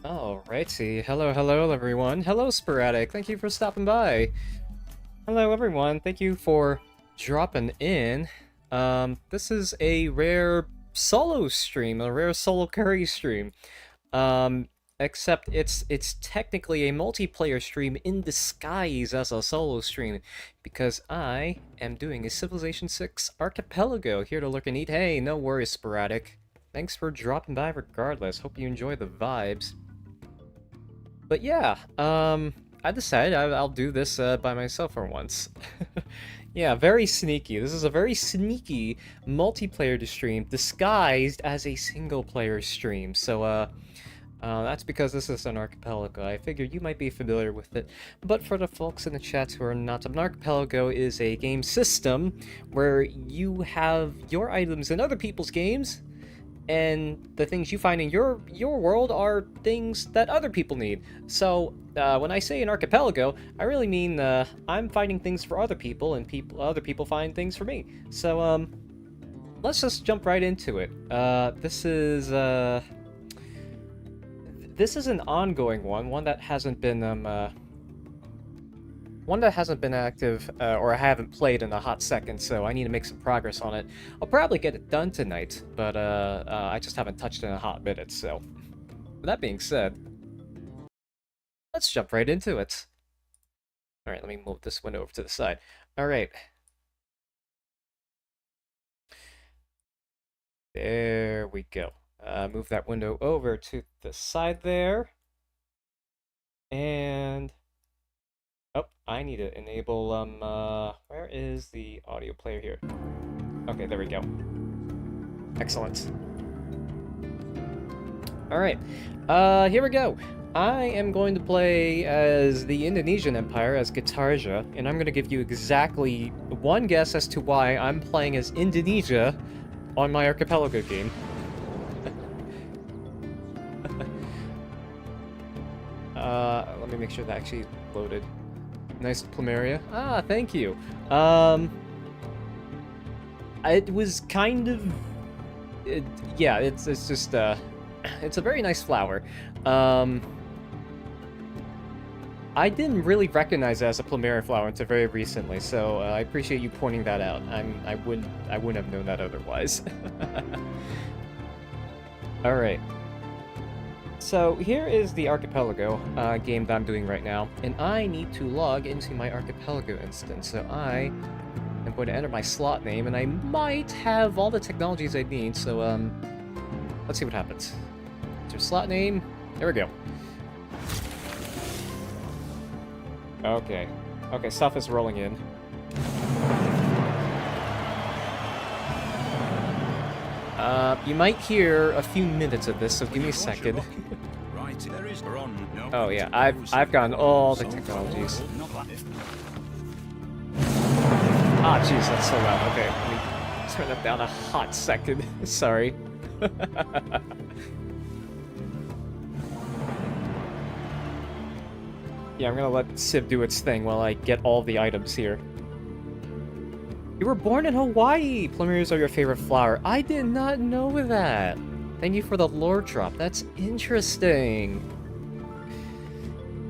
Alrighty, hello everyone. Hello Sporadic, thank you for stopping by. Hello everyone, thank you for dropping in. This is a rare solo stream, a rare solo curry stream. Um, Except it's technically a multiplayer stream in disguise as a solo stream, because I am doing a Civilization 6 Archipelago here to lurk and eat. Hey, no worries, Sporadic. Thanks for dropping by regardless. Hope you enjoy the vibes. But yeah, I decided I'll do this by myself for once. Yeah, very sneaky. This is a very sneaky multiplayer stream disguised as a single-player stream. So, that's because this is an archipelago. I figured you might be familiar with it. But for the folks in the chat who are not, an archipelago is a game system where you have your items in other people's games, and the things you find in your world are things that other people need. So when I say an archipelago, I really mean I'm finding things for other people, and other people find things for me. So let's just jump right into it. This is an ongoing one that hasn't been active, or I haven't played in a hot second, so I need to make some progress on it. I'll probably get it done tonight, but I just haven't touched it in a hot minute, so... With that being said, let's jump right into it. Alright, let me move this window over to the side. Alright. There we go. Move that window over to the side there. And... Oh, I need to enable, where is the audio player here? Okay, there we go. Excellent. Alright, here we go. I am going to play as the Indonesian Empire, as Gitarja, and I'm going to give you exactly one guess as to why I'm playing as Indonesia on my archipelago game. Let me make sure that actually loaded. Nice plumeria. Ah, thank you. It was kind of... yeah, it's just, it's a very nice flower. I didn't really recognize it as a plumeria flower until very recently, so I appreciate you pointing that out. I wouldn't have known that otherwise. Alright. So here is the Archipelago game that I'm doing right now, and I need to log into my Archipelago instance. So I am going to enter my slot name, and I might have all the technologies I need, so let's see what happens. Enter slot name, there we go. Okay, stuff is rolling in. You might hear a few minutes of this, so give me a second. Oh yeah, I've gotten all the technologies. Ah, jeez, that's so loud. Okay, let me turn that down a hot second. Sorry. Yeah, I'm gonna let Civ do its thing while I get all the items here. You were born in Hawaii! Plumerias are your favorite flower. I did not know that! Thank you for the lore drop. That's interesting.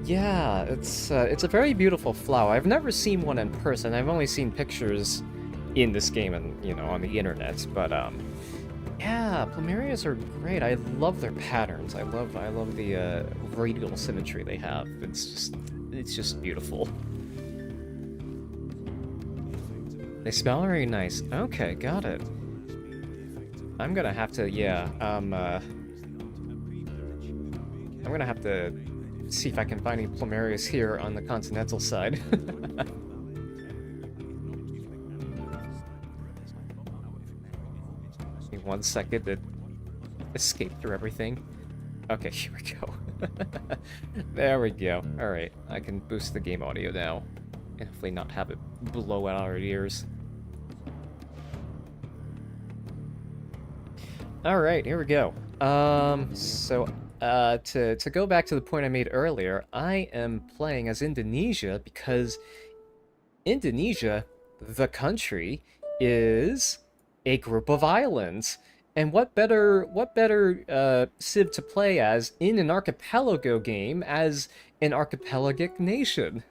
Yeah, it's a very beautiful flower. I've never seen one in person. I've only seen pictures in this game and, you know, on the internet. But, yeah, plumerias are great. I love their patterns. I love the, radial symmetry they have. It's just beautiful. They smell very nice. Okay, got it. I'm gonna have to, yeah, I'm gonna have to see if I can find any plumerias here on the continental side. Give me 1 second to escape through everything. Okay, here we go. There we go. Alright, I can boost the game audio now. And hopefully not have it blow out our ears. Alright, here we go. To go back to the point I made earlier, I am playing as Indonesia because Indonesia, the country, is a group of islands. And what better civ to play as in an archipelago game as an archipelagic nation?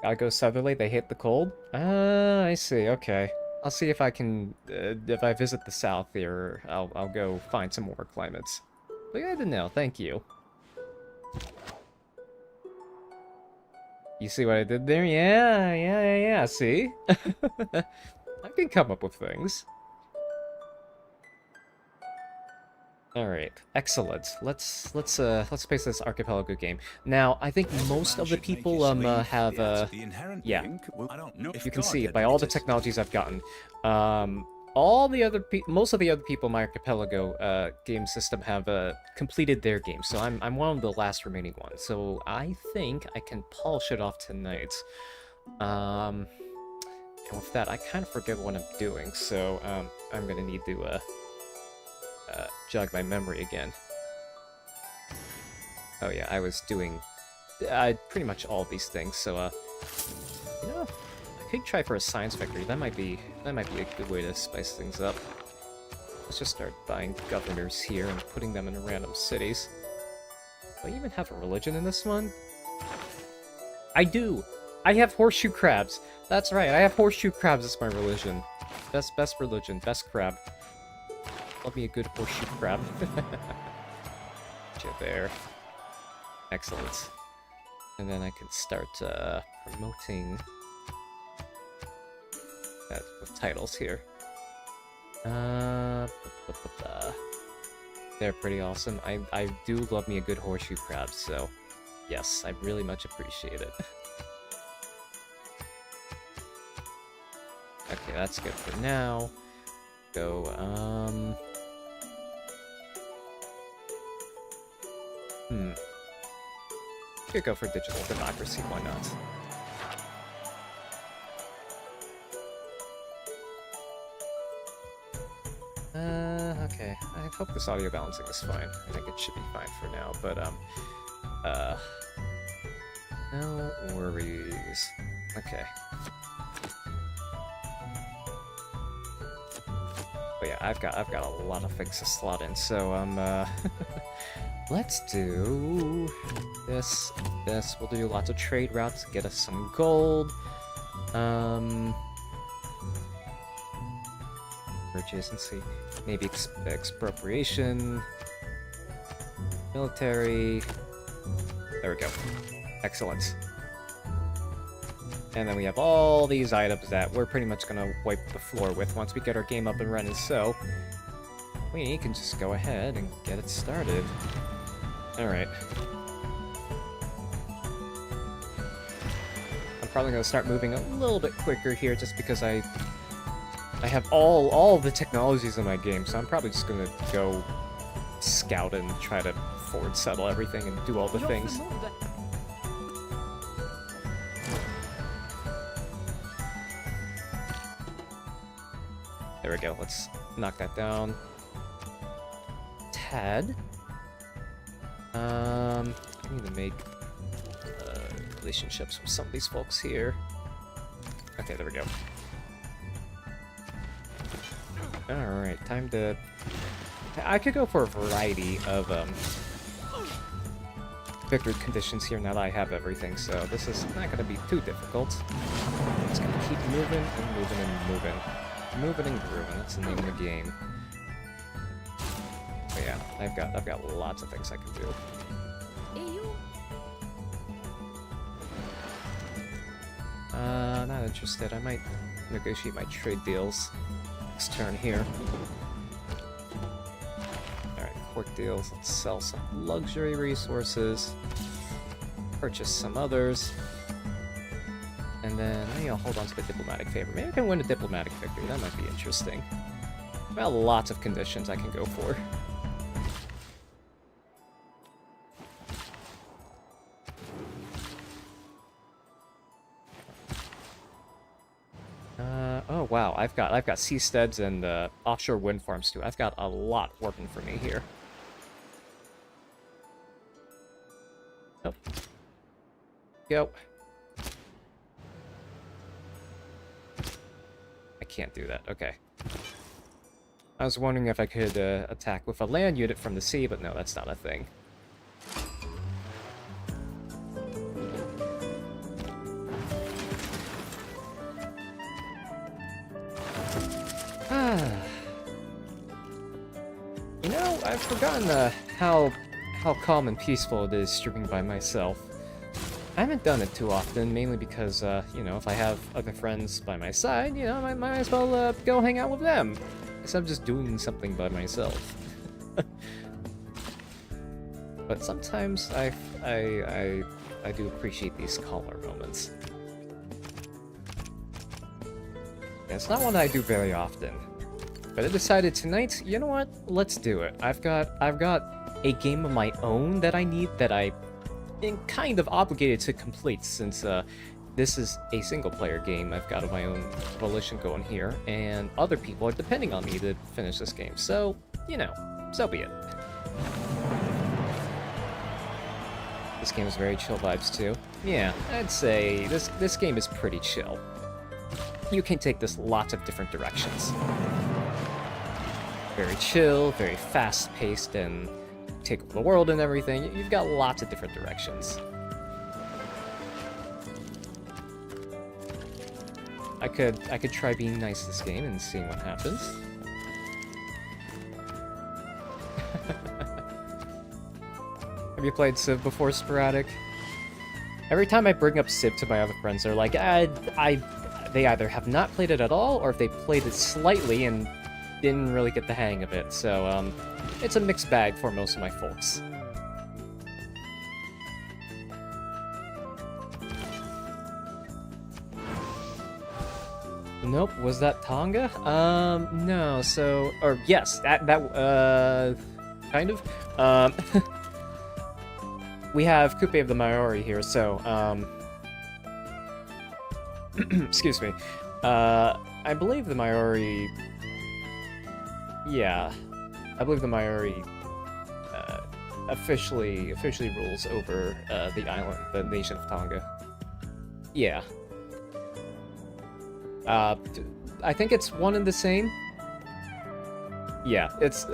Gotta go southerly, they hate the cold? Ah, I see, okay. I'll see if I can, if I visit the south here, I'll go find some more climates. But yeah, I didn't know, thank you. You see what I did there? Yeah, see? I can come up with things. Alright, excellent. Let's place this archipelago game. Now, I think most of the people have yeah. If you can see, by all the technologies I've gotten, all the other most of the other people in my archipelago game system have completed their game. So I'm one of the last remaining ones. So I think I can polish it off tonight. And with that, I kind of forget what I'm doing. So I'm gonna need to jog my memory again. Oh yeah, I was doing pretty much all these things, so you know, I could try for a science victory. That might be a good way to spice things up. Let's just start buying governors here and putting them in random cities. Do I even have a religion in this one? I do! I have horseshoe crabs! That's right, I have horseshoe crabs as my religion. Best religion, best crab. Love me a good horseshoe crab. Get there. Excellent. And then I can start promoting that with titles here. They're pretty awesome. I do love me a good horseshoe crab, so yes, I really much appreciate it. Okay, that's good for now. Go, could go for digital democracy, why not? Okay. I hope this audio balancing is fine. I think it should be fine for now, but, no worries. Okay. But yeah, I've got a lot of things to slot in, so, let's do this. We'll do lots of trade routes to get us some gold. Adjacency, maybe expropriation, military. There we go. Excellent. And then we have all these items that we're pretty much gonna wipe the floor with once we get our game up and running, so we can just go ahead and get it started. Alright. I'm probably gonna start moving a little bit quicker here just because I have all the technologies in my game, so I'm probably just gonna go scout and try to forward settle everything and do all the things. There we go, let's knock that down. Tad. I need to make relationships with some of these folks here. Okay, there we go. Alright, time to... I could go for a variety of victory conditions here now that I have everything, so this is not going to be too difficult. Just going to keep moving and moving and moving. Moving and grooving, that's the name of the game. But yeah, I've got lots of things I can do. Not interested. I might negotiate my trade deals next turn here. Alright, court deals. Let's sell some luxury resources. Purchase some others. And then maybe I'll hold on to the diplomatic favor. Maybe I can win a diplomatic victory. That might be interesting. I've got lots of conditions I can go for. Oh wow, I've got seasteads and offshore wind farms too. I've got a lot working for me here. Nope. Go. I can't do that. Okay. I was wondering if I could attack with a land unit from the sea, but no, that's not a thing. You know, I've forgotten how calm and peaceful it is streaming by myself. I haven't done it too often, mainly because, you know, if I have other friends by my side, you know, I might as well go hang out with them, instead of just doing something by myself. But sometimes I do appreciate these calmer moments. Yeah, it's not one I do very often. But I decided tonight, you know what? Let's do it. I've got a game of my own that I am kind of obligated to complete, since this is a single-player game. I've got my own volition going here, and other people are depending on me to finish this game. So, you know, so be it. This game is very chill vibes too. Yeah, I'd say this game is pretty chill. You can take this lots of different directions. Very chill, very fast-paced, and take over the world and everything. You've got lots of different directions. I could try being nice this game and seeing what happens. Have you played Civ before, Sporadic? Every time I bring up Civ to my other friends, they're like, they either have not played it at all, or if they played it slightly and didn't really get the hang of it. So, it's a mixed bag for most of my folks. Nope, was that Tonga? No, so... Or, yes, kind of. We have Coupe of the Maori here, so, excuse me. I believe the Maori... Yeah, I believe the Maori officially rules over the island, the nation of Tonga. Yeah. I think it's one and the same. Yeah, it's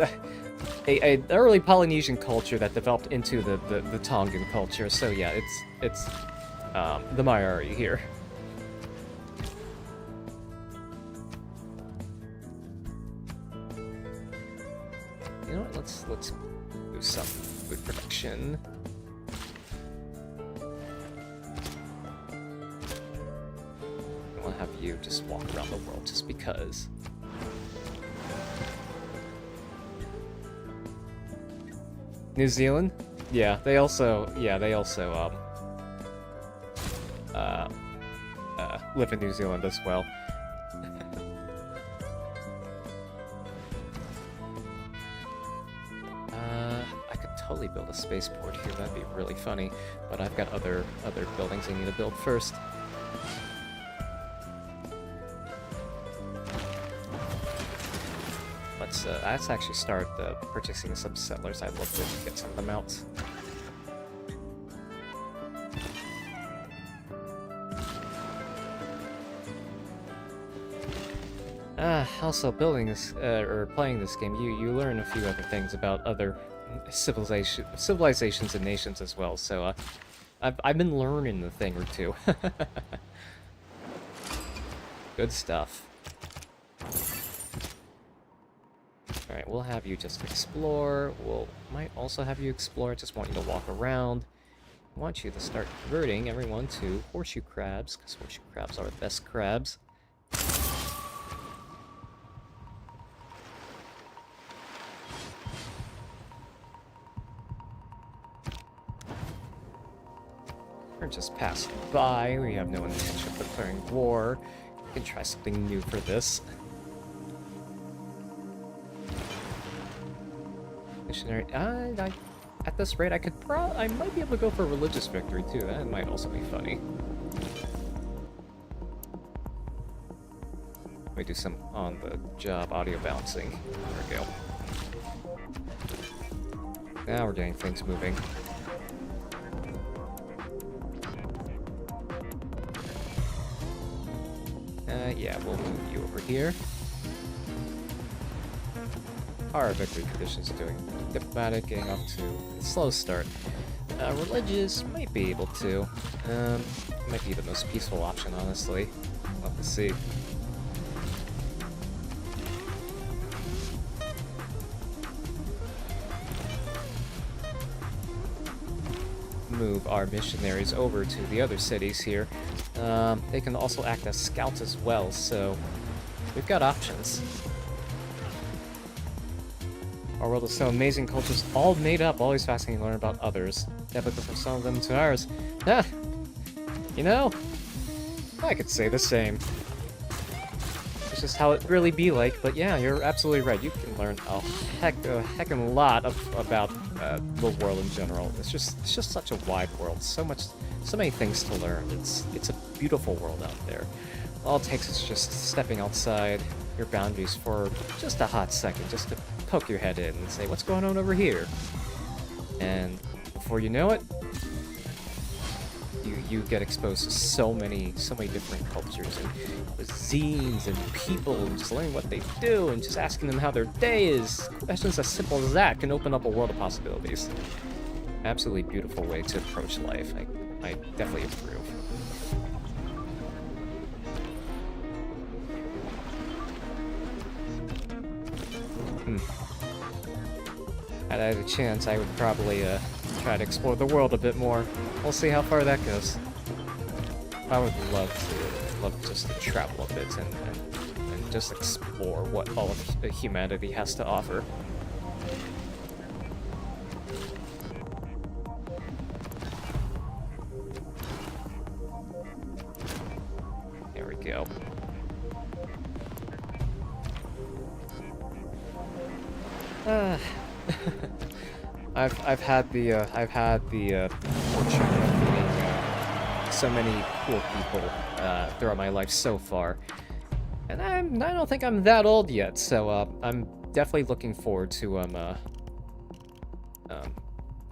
a early Polynesian culture that developed into the Tongan culture. So yeah, it's the Maori here. You know what? Let's do some food production. I'll have you just walk around the world just because. New Zealand? Yeah, they also live in New Zealand as well. I could totally build a spaceport here, that'd be really funny, but I've got other buildings I need to build first. Let's actually start purchasing some settlers. I'd love to get some of them out. Also, building this, or playing this game, you learn a few other things about other civilizations and nations as well, so, I've been learning a thing or two. Good stuff. Alright, we'll have you just explore. Might also have you explore. Just want you to walk around. I want you to start converting everyone to horseshoe crabs, because horseshoe crabs are the best crabs. Or just pass by. We have no intention of declaring war. We can try something new for this. Missionary. At this rate, I might be able to go for a religious victory too. That might also be funny. Let me do some on-the-job audio balancing. There we go. Now we're getting things moving. Yeah, we'll move you over here. our victory conditions are doing? Diplomatic getting off to a slow start. Religious might be able to. Might be the most peaceful option, honestly. We'll have to see. Move our missionaries over to the other cities here. They can also act as scouts as well, so we've got options. Our world is so amazing, cultures all made up, always fascinating to learn about others. Definitely prefer some of them to ours. Ah, you know, I could say the same. It's just how it really be like, but yeah, you're absolutely right. You can learn a heckin' lot about the world in general. It's just such a wide world. So many things to learn. It's a beautiful world out there. All it takes is just stepping outside your boundaries for just a hot second, just to poke your head in and say, what's going on over here? And before you know it, you get exposed to so many different cultures and cuisines and people, and just learning what they do and just asking them how their day is. Questions as simple as that can open up a world of possibilities. Absolutely beautiful way to approach life. I definitely approve. Had I had a chance, I would probably try to explore the world a bit more. We'll see how far that goes. I would love just to travel a bit and just explore what all of humanity has to offer. There we go. I've had the fortune of meeting so many cool people throughout my life so far, and I don't think I'm that old yet. So I'm definitely looking forward to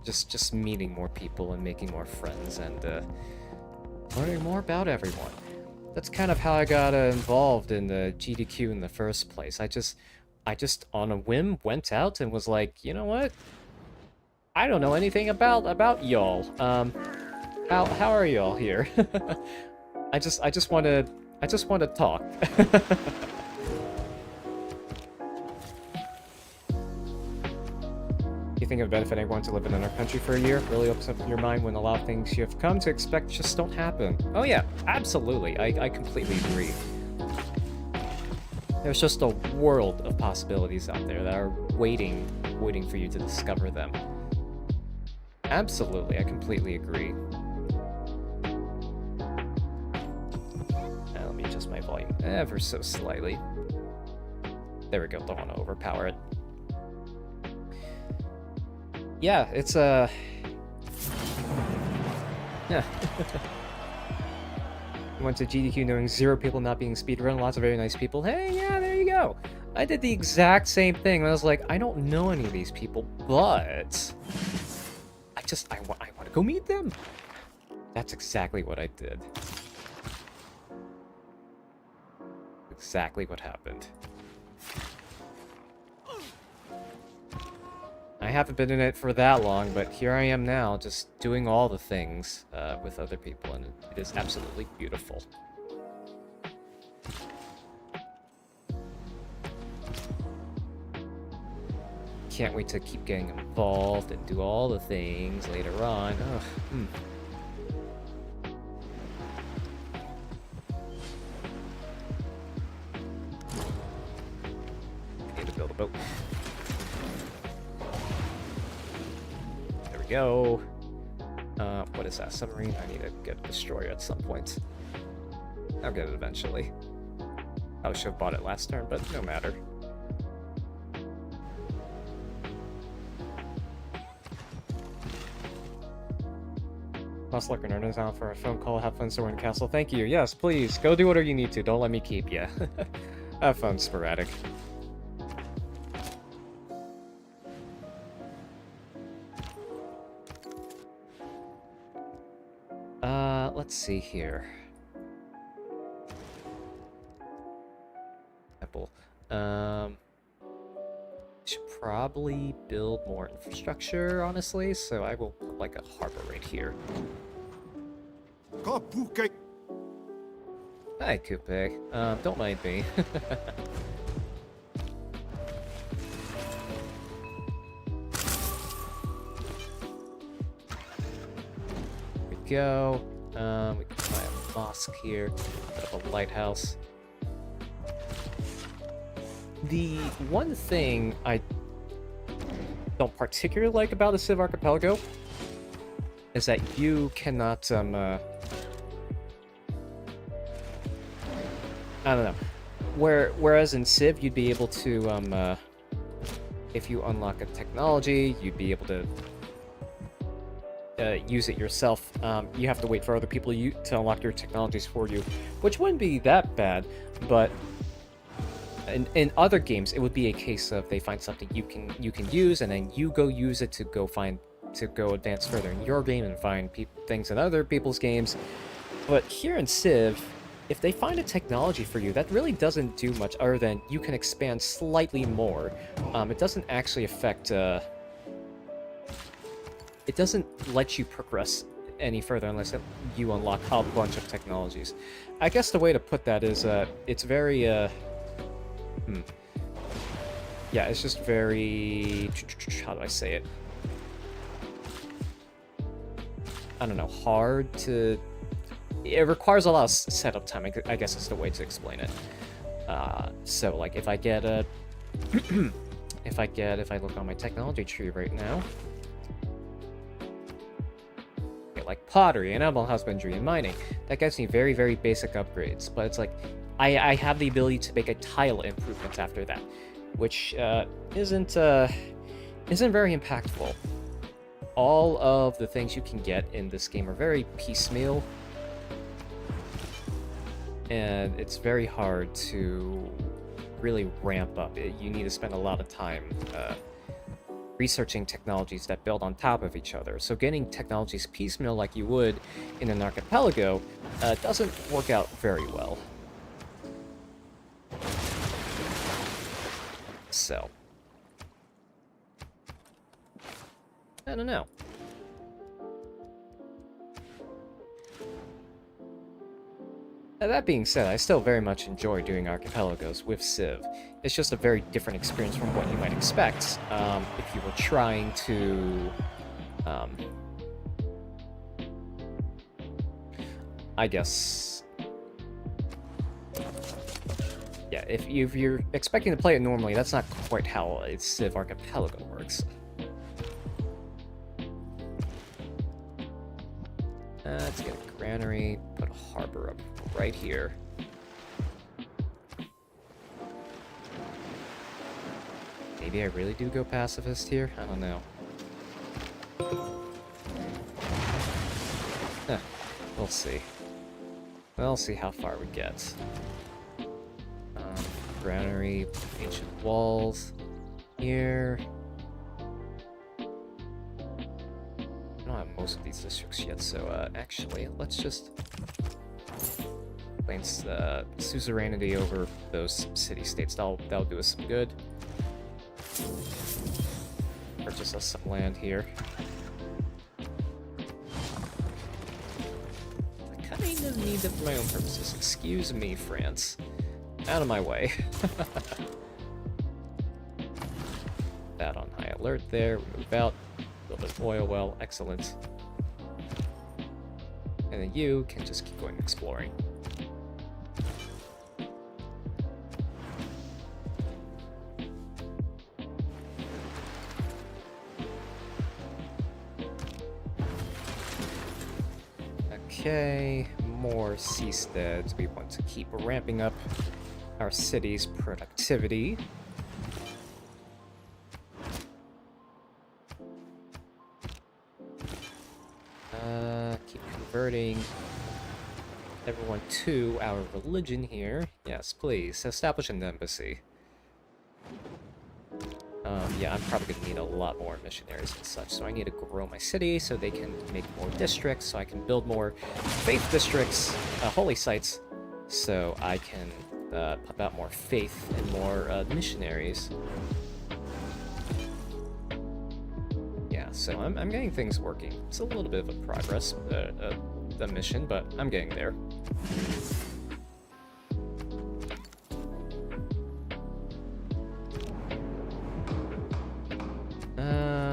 just meeting more people and making more friends and learning more about everyone. That's kind of how I got involved in the GDQ in the first place. I just on a whim went out and was like, you know what? I don't know anything about y'all. How are y'all here? I just want to talk. You think it would benefit anyone to live in another country for a year? Really opens up your mind when a lot of things you have come to expect just don't happen. Oh yeah, absolutely. I completely agree. There's just a world of possibilities out there that are waiting for you to discover them. Absolutely, I completely agree. Now, let me adjust my volume ever so slightly. There we go, don't want to overpower it. Yeah, it's yeah. Went to GDQ knowing 0 people not being speedrun, lots of very nice people. Hey, yeah, there you go. I did the exact same thing. I was like, I don't know any of these people, but I want to go meet them. That's exactly what I did. Exactly what happened. I haven't been in it for that long, but here I am now, just doing all the things with other people, and it is absolutely beautiful. Can't wait to keep getting involved and do all the things later on. Ugh. Need to build a boat. There we go. What is that? Submarine? I need to get a destroyer at some point. I'll get it eventually. I should have bought it last turn, but no matter. Lost luck and earnings out for a phone call. Have fun somewhere in castle. Thank you. Yes, please. Go do whatever you need to. Don't let me keep you. Have fun, sporadic. Let's see here. Apple. Should probably build more infrastructure, honestly, so I will put like a harbor right here. Hi, Coupe. Don't mind me. Here we go. We can try a mosque here, put up a lighthouse. The one thing I don't particularly like about the Civ Archipelago is that you cannot, I don't know. Whereas in Civ, you'd be able to, if you unlock a technology, you'd be able to use it yourself. You have to wait for other people to unlock your technologies for you, which wouldn't be that bad, but in other games, it would be a case of they find something you can use, and then you go use it to go advance further in your game and find things in other people's games. But here in Civ, if they find a technology for you, that really doesn't do much other than you can expand slightly more. It doesn't actually affect. It doesn't let you progress any further unless you unlock a bunch of technologies. I guess the way to put that is, it's very yeah, it's just very... How do I say it? I don't know, hard to... It requires a lot of setup time, I guess is the way to explain it. So, like, if I get a... if I look on my technology tree right now... Okay, like pottery and animal husbandry and mining, that gets me very, very basic upgrades, but it's like... I have the ability to make a tile improvement after that, which isn't very impactful. All of the things you can get in this game are very piecemeal, and it's very hard to really ramp up. You need to spend a lot of time researching technologies that build on top of each other. So getting technologies piecemeal like you would in an archipelago doesn't work out very well. So, I don't know. That being said, I still very much enjoy doing archipelagos with Civ. It's just a very different experience from what you might expect if you were trying to, I guess... Yeah, if you're expecting to play it normally, that's not quite how a Civ Archipelago works. Let's get a granary, put a harbor up right here. Maybe I really do go pacifist here? I don't know. We'll see. We'll see how far we get. Granary, ancient walls here. I don't have most of these districts yet, so actually, let's just claim suzerainty over those city-states. That'll do us some good. Purchase us some land here. I kind of need it for my own purposes. Excuse me, France. Out of my way. That on high alert there. We move out. Build an oil well. Excellent. And then you can just keep going exploring. Okay, more seasteads. We want to keep ramping up our city's productivity. Keep converting everyone to our religion here. Yes, please, establish an embassy. Yeah, I'm probably going to need a lot more missionaries and such, so I need to grow my city so they can make more districts, so I can build more faith districts, holy sites, so I can pump out more faith and more missionaries. So I'm getting things working. It's a little bit of a progress, the mission, but I'm getting there.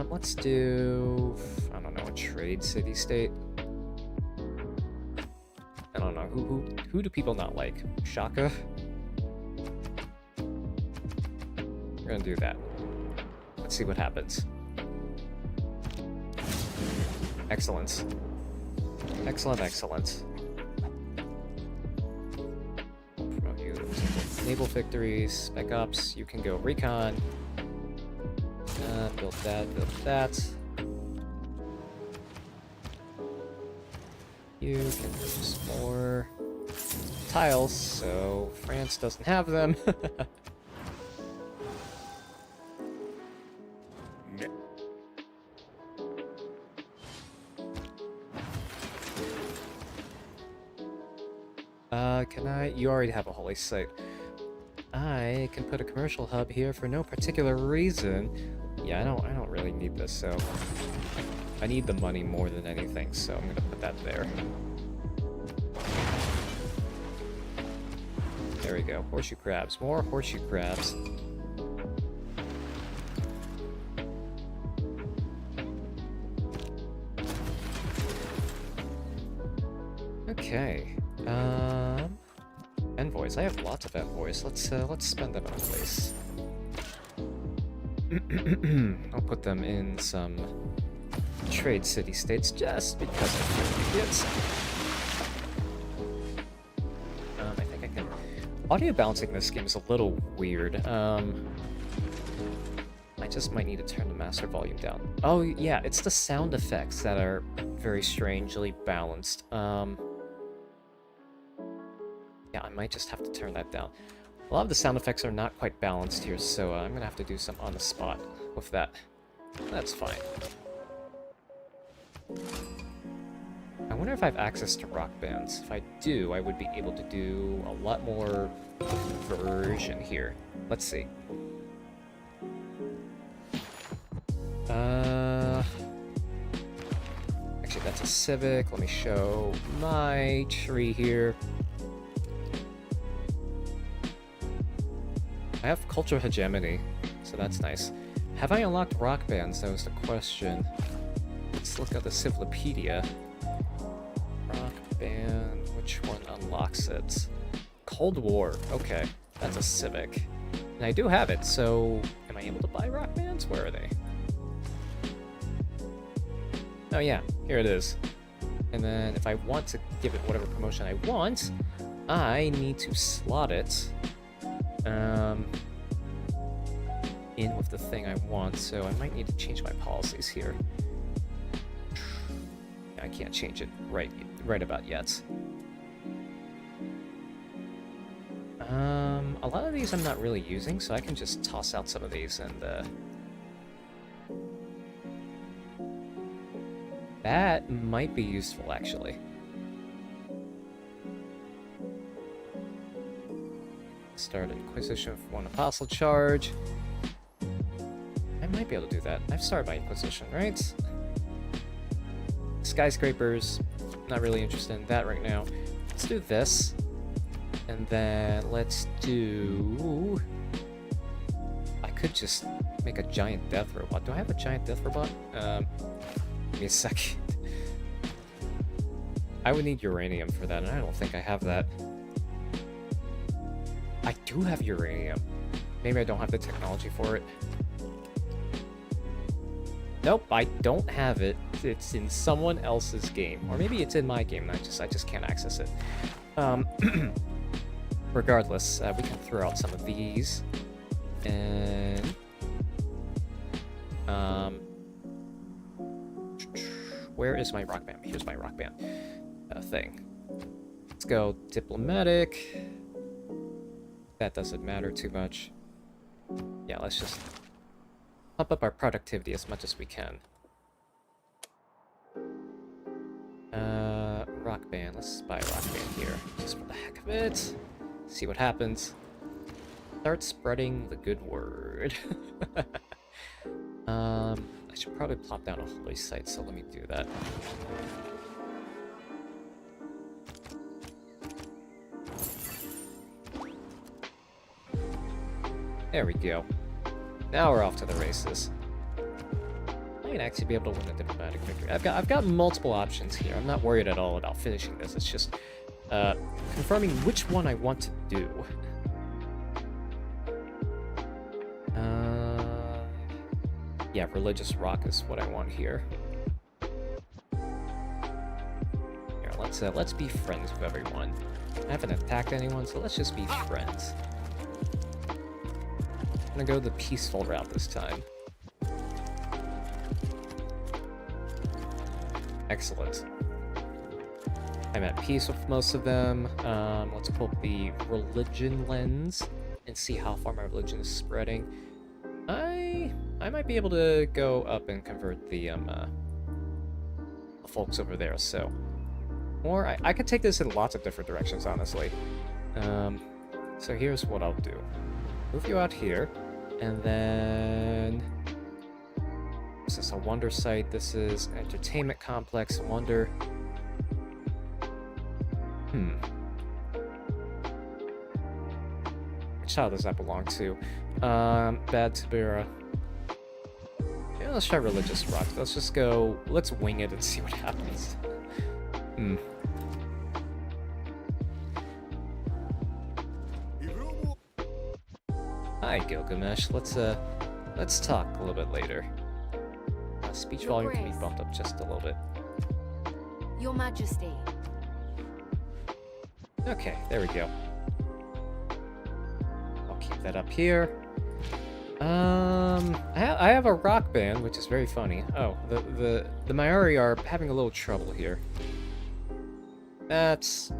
Let's do, I don't know, a trade city-state. I don't know, who do people not like? Shaka? We're gonna do that. Let's see what happens. Excellent. Excellent, excellent. I'll promote you. Naval victories, spec ops, you can go recon. Build that, build that. You can use more tiles, so France doesn't have them. Can I? You already have a holy site. I can put a commercial hub here for no particular reason. Yeah, I don't really need this, so I need the money more than anything, so I'm gonna put that there. There we go. Horseshoe crabs. More horseshoe crabs. Okay. Envoys. I have lots of envoys. Let's spend them in a place. I'll put them in some trade city-states just because I feel like it. I think I can... Audio balancing this game is a little weird. I just might need to turn the master volume down. Oh, yeah, it's the sound effects that are very strangely balanced. Yeah, I might just have to turn that down. A lot of the sound effects are not quite balanced here, so I'm gonna have to do some on the spot with that. That's fine. I wonder if I have access to rock bands. If I do, I would be able to do a lot more conversion here. Let's see. Actually, that's a civic. Let me show my tree here. I have cultural hegemony, so that's nice. Have I unlocked rock bands? That was the question. Let's look at the Civilopedia. Rock band, which one unlocks it? Cold War, okay. That's a civic. And I do have it, so am I able to buy rock bands? Where are they? Oh yeah, here it is. And then if I want to give it whatever promotion I want, I need to slot it in with the thing I want, so I might need to change my policies here. I can't change it right about yet. A lot of these I'm not really using, so I can just toss out some of these and that might be useful, actually. Start Inquisition for one apostle charge. I might be able to do that. I've started my Inquisition, right? Skyscrapers. Not really interested in that right now. Let's do this. And then let's do... I could just make a giant death robot. Do I have a giant death robot? Give me a second. I would need uranium for that, and I don't think I have that. I do have uranium. Maybe I don't have the technology for it. Nope, I don't have it. It's in someone else's game. Or maybe it's in my game, and I just can't access it. Regardless, we can throw out some of these. And... where is my rock band? Here's my rock band thing. Let's go diplomatic. That doesn't matter too much. Yeah, let's just pump up our productivity as much as we can. Rock band. Let's buy a rock band here, just for the heck of it. See what happens. Start spreading the good word. I should probably plop down a holy site, so let me do that. There we go. Now we're off to the races. I might actually be able to win a diplomatic victory. I've got multiple options here. I'm not worried at all about finishing this. It's just confirming which one I want to do. Yeah, religious rock is what I want here. Here, let's be friends with everyone. I haven't attacked anyone, so let's just be friends. I'm gonna go the peaceful route this time. Excellent. I'm at peace with most of them. Let's pull up the religion lens and see how far my religion is spreading. I might be able to go up and convert the folks over there, so... Or I could take this in lots of different directions, honestly. So here's what I'll do. Move you out here, and then... This is a wonder site, this is an entertainment complex, wonder... Which child does that belong to? Bad Tabira. Yeah, let's try religious rock. Let's just go... Let's wing it and see what happens. Hi, Gilgamesh. Let's talk a little bit later. Speech volume can be bumped up just a little bit. Your Majesty. Okay, there we go. I'll keep that up here. I have a rock band, which is very funny. Oh, the Maori are having a little trouble here. That's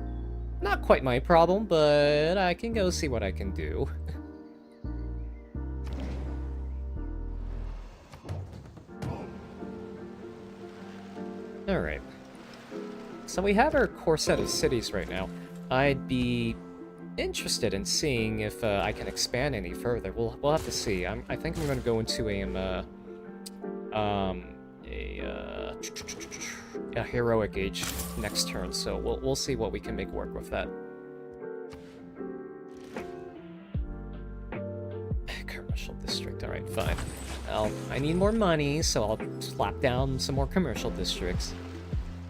not quite my problem, but I can go see what I can do. Alright. So we have our core set of cities right now. I'd be interested in seeing if I can expand any further. We'll have to see. I think I'm going to go into a heroic age next turn, so we'll see what we can make work with that. Commercial district. All right, fine. I need more money, so I'll slap down some more commercial districts.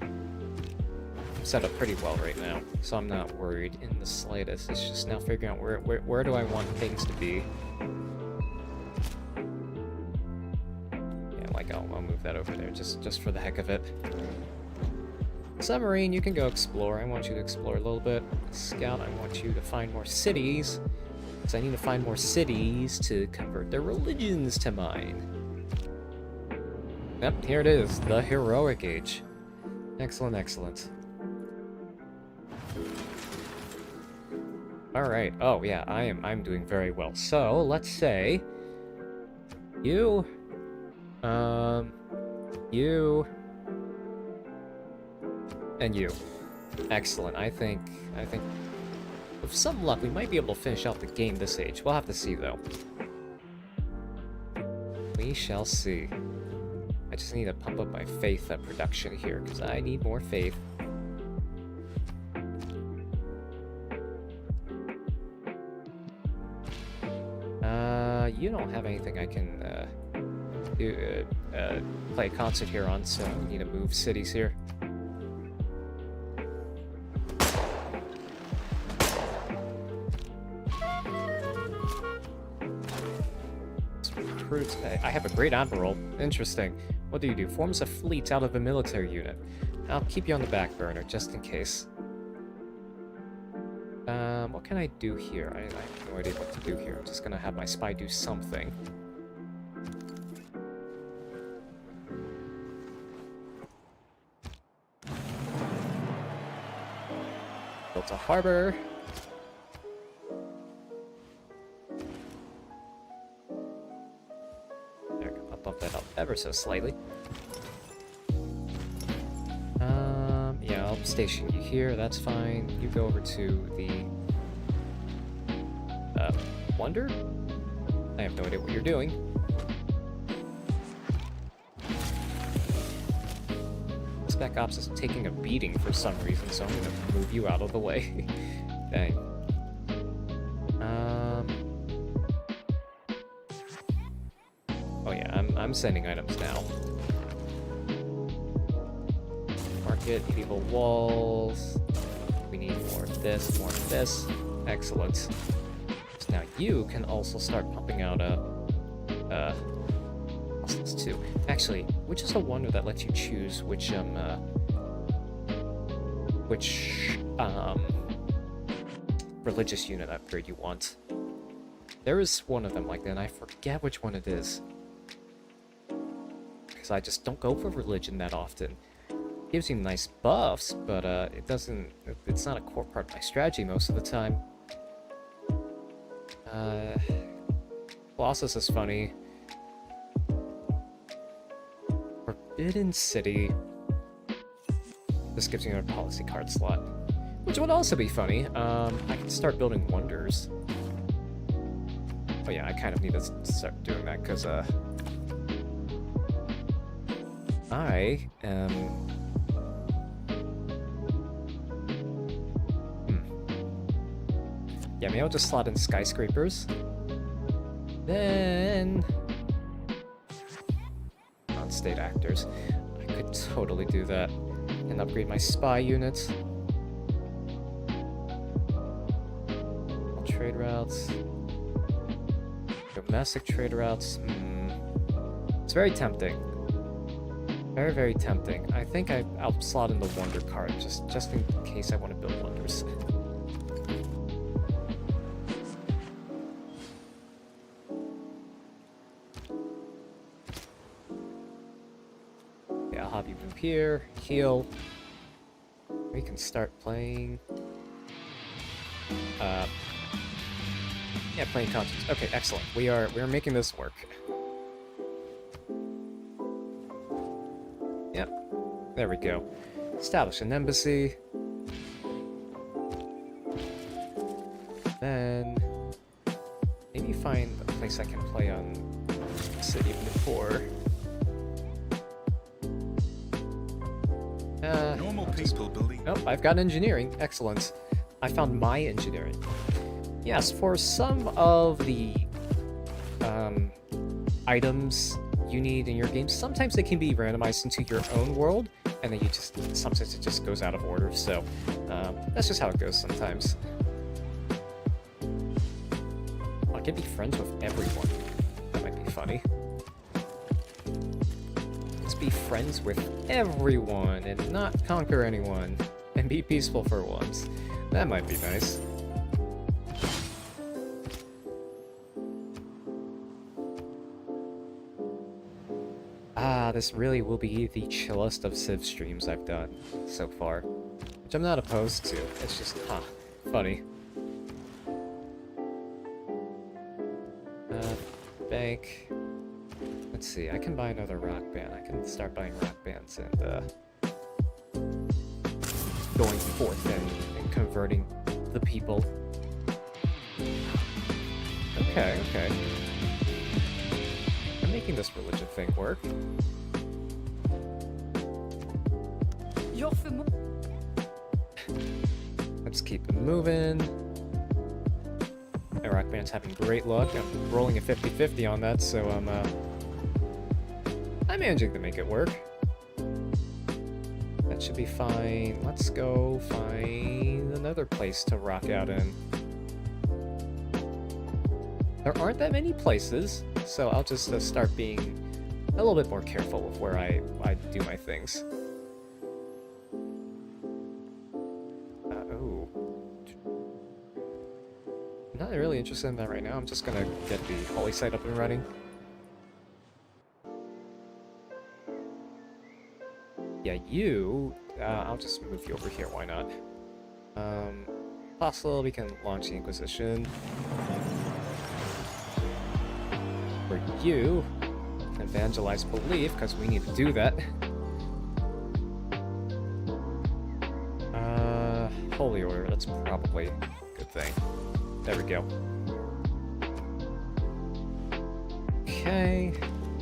I'm set up pretty well right now, so I'm not worried in the slightest. It's just now figuring out where do I want things to be. Yeah, like I'll move that over there just for the heck of it. Submarine, you can go explore. I want you to explore a little bit. Scout, I want you to find more cities. Because I need to find more cities to convert their religions to mine. Yep, here it is. The heroic age. Excellent, excellent. Alright. Oh, yeah, I'm doing very well. So, let's say... You... You... And you. Excellent. I think with some luck we might be able to finish out the game this age. We'll have to see though. We shall see. I just need to pump up my faith production here because I need more faith. You don't have anything I can play a concert here on, so I need to move cities here. I have a great admiral. Interesting. What do? Forms a fleet out of a military unit. I'll keep you on the back burner, just in case. What can I do here? I have no idea what to do here. I'm just gonna have my spy do something. Built a harbor. Bump that up ever so slightly. Yeah, I'll station you here, that's fine. You go over to the... Wonder? I have no idea what you're doing. Spec Ops is taking a beating for some reason, so I'm gonna move you out of the way. Dang. Oh yeah, I'm sending items now. Market, medieval walls. We need more of this, more of this. Excellent. So now you can also start pumping out hostiles too. Actually, which is a wonder that lets you choose which religious unit upgrade you want. There is one of them like that, and I forget which one it is. Because I just don't go for religion that often. It gives you nice buffs, but it's not a core part of my strategy most of the time. Colossus is funny. Forbidden City. This gives you another policy card slot. Which would also be funny. I can start building wonders. Oh yeah, I kind of need to start doing that, because, I am... Yeah, maybe I'll just slot in skyscrapers. Then... non-state actors. I could totally do that. And upgrade my spy units. Trade routes. Domestic trade routes. It's very tempting. Very, very tempting. I think I'll slot in the wonder card just in case I want to build wonders. Yeah, I'll have you move here, heal. We can start playing. Yeah, playing conscience. Okay, excellent. We're making this work. Yep. There we go. Establish an embassy. Then maybe find a place I can play on City before. Normal people building. Oh, I've got engineering. Excellent. I found my engineering. Yes, for some of the items you need in your game, sometimes they can be randomized into your own world, and then sometimes it just goes out of order, so that's just how it goes sometimes. I could be friends with everyone. That might be funny. Let's be friends with everyone and not conquer anyone, and be peaceful for once. That might be nice. This really will be the chillest of Civ streams I've done so far. Which I'm not opposed to. It's just, funny. Bank. Let's see, I can buy another rock band. I can start buying rock bands and, going forth and converting the people. Okay. I'm making this religion thing work. Let's keep it moving. My rock band's having great luck. I'm rolling a 50-50 on that, so I'm managing to make it work. That should be fine. Let's go find another place to rock out in. There aren't that many places, so I'll just start being a little bit more careful with where I do my things. I'm not really interested in that right now. I'm just gonna get the holy site up and running. Yeah, I'll just move you over here, why not? Possible we can launch the Inquisition. For you, evangelize belief, because we need to do that. Holy Order, that's probably a good thing. There we go. Okay.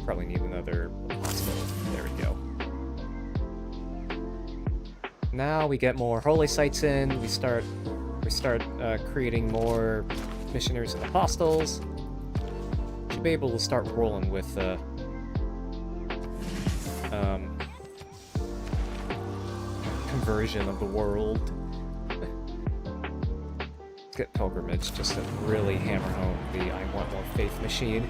Probably need another hospital. There we go. Now we get more holy sites in. We start creating more missionaries and apostles. Should be able to start rolling with conversion of the world. Get pilgrimage just to really hammer home the I want more faith machine.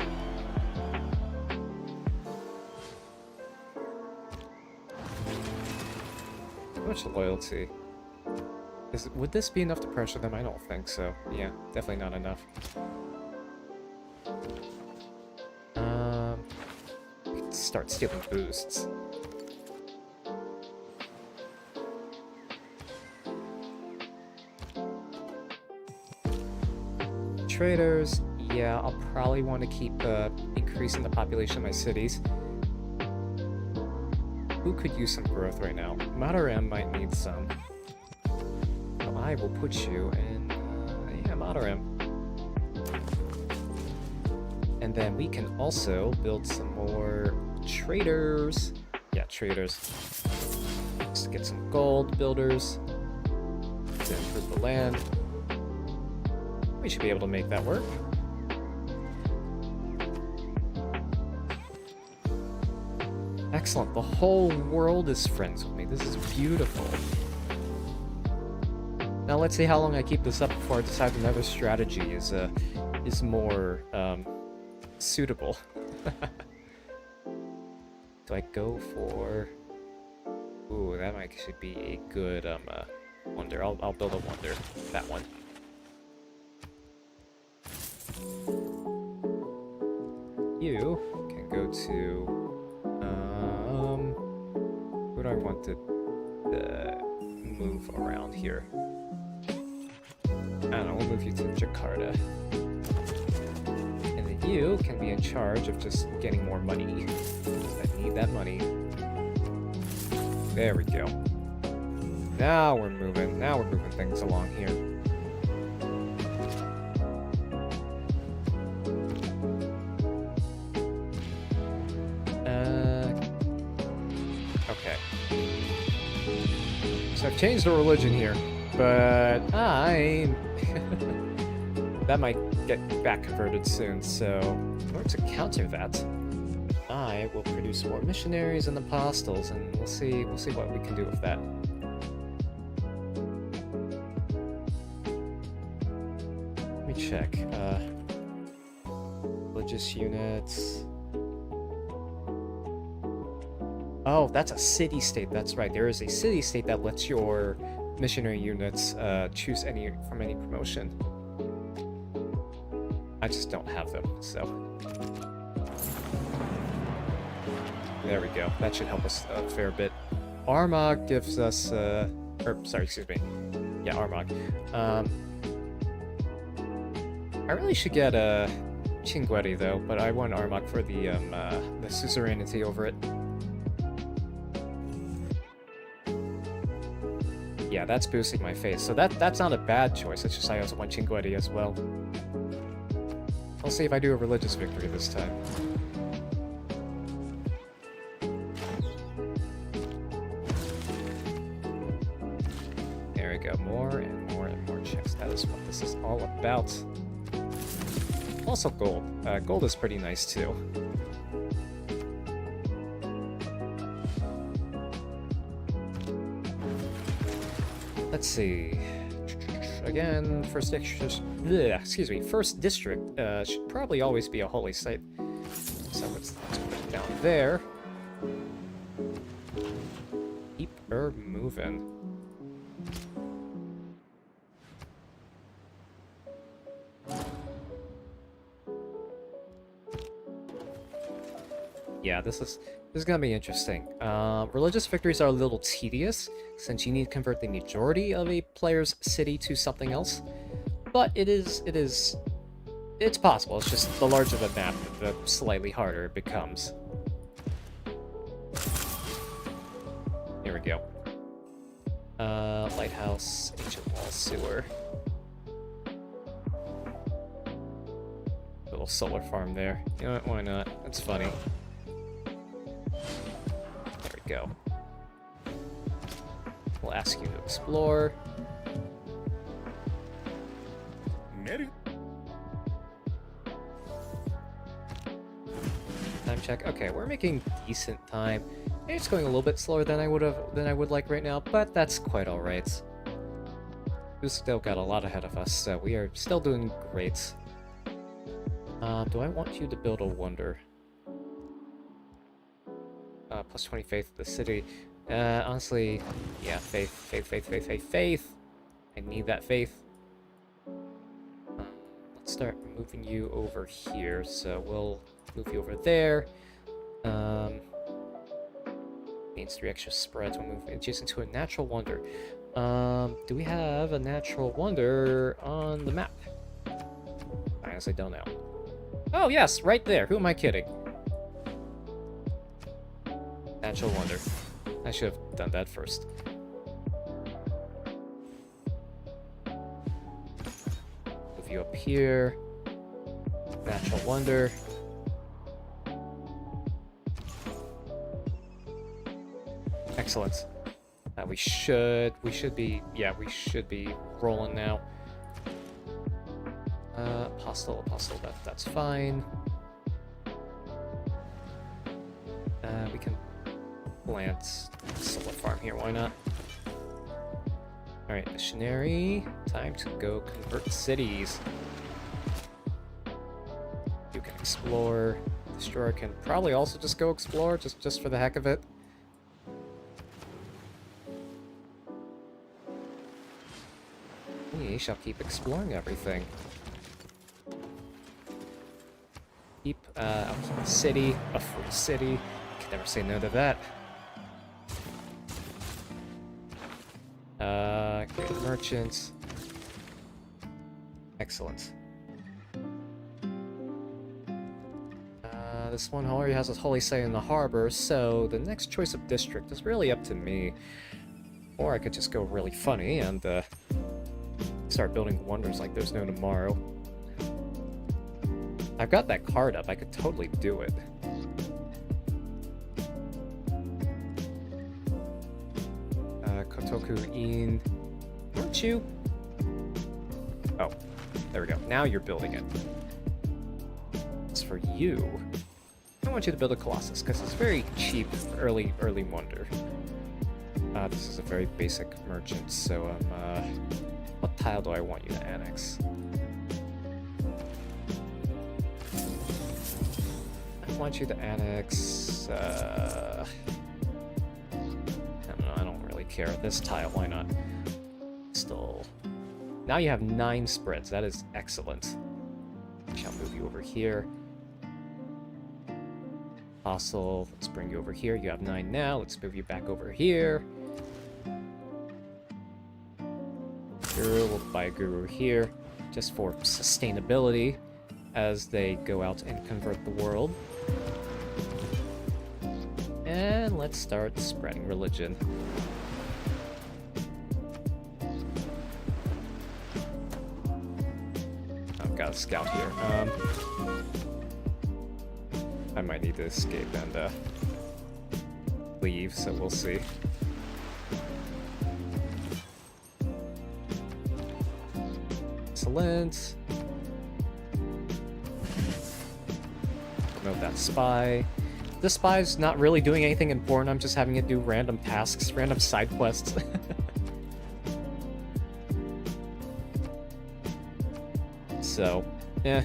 How much loyalty? Would this be enough to pressure them? I don't think so. Yeah, definitely not enough. We can start stealing boosts. Traders, yeah, I'll probably want to keep increasing the population of my cities. Who could use some growth right now? Mataram might need some. So I will put you in, yeah, Mataram. And then we can also build some more traders. Yeah, traders. Just get some gold builders to improve the land. We should be able to make that work. Excellent. The whole world is friends with me. This is beautiful. Now let's see how long I keep this up before I decide another strategy is more suitable. Do I go for? Ooh, that might actually be a good wonder. I'll build a wonder. That one. You can go to who do I want to move around here? I don't know, we'll move you to Jakarta. And then you can be in charge of just getting more money. I need that money. There we go. Now we're moving things along here. So I've changed the religion here, but that might get back converted soon, so in order to counter that, I will produce more missionaries and apostles, and we'll see what we can do with that. Let me check. Religious units. Oh, that's a city-state. That's right. There is a city-state that lets your missionary units choose from any promotion. I just don't have them, so. There we go. That should help us a fair bit. Armagh gives us, sorry, excuse me. Yeah, Armagh. I really should get Chinguetti though, but I want Armagh for the suzerainty over it. Yeah, that's boosting my face, so that's not a bad choice. It's just I also want Chinguetti as well. I'll see if I do a religious victory this time. There we go, more and more and more checks. That is what this is all about. Also gold. Gold is pretty nice too. Let's see. Again, first district should probably always be a holy site. So let's put it down there. Keep her moving. Yeah, this is gonna be interesting. Religious victories are a little tedious, since you need to convert the majority of a player's city to something else. But it's possible. It's just the larger the map, the slightly harder it becomes. Here we go. Lighthouse, ancient wall, sewer. Little solar farm there. You know what? Why not? That's funny. There we go. We'll ask you to explore. Time check. Okay, we're making decent time. Maybe it's going a little bit slower than I would like right now, but that's quite all right. We've still got a lot ahead of us, so we are still doing great. Do I want you to build a wonder? Plus 20 faith in the city. Honestly, yeah, faith. I need that faith. Let's start moving you over here, so we'll move you over there. Means 3 extra spreads when moving adjacent to a natural wonder. Do we have a natural wonder on the map? I honestly don't know. Oh yes, right there. Who am I kidding? Natural wonder. I should have done that first. Move you up here. Natural wonder. Excellent. We should be rolling now. Apostle, that's fine. We can plant solar farm here, why not? Alright, missionary. Time to go convert cities. You can explore. Destroyer can probably also just go explore, just for the heck of it. We shall keep exploring everything. Keep a city, a free city. Can never say no to that. Create merchants. Excellent. This one already has a holy site in the harbor, so the next choice of district is really up to me. Or I could just go really funny and start building wonders like there's no tomorrow. I've got that card up, I could totally do it. Kotoku in... Weren't you? Oh, there we go. Now you're building it. As for you, I want you to build a Colossus, because it's very cheap early wonder. This is a very basic merchant, so what tile do I want you to annex? I want you to annex, I don't know, I don't really care. This tile, why not? Still. Now you have 9 spreads, that is excellent. I shall move you over here. Fossil, let's bring you over here. You have 9 now, let's move you back over here. Guru, we'll buy a Guru here, just for sustainability as they go out and convert the world. And let's start spreading religion. I've got a scout here. I might need to escape and leave, so we'll see. Excellent. Note that spy. This spy's not really doing anything important, I'm just having it do random tasks, random side quests. So, yeah.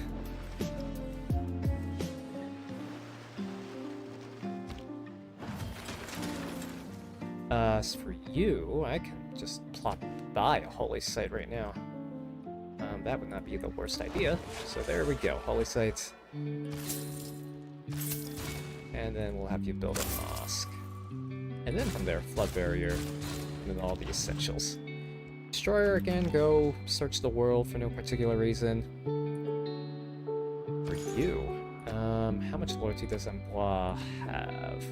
As for you, I can just plop by a holy site right now. That would not be the worst idea. So there we go, holy sites. And then we'll have you build a mosque. And then from there, flood barrier, and then all the essentials. Destroyer, again, go search the world for no particular reason. For you, how much loyalty does Amboise have?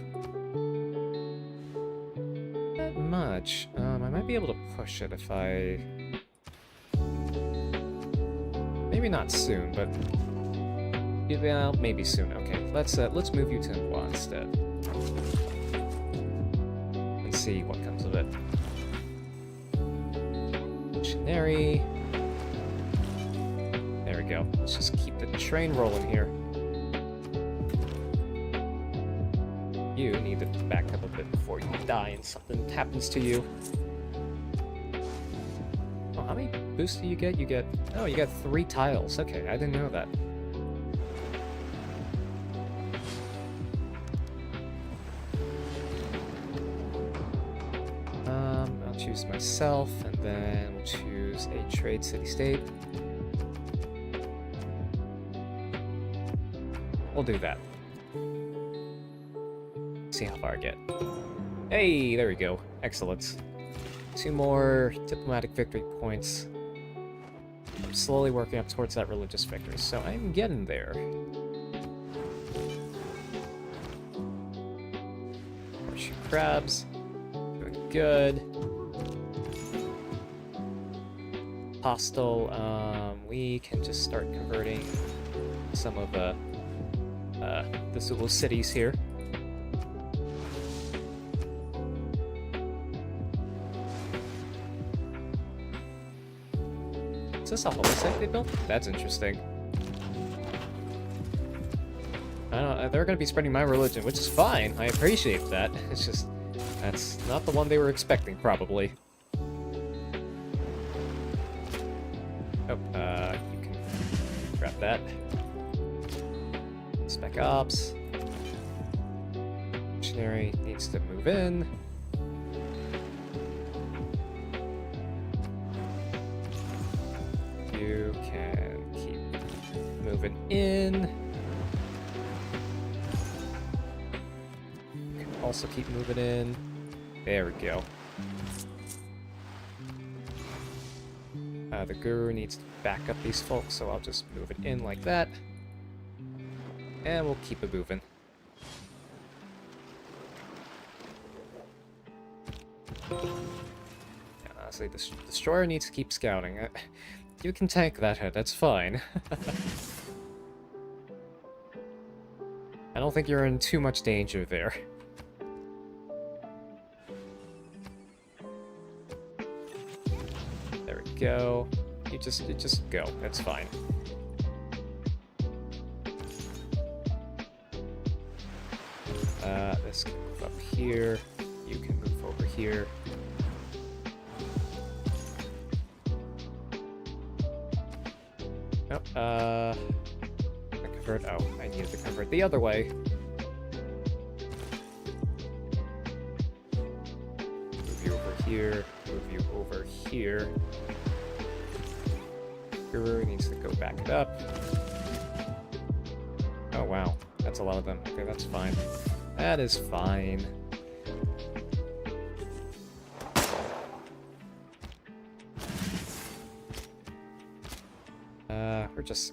Not much. I might be able to push it if I... Maybe not soon, but... Well, maybe soon. Okay, let's move you to Amboise instead. And see what comes of it. Missionary. There we go. Let's just keep the train rolling here. You need to back up a bit before you die and something happens to you. Oh, how many boosts do you get? Oh, you got 3 tiles. Okay, I didn't know that. I'll choose myself, and then we'll choose a trade city-state. We'll do that. See how far I get. Hey, there we go. Excellent. 2 more diplomatic victory points. I'm slowly working up towards that religious victory, so I'm getting there. Horseshoe crabs. Doing good. Hostile, we can just start converting some of the Zulu cities here. Is this a holy site they built? That's interesting. I don't know, they're gonna be spreading my religion, which is fine. I appreciate that. It's just, that's not the one they were expecting, probably. Oh, you can grab that. Spec Ops. Missionary needs to move in. You can keep moving in. You can also keep moving in. There we go. The guru needs to back up these folks, so I'll just move it in like that. And we'll keep it moving. Yeah, honestly, the destroyer needs to keep scouting. You can tank that hit, that's fine. I don't think you're in too much danger there. There we go. You just go, that's fine. This can move up here. You can move over here. Nope, convert. Oh, I needed to convert the other way. Move you over here. Move you over here. Guru needs to go back it up. Oh wow, that's a lot of them. Okay, that's fine. That is fine.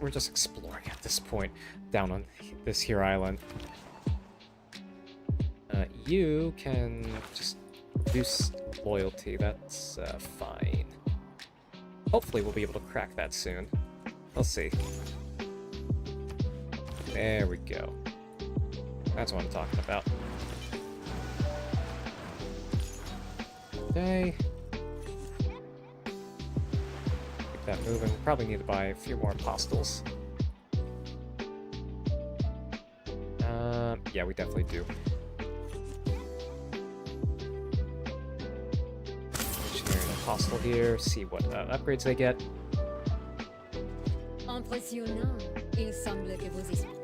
We're just exploring at this point down on this here island. You can just reduce loyalty. That's fine. Hopefully we'll be able to crack that soon. We'll see. There we go. That's what I'm talking about. Okay. Keep that moving. We'll probably need to buy a few more apostles. Yeah, we definitely do. Missionary and apostle here. See what upgrades they get. Impressionnant. Il semble que vos esprits.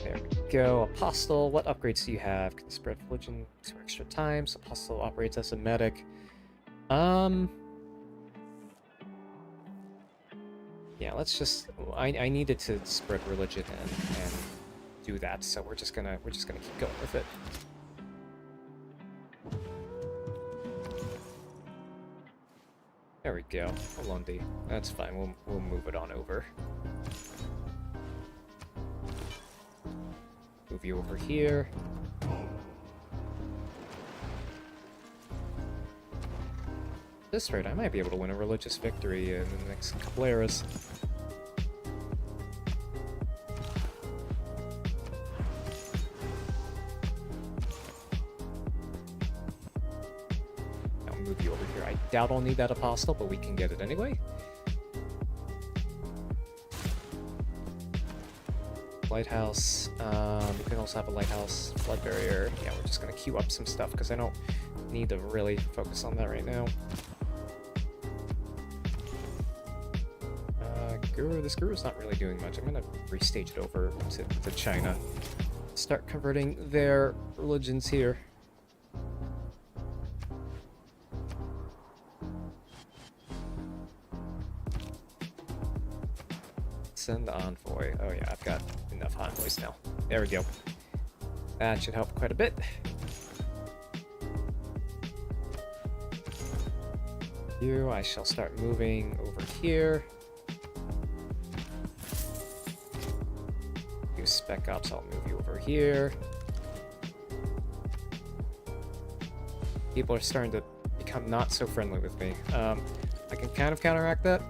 There we go. Apostle, what upgrades do you have? Can spread religion 2 extra times. Apostle operates as a medic. Yeah, let's just. I needed to spread religion and do that, so we're just gonna keep going with it. There we go. Olundi. That's fine. We'll move it on over. Move you over here. At this rate, I might be able to win a religious victory in the next couple eras. move you over here. I doubt I'll need that apostle, but we can get it anyway. Lighthouse. We can also have a lighthouse. Flood barrier. Yeah, we're just gonna queue up some stuff because I don't need to really focus on that right now. Guru. This Guru's not really doing much. I'm gonna restage it over to China. Start converting their religions here. Send the envoy. Oh yeah, I've got enough envoys now. There we go. That should help quite a bit. You, I shall start moving over here. You spec ops, I'll move you over here. People are starting to become not so friendly with me. I can kind of counteract that.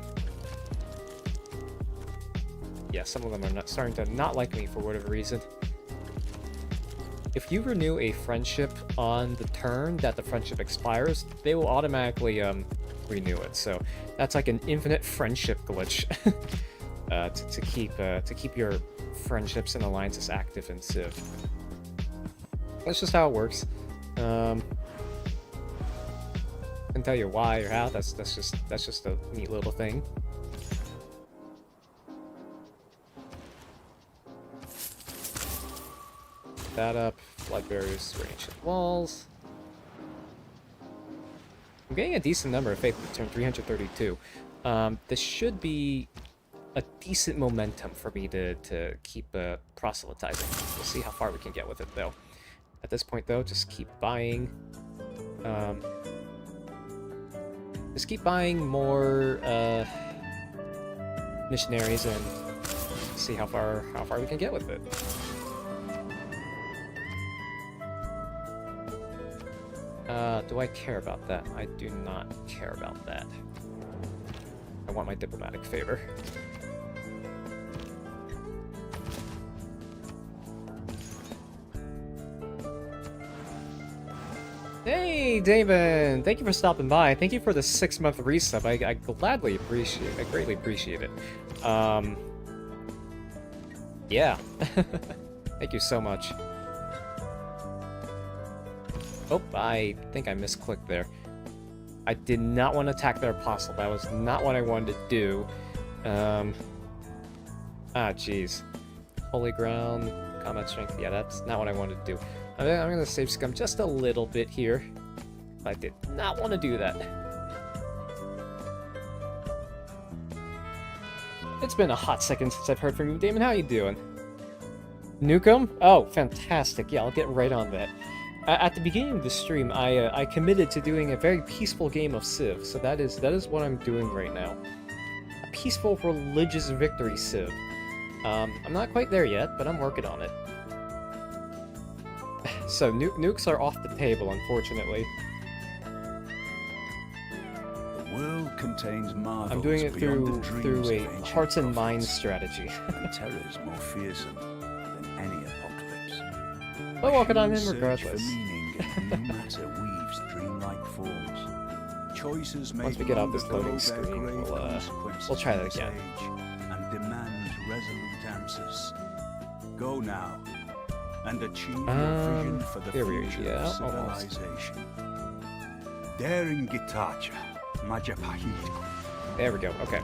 Yeah, some of them are starting to not like me for whatever reason. If you renew a friendship on the turn that the friendship expires, they will automatically renew it. So that's like an infinite friendship glitch to keep your friendships and alliances active in Civ. That's just how it works. Can't tell you why or how. That's just a neat little thing. That up. Flood barriers for ancient walls. I'm getting a decent number of faith at turn 332. This should be a decent momentum for me to keep proselytizing. We'll see how far we can get with it, though. At this point, though, just keep buying. Just keep buying more missionaries and see how far we can get with it. Do I care about that? I do not care about that. I want my diplomatic favor. Hey, Damon! Thank you for stopping by. Thank you for the 6-month resub. I gladly appreciate. I greatly appreciate it. Yeah. Thank you so much. Oh, I think I misclicked there. I did not want to attack their apostle. That was not what I wanted to do. Jeez. Holy ground, combat strength. Yeah, that's not what I wanted to do. I'm gonna save scum just a little bit here. I did not want to do that. It's been a hot second since I've heard from you, Damon. How you doing? Nuke 'em? Oh, fantastic. Yeah, I'll get right on that. At the beginning of the stream, I committed to doing a very peaceful game of Civ, so that is what I'm doing right now. A peaceful religious victory Civ. I'm not quite there yet, but I'm working on it. So nukes are off the table, unfortunately. The world contains marvels. I'm doing it through a ancient hearts and prophets. minds strategy. And terror is more fearsome than any apocalypse. But walking on Machines him search regardless. For meaning in new matter weaves dreamlike forms. Choices made Once we get off long this ago loading bear screen, grave consequences we'll try that in this again. age and demand resolute answers. Go now and achieve your vision for the here we are, future yeah, of almost. civilization. Daring Gitacha, Majapahit. There we go. Okay.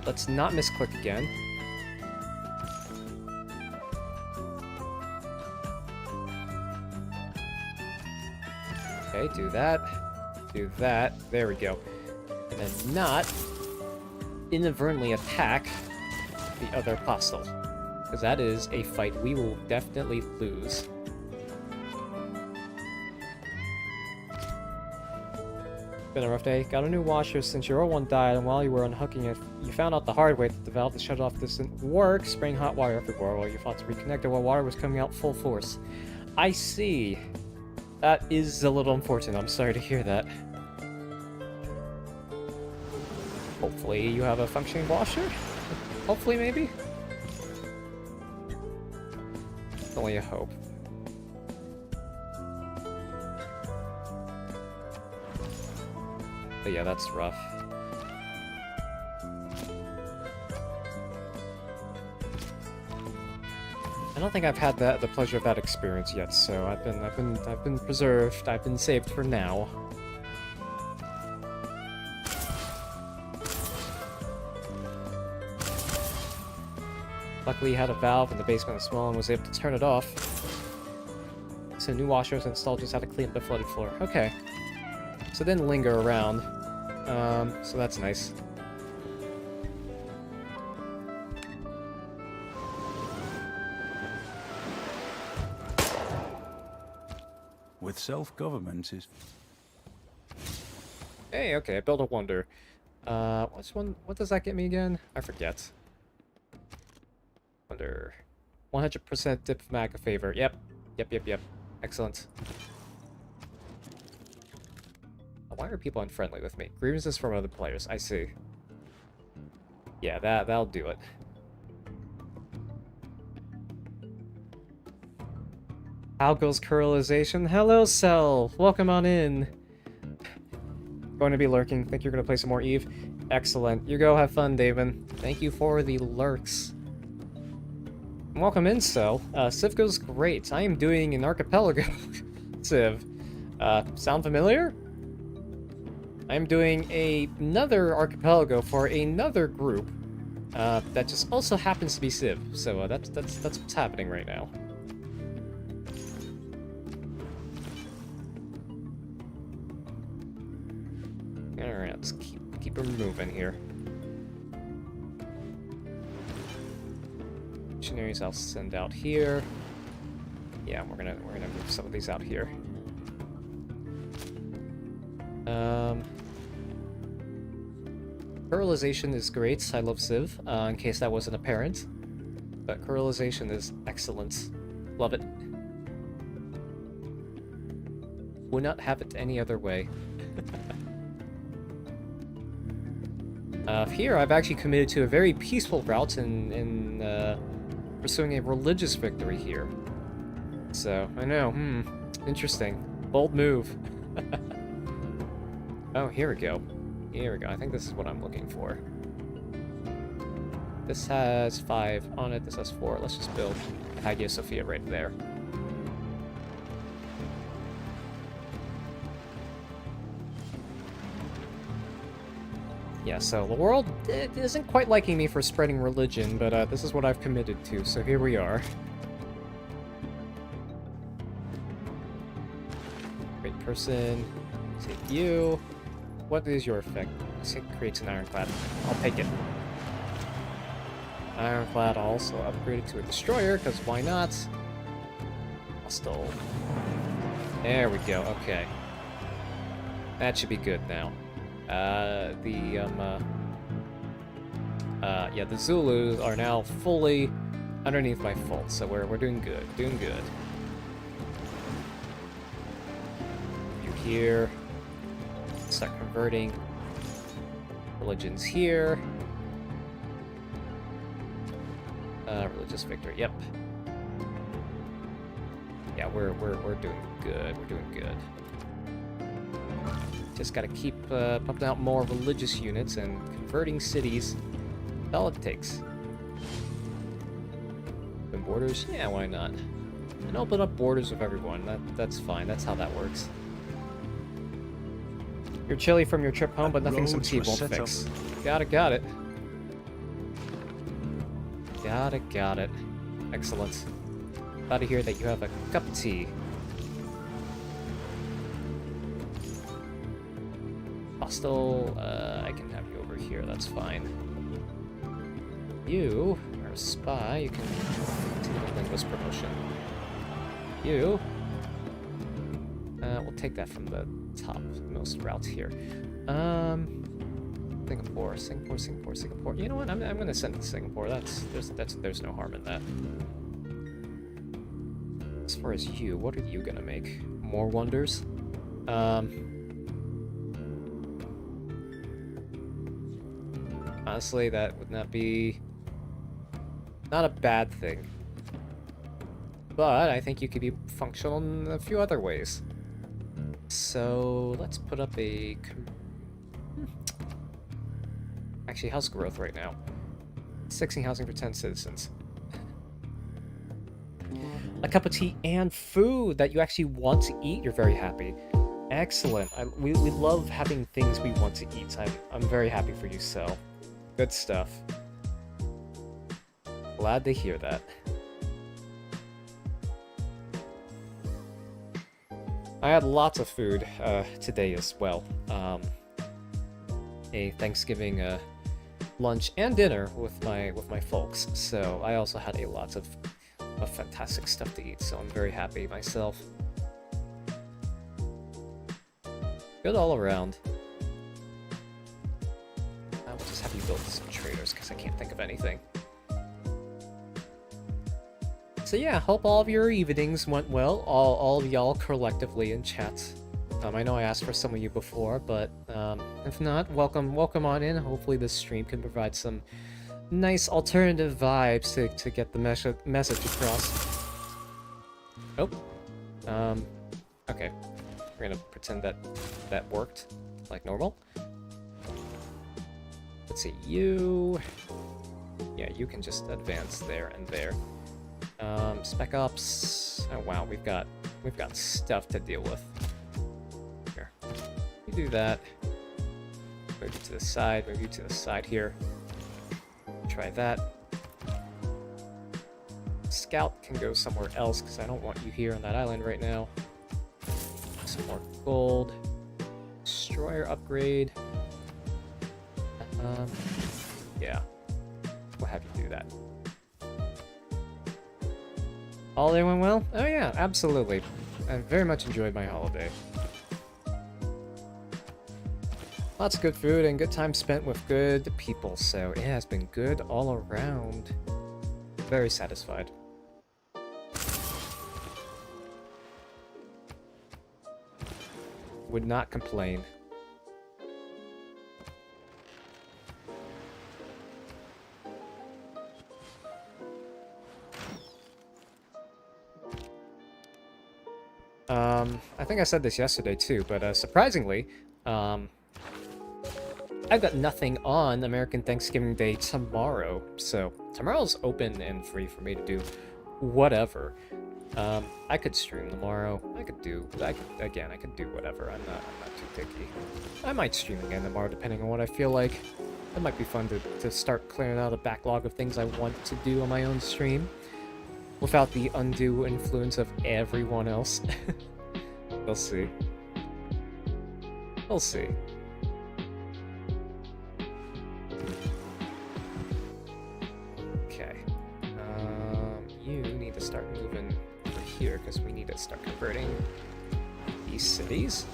Let's not misclick again. Okay, do that. Do that. There we go. And then not inadvertently attack the other apostle. Because that is a fight we will definitely lose. Been a rough day. Got a new washer since your old one died, and while you were unhooking it, you found out the hard way that the valve that shut off didn't work, spraying hot water everywhere while you fought to reconnect it while water was coming out full force. I see. That is a little unfortunate. I'm sorry to hear that. Hopefully you have a functioning washer? Hopefully, maybe? Only a hope. But yeah, that's rough. I don't think I've had the pleasure of that experience yet, so I've been preserved. I've been saved for now. Luckily, he had a valve in the basement as well and was able to turn it off. So new washer was installed, just had to clean up the flooded floor. Okay. So it didn't linger around. So that's nice. With self-government is... Hey, okay, I built a wonder. What does that get me again? I forget. Wonder. 100% diplomatic favor. Yep. Excellent. Why are people unfriendly with me? Grievances from other players. I see. Yeah, that'll do it. How goes curlization? Hello, Cell. Welcome on in. Going to be lurking. Think you're going to play some more Eve? Excellent. You go have fun, David. Thank you for the lurks. Welcome in, Cell. Civ goes great. I am doing an Archipelago Civ. Sound familiar? I'm doing another Archipelago for another group that just also happens to be Civ. So that's what's happening right now. Alright, let's keep her moving here. Missionaries I'll send out here. Yeah, we're gonna move some of these out here. Curlization is great. I love Civ, in case that wasn't apparent. But curlization is excellent. Love it. Would not have it any other way. Here, I've actually committed to a very peaceful route in pursuing a religious victory here. So, I know, interesting. Bold move. Oh, here we go. Here we go. I think this is what I'm looking for. This has 5 on it, this has 4. Let's just build Hagia Sophia right there. Yeah, so the world isn't quite liking me for spreading religion, but this is what I've committed to, so here we are. Great person. Take you. What is your effect? It creates an ironclad. I'll take it. Ironclad also upgraded to a destroyer, because why not? Hostile. There we go, okay. That should be good now. Yeah, the Zulus are now fully underneath my fold, so we're doing good, You here. Start converting. Religions here. Religious victory, yep. Yeah, we're doing good, Just gotta keep pumping out more religious units and converting cities. That's all it takes. Open borders? Yeah, why not? And open up borders with everyone. That's fine. That's how that works. You're chilly from your trip home, but nothing some tea won't fix. Got it. Got it. Excellent. Glad to hear that you have a cup of tea. Hostile, I can have you over here, that's fine. You are a spy, you can continue the linguist promotion. You, we'll take that from the topmost route here. Singapore. You know what, I'm gonna send it to Singapore, there's no harm in that. As far as you, what are you gonna make? More wonders? Honestly, that would not be... not a bad thing. But I think you could be functional in a few other ways. So, let's put up a Actually, how's growth right now? 16 housing for 10 citizens. A cup of tea and food that you actually want to eat. You're very happy. Excellent. We love having things we want to eat. I'm very happy for you, Cell. Good stuff. Glad to hear that. I had lots of food today as well. A Thanksgiving lunch and dinner with my folks. So I also had a lot of fantastic stuff to eat. So I'm very happy myself. Good all around. I will just have you build some traders because I can't think of anything. So yeah, hope all of your evenings went well, all of y'all collectively in chat. I know I asked for some of you before, but if not, welcome on in. Hopefully this stream can provide some nice alternative vibes to get the message across. Oh. Okay. We're gonna pretend that worked like normal. Let's see, you... Yeah, you can just advance there and there. Spec Ops... Oh wow, we've got stuff to deal with. Here. You do that. Move you to the side, move you to the side here. Try that. Scout can go somewhere else, because I don't want you here on that island right now. Some more gold. Destroyer upgrade. Yeah. We'll have you do that. Holiday went well? Oh yeah, absolutely. I very much enjoyed my holiday. Lots of good food and good time spent with good people, so it has been good all around. Very satisfied. Would not complain. I think I said this yesterday too, but surprisingly, I've got nothing on American Thanksgiving Day tomorrow, so tomorrow's open and free for me to do whatever. I could stream tomorrow. I could do whatever. I'm not too picky. I might stream again tomorrow, depending on what I feel like. It might be fun to start clearing out a backlog of things I want to do on my own stream, without the undue influence of everyone else. We'll see. We'll see. Okay. You need to start moving over here because we need to start converting these cities.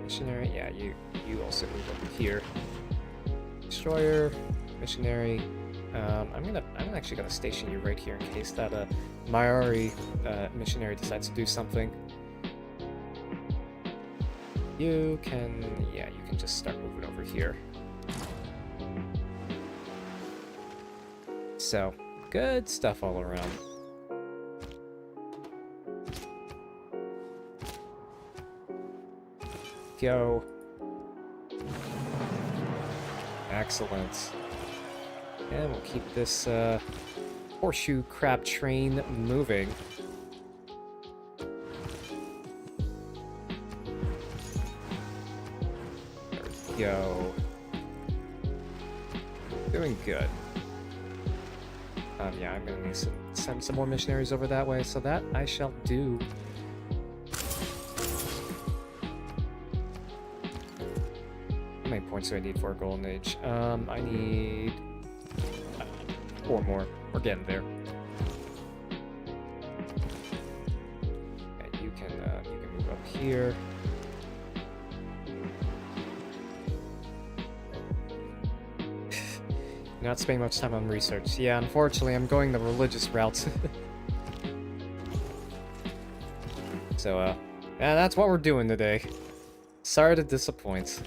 Missionary, yeah, you also move over here. Destroyer, missionary. I'm actually gonna station you right here in case that Maori missionary decides to do something. You can just start moving over here. So, good stuff all around. Go. Excellent. And we'll keep this horseshoe crab train moving. There we go. Doing good. Yeah, I'm gonna need to send some more missionaries over that way, so that I shall do. How many points do I need for a golden age? I need 4 more. We're getting there. Okay, you can move up here. Not spending much time on research. Yeah, unfortunately, I'm going the religious route. So, yeah, that's what we're doing today. Sorry to disappoint.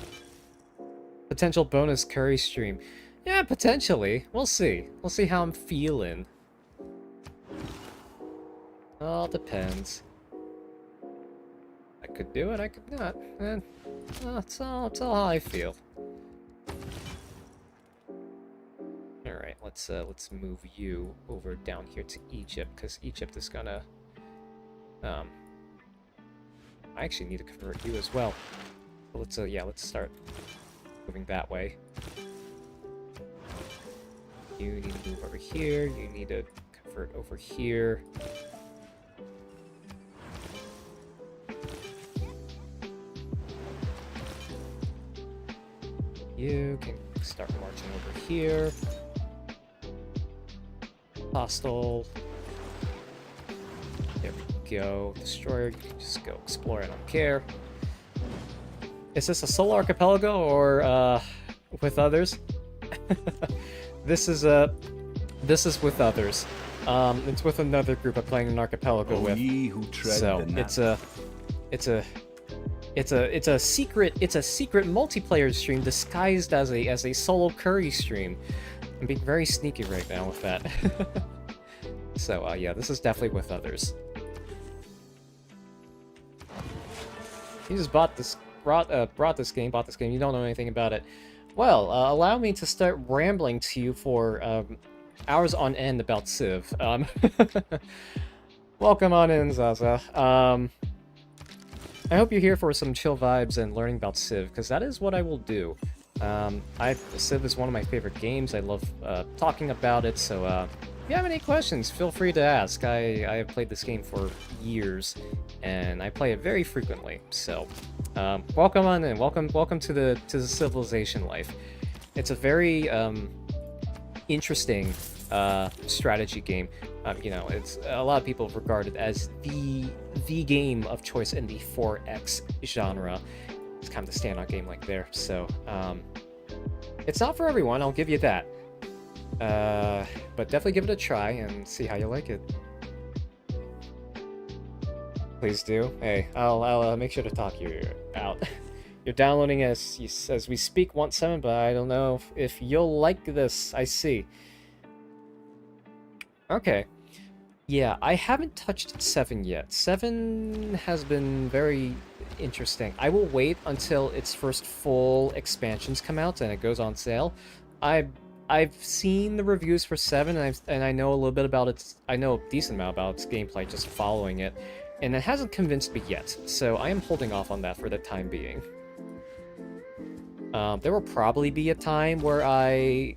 Potential bonus curry stream. Yeah, potentially. We'll see. We'll see how I'm feeling. All depends. A could do it, I could not. And it's all how I feel. Alright, let's move you over down here to Egypt, because Egypt is gonna I actually need to convert you as well. But let's start moving that way. You need to move over here, you need to convert over here. You can start marching over here. Hostile. There we go. Destroyer, you can just go explore, I don't care. Is this a solo archipelago or with others? This is with others. It's with another group I'm playing an archipelago with. Ye who tread So the it's a secret multiplayer stream disguised as a solo curry stream. I'm being very sneaky right now with that. So yeah, this is definitely with others. You just bought this game, you don't know anything about it. Well, allow me to start rambling to you for hours on end about Civ. Welcome on in, Zaza. I hope you're here for some chill vibes and learning about Civ, because that is what I will do. Civ is one of my favorite games. I love talking about it, so if you have any questions, feel free to ask. I have played this game for years, and I play it very frequently. So, welcome on in. Welcome to the civilization life. It's a very interesting strategy game. You know, it's a lot of people regard it as the game of choice in the 4X genre. It's kind of the standout game like there. So, it's not for everyone. I'll give you that. But definitely give it a try and see how you like it. Please do. Hey, I'll make sure to talk you out. You're downloading as we speak 1.7, but I don't know if you'll like this. I see. Okay. Yeah, I haven't touched 7 yet. 7 has been very interesting. I will wait until its first full expansions come out and it goes on sale. I've seen the reviews for 7 and I know a little bit about its. I know a decent amount about its gameplay just following it, and it hasn't convinced me yet. So I am holding off on that for the time being. There will probably be a time where I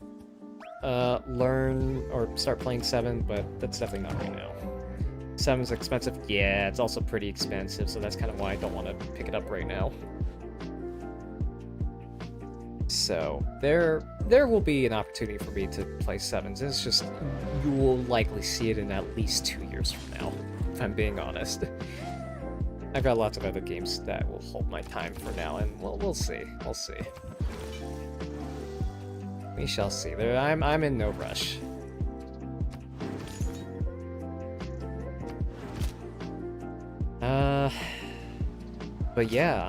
learn or start playing 7, but that's definitely not right now. 7's expensive. Yeah, it's also pretty expensive, so that's kind of why I don't want to pick it up right now. So there will be an opportunity for me to play 7s. It's just you will likely see it in at least 2 years from now, if I'm being honest. I've got lots of other games that will hold my time for now, and we'll see. We'll see. We shall see. I'm in no rush. But yeah,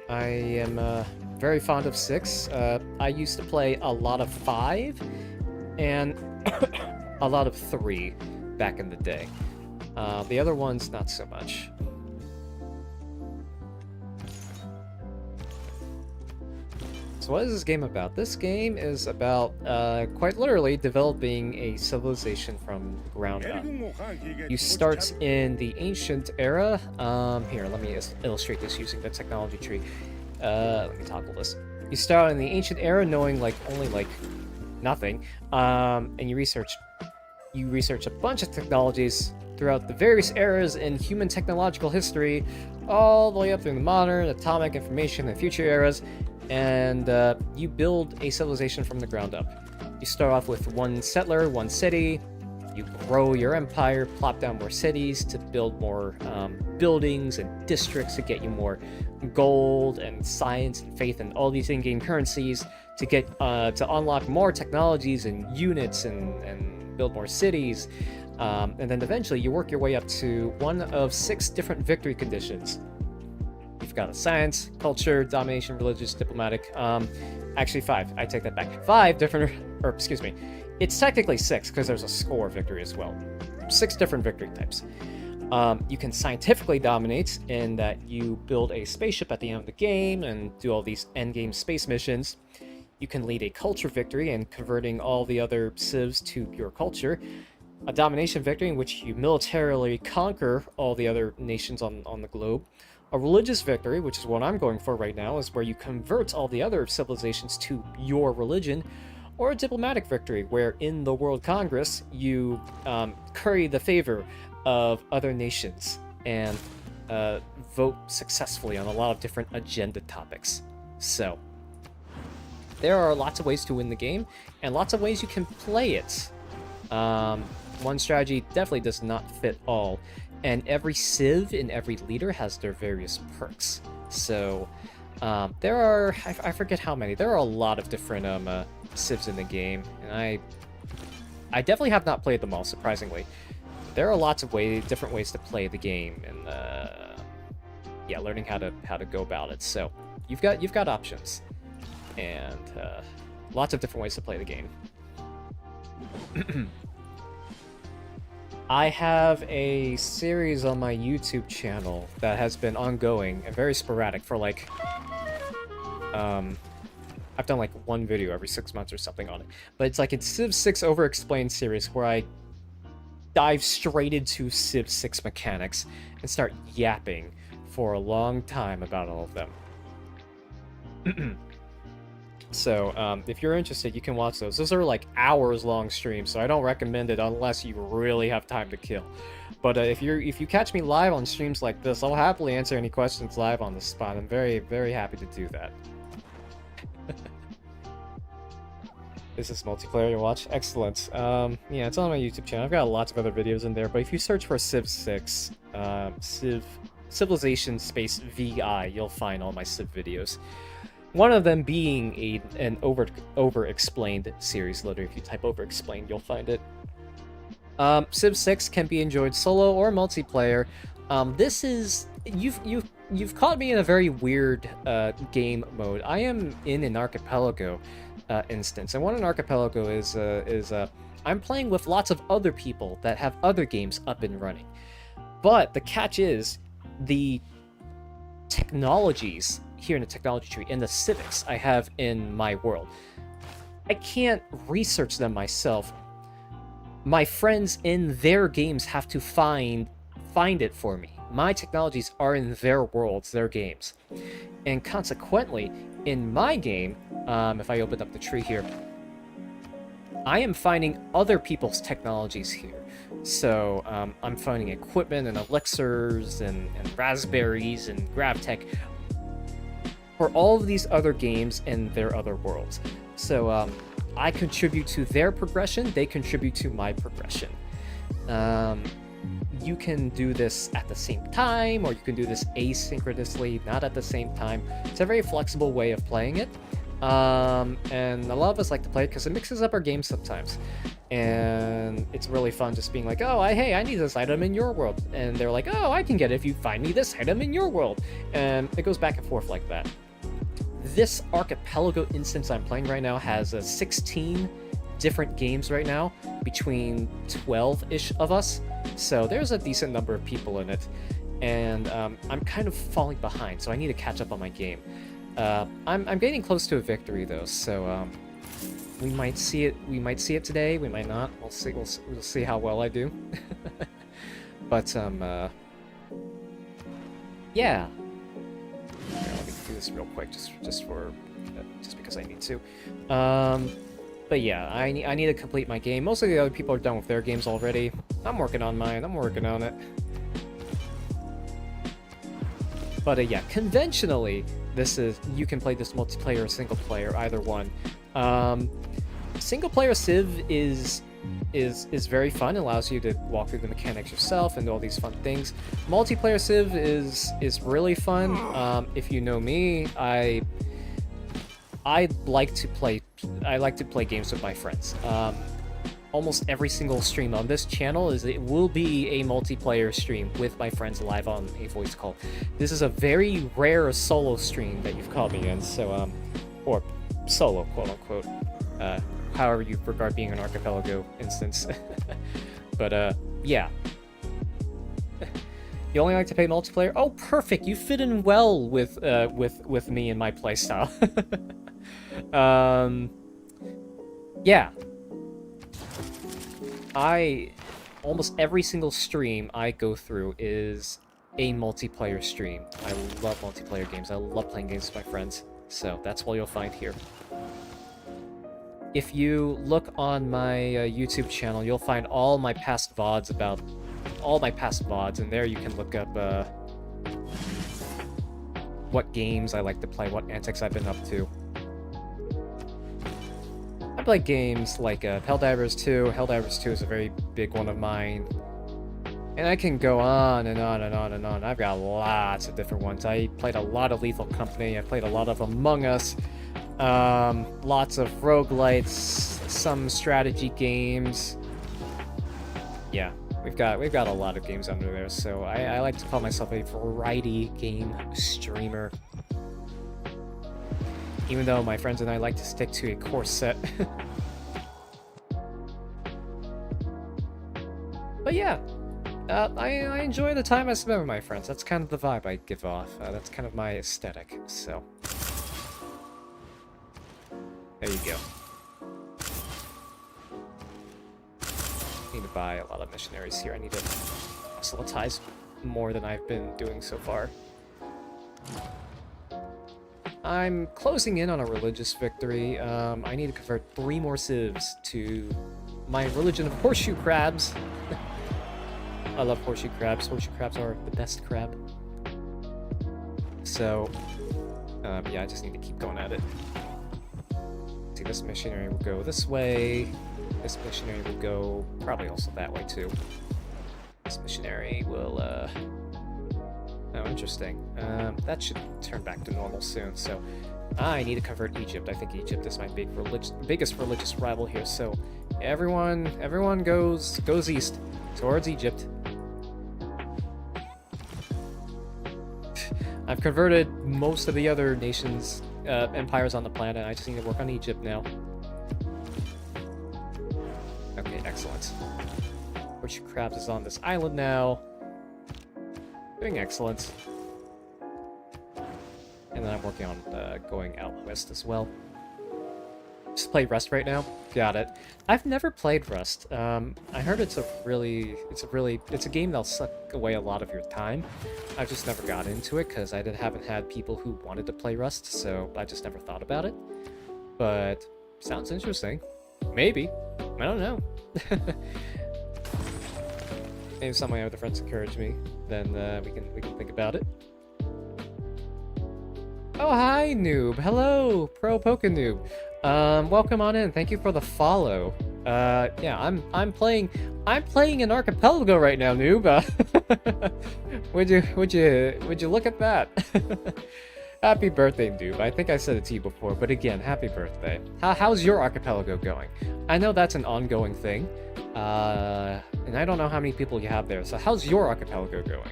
I am very fond of 6. I used to play a lot of 5 and a lot of 3 back in the day. The other ones, not so much. So what is this game about? This game is about, quite literally, developing a civilization from the ground up. You start in the ancient era. Here, let me illustrate this using the technology tree. Let me toggle this. You start in the ancient era knowing, only, nothing. And you research a bunch of technologies throughout the various eras in human technological history, all the way up through the modern, atomic, information, and future eras. And you build a civilization from the ground up. You start off with one settler, one city. You grow your empire, plop down more cities to build more buildings and districts to get you more gold and science and faith and all these in-game currencies to get to unlock more technologies and units and build more cities. And then eventually you work your way up to one of 6 different victory conditions. You've got a science, culture, domination, religious, diplomatic. Actually 5. I take that back. 5 different, or excuse me. It's technically 6 because there's a score victory as well. 6 different victory types. You can scientifically dominate in that you build a spaceship at the end of the game and do all these endgame space missions. You can lead a culture victory in converting all the other civs to your culture. A domination victory in which you militarily conquer all the other nations on the globe. A religious victory, which is what I'm going for right now, is where you convert all the other civilizations to your religion. Or a diplomatic victory, where in the World Congress, you curry the favor of other nations and vote successfully on a lot of different agenda topics. So, there are lots of ways to win the game, and lots of ways you can play it. One strategy definitely does not fit all, and every civ and every leader has their various perks. So, there are, I forget how many, there are a lot of different civs in the game, and I definitely have not played them all, surprisingly. There are lots of different ways to play the game, and yeah, learning how to go about it. So you've got options, and lots of different ways to play the game. I have a series on my YouTube channel that has been ongoing and very sporadic for like I've done like one video every 6 months or something on it, but it's like a Civ 6 Overexplained series where I dive straight into Civ 6 mechanics and start yapping for a long time about all of them. So, if you're interested, you can watch those. Those are like hours-long streams, so I don't recommend it unless you really have time to kill. But if you catch me live on streams like this, I'll happily answer any questions live on the spot. I'm very, very happy to do that. Is this multiplayer you watch? Excellent. Yeah, it's on my YouTube channel. I've got lots of other videos in there, but if you search for Civ 6, Civilization Space VI, you'll find all my Civ videos. One of them being an over-explained series. Literally, if you type over-explained, you'll find it. Civ 6 can be enjoyed solo or multiplayer. This is... You've caught me in a very weird game mode. I am in an Archipelago instance, and what an Archipelago is I'm playing with lots of other people that have other games up and running. But the catch is, the technologies here in the technology tree, and the civics I have in my world, I can't research them myself. My friends in their games have to find it for me. My technologies are in their worlds, their games. And consequently, in my game, if I open up the tree here, I am finding other people's technologies here. So, I'm finding equipment and elixirs and raspberries and gravtech for all of these other games in their other worlds. So, I contribute to their progression, they contribute to my progression. You can do this at the same time, or you can do this asynchronously, not at the same time. It's a very flexible way of playing it. And a lot of us like to play it because it mixes up our games sometimes. And it's really fun just being like, oh, hey, I need this item in your world. And they're like, oh, I can get it if you find me this item in your world. And it goes back and forth like that. This Archipelago instance I'm playing right now has 16 different games right now, between 12-ish of us. So there's a decent number of people in it. And I'm kind of falling behind, so I need to catch up on my game. I'm getting close to a victory though, so we might see it. We might see it today. We might not. We'll see. We'll see how well I do. But yeah. Here, let me do this real quick, just because I need to. But yeah, I need to complete my game. Most of the other people are done with their games already. I'm working on mine. I'm working on it. But yeah, conventionally, you can play this multiplayer or single player, either one. Single player Civ is very fun. It allows you to walk through the mechanics yourself and do all these fun things. Multiplayer Civ is really fun. If you know me, I like to play games with my friends. Almost every single stream on this channel will be a multiplayer stream with my friends live on a voice call. This is a very rare solo stream that you've caught me in, so or solo, quote unquote. However you regard being an Archipelago instance. But yeah. You only like to play multiplayer? Oh, perfect! You fit in well with me and my playstyle. Yeah. Almost every single stream I go through is a multiplayer stream. I love multiplayer games. I love playing games with my friends. So that's what you'll find here. If you look on my YouTube channel, you'll find all my past VODs and there you can look up what games I like to play, what antics I've been up to. I play games like Helldivers 2. Helldivers 2 is a very big one of mine. And I can go on and on and on and on. I've got lots of different ones. I played a lot of Lethal Company. I played a lot of Among Us. Lots of roguelites. Some strategy games. Yeah, we've got a lot of games under there. So I like to call myself a variety game streamer. Even though my friends and I like to stick to a core set. But yeah. I enjoy the time I spend with my friends. That's kind of the vibe I give off. That's kind of my aesthetic, so... There you go. Need to buy a lot of missionaries here. I need to proselytize more than I've been doing so far. I'm closing in on a religious victory. I need to convert 3 more civs to my religion of horseshoe crabs. I love horseshoe crabs. Horseshoe crabs are the best crab. So, yeah, I just need to keep going at it. See, this missionary will go this way. This missionary will go probably also that way, too. This missionary will, Oh, interesting. That should turn back to normal soon, so... I need to convert Egypt. I think Egypt is my biggest religious rival here, so... Everyone goes east, towards Egypt. I've converted most of the other nations, empires on the planet. I just need to work on Egypt now. Okay, excellent. Horseshoe Crabs is on this island now. Doing excellent. And then I'm working on going out west as well. Just play Rust right now. Got it. I've never played Rust. I heard it's a game that'll suck away a lot of your time. I've just never got into it because I haven't had people who wanted to play Rust, so I just never thought about it. But sounds interesting. Maybe. I don't know. Maybe some of my other friends encourage me, then we can think about it. Oh, hi, noob. Hello, Pro Poke Noob. Welcome on in. Thank you for the follow. Yeah, I'm playing an Archipelago right now, noob. Would you look at that? Happy birthday, noob. I think I said it to you before, but again, happy birthday. How's your Archipelago going? I know that's an ongoing thing, and I don't know how many people you have there. So how's your Archipelago going?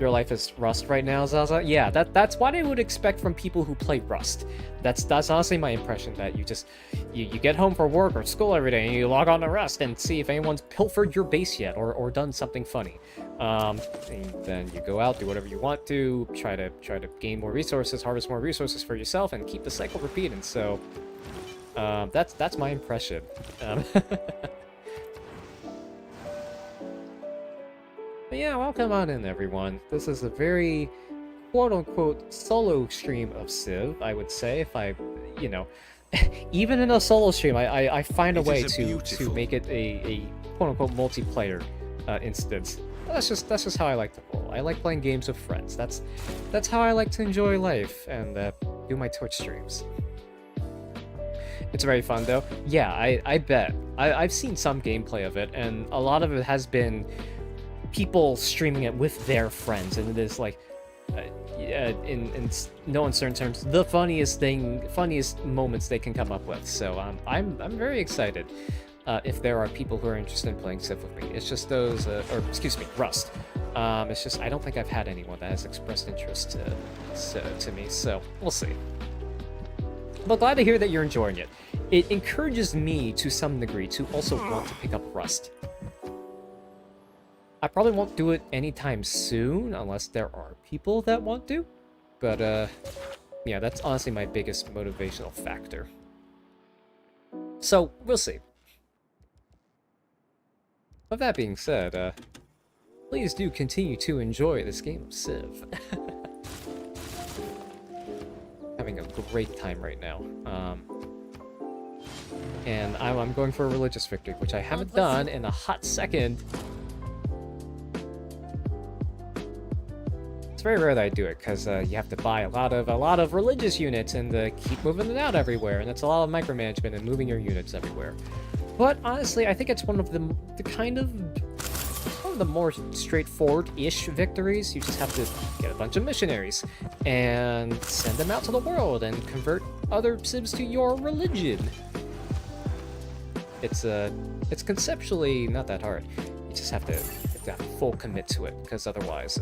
Your life is Rust right now, Zaza? Yeah, that's what I would expect from people who play Rust. That's honestly my impression, that you get home from work or school every day and you log on to Rust and see if anyone's pilfered your base yet or done something funny. And then you go out, do whatever you want to, try to gain more resources, harvest more resources for yourself, and keep the cycle repeating. So that's my impression. But yeah, welcome on in, everyone. This is a very quote-unquote solo stream of Civ, I would say, if I, you know, even in a solo stream, I find a way to make it a quote-unquote multiplayer instance. That's just how I like to roll. I like playing games with friends. That's how I like to enjoy life and do my Twitch streams. It's very fun, though. Yeah, I bet. I've seen some gameplay of it, and a lot of it has been people streaming it with their friends, and it is like, in no uncertain terms, the funniest moments they can come up with. So I'm very excited if there are people who are interested in playing Civ with me. It's just those, or excuse me, Rust. It's just I don't think I've had anyone that has expressed interest to me. So we'll see. But glad to hear that you're enjoying it. It encourages me to some degree to also want to pick up Rust. I probably won't do it anytime soon, unless there are people that want to. But, yeah, that's honestly my biggest motivational factor. So, we'll see. With that being said, please do continue to enjoy this game of Civ. Having a great time right now. And I'm going for a religious victory, which I haven't done in a hot second. It's very rare that I do it, because you have to buy a lot of religious units and keep moving it out everywhere, and it's a lot of micromanagement and moving your units everywhere. But honestly, I think it's one of the more straightforward-ish victories. You just have to get a bunch of missionaries and send them out to the world and convert other civs to your religion. It's conceptually not that hard. You just have to have full commit to it, because otherwise,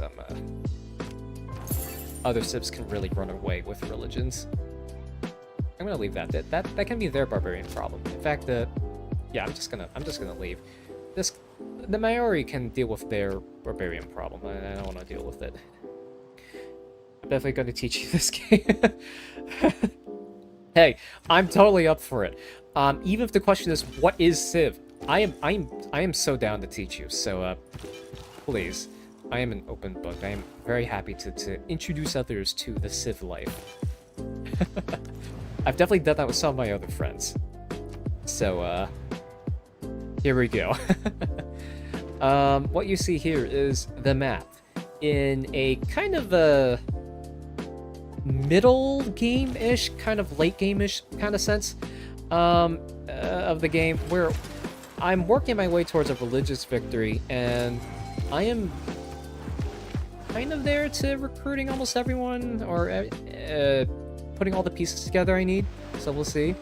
other civs can really run away with religions. I'm gonna leave that. That can be their barbarian problem. In fact, yeah, I'm just gonna leave. The Maori can deal with their barbarian problem. I don't want to deal with it. I'm definitely going to teach you this game. Hey, I'm totally up for it. Even if the question is, what is Civ? I am so down to teach you. So, please, I am an open book. I am very happy to introduce others to the Civ life. I've definitely done that with some of my other friends. So, here we go. What you see here is the map in a kind of a middle game-ish, kind of late game-ish kind of sense of the game, where I'm working my way towards a religious victory, and I am kind of there to recruiting almost everyone, or putting all the pieces together I need, so we'll see.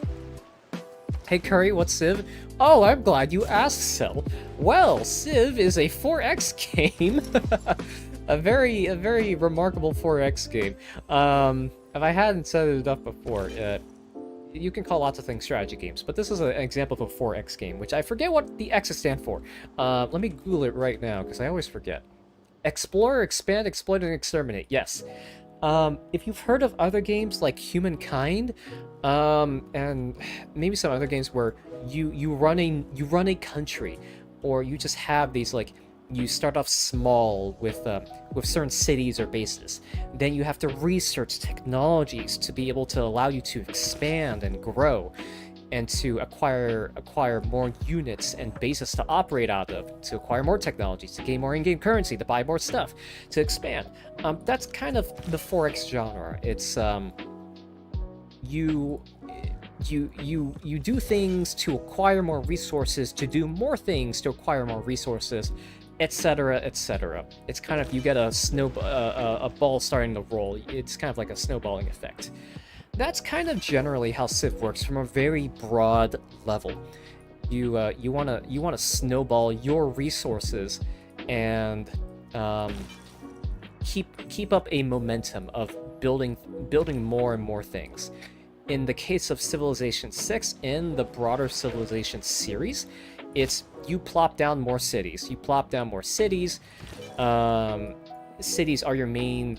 Hey Curry, what's Civ? Oh, I'm glad you asked, Cell. Well, Civ is a 4X game. a very remarkable 4X game. If I hadn't said it enough before, you can call lots of things strategy games, but this is an example of a 4X game, which I forget what the X's stand for. Let me Google it right now, because I always forget. Explore, expand, exploit, and exterminate. Yes. If you've heard of other games like Humankind, and maybe some other games where you run a country, or you just have these, like, you start off small with certain cities or bases, then you have to research technologies to be able to allow you to expand and grow, and to acquire more units and bases to operate out of, to acquire more technologies, to gain more in-game currency, to buy more stuff, to expand. That's kind of the 4X genre. It's you do things to acquire more resources, to do more things to acquire more resources, etc., etc. It's kind of, you get a ball starting to roll. It's kind of like a snowballing effect. That's kind of generally how Civ works from a very broad level. You wanna snowball your resources and keep up a momentum of building more and more things. In the case of Civilization 6, in the broader Civilization series, it's you plop down more cities. You plop down more cities. Cities are your main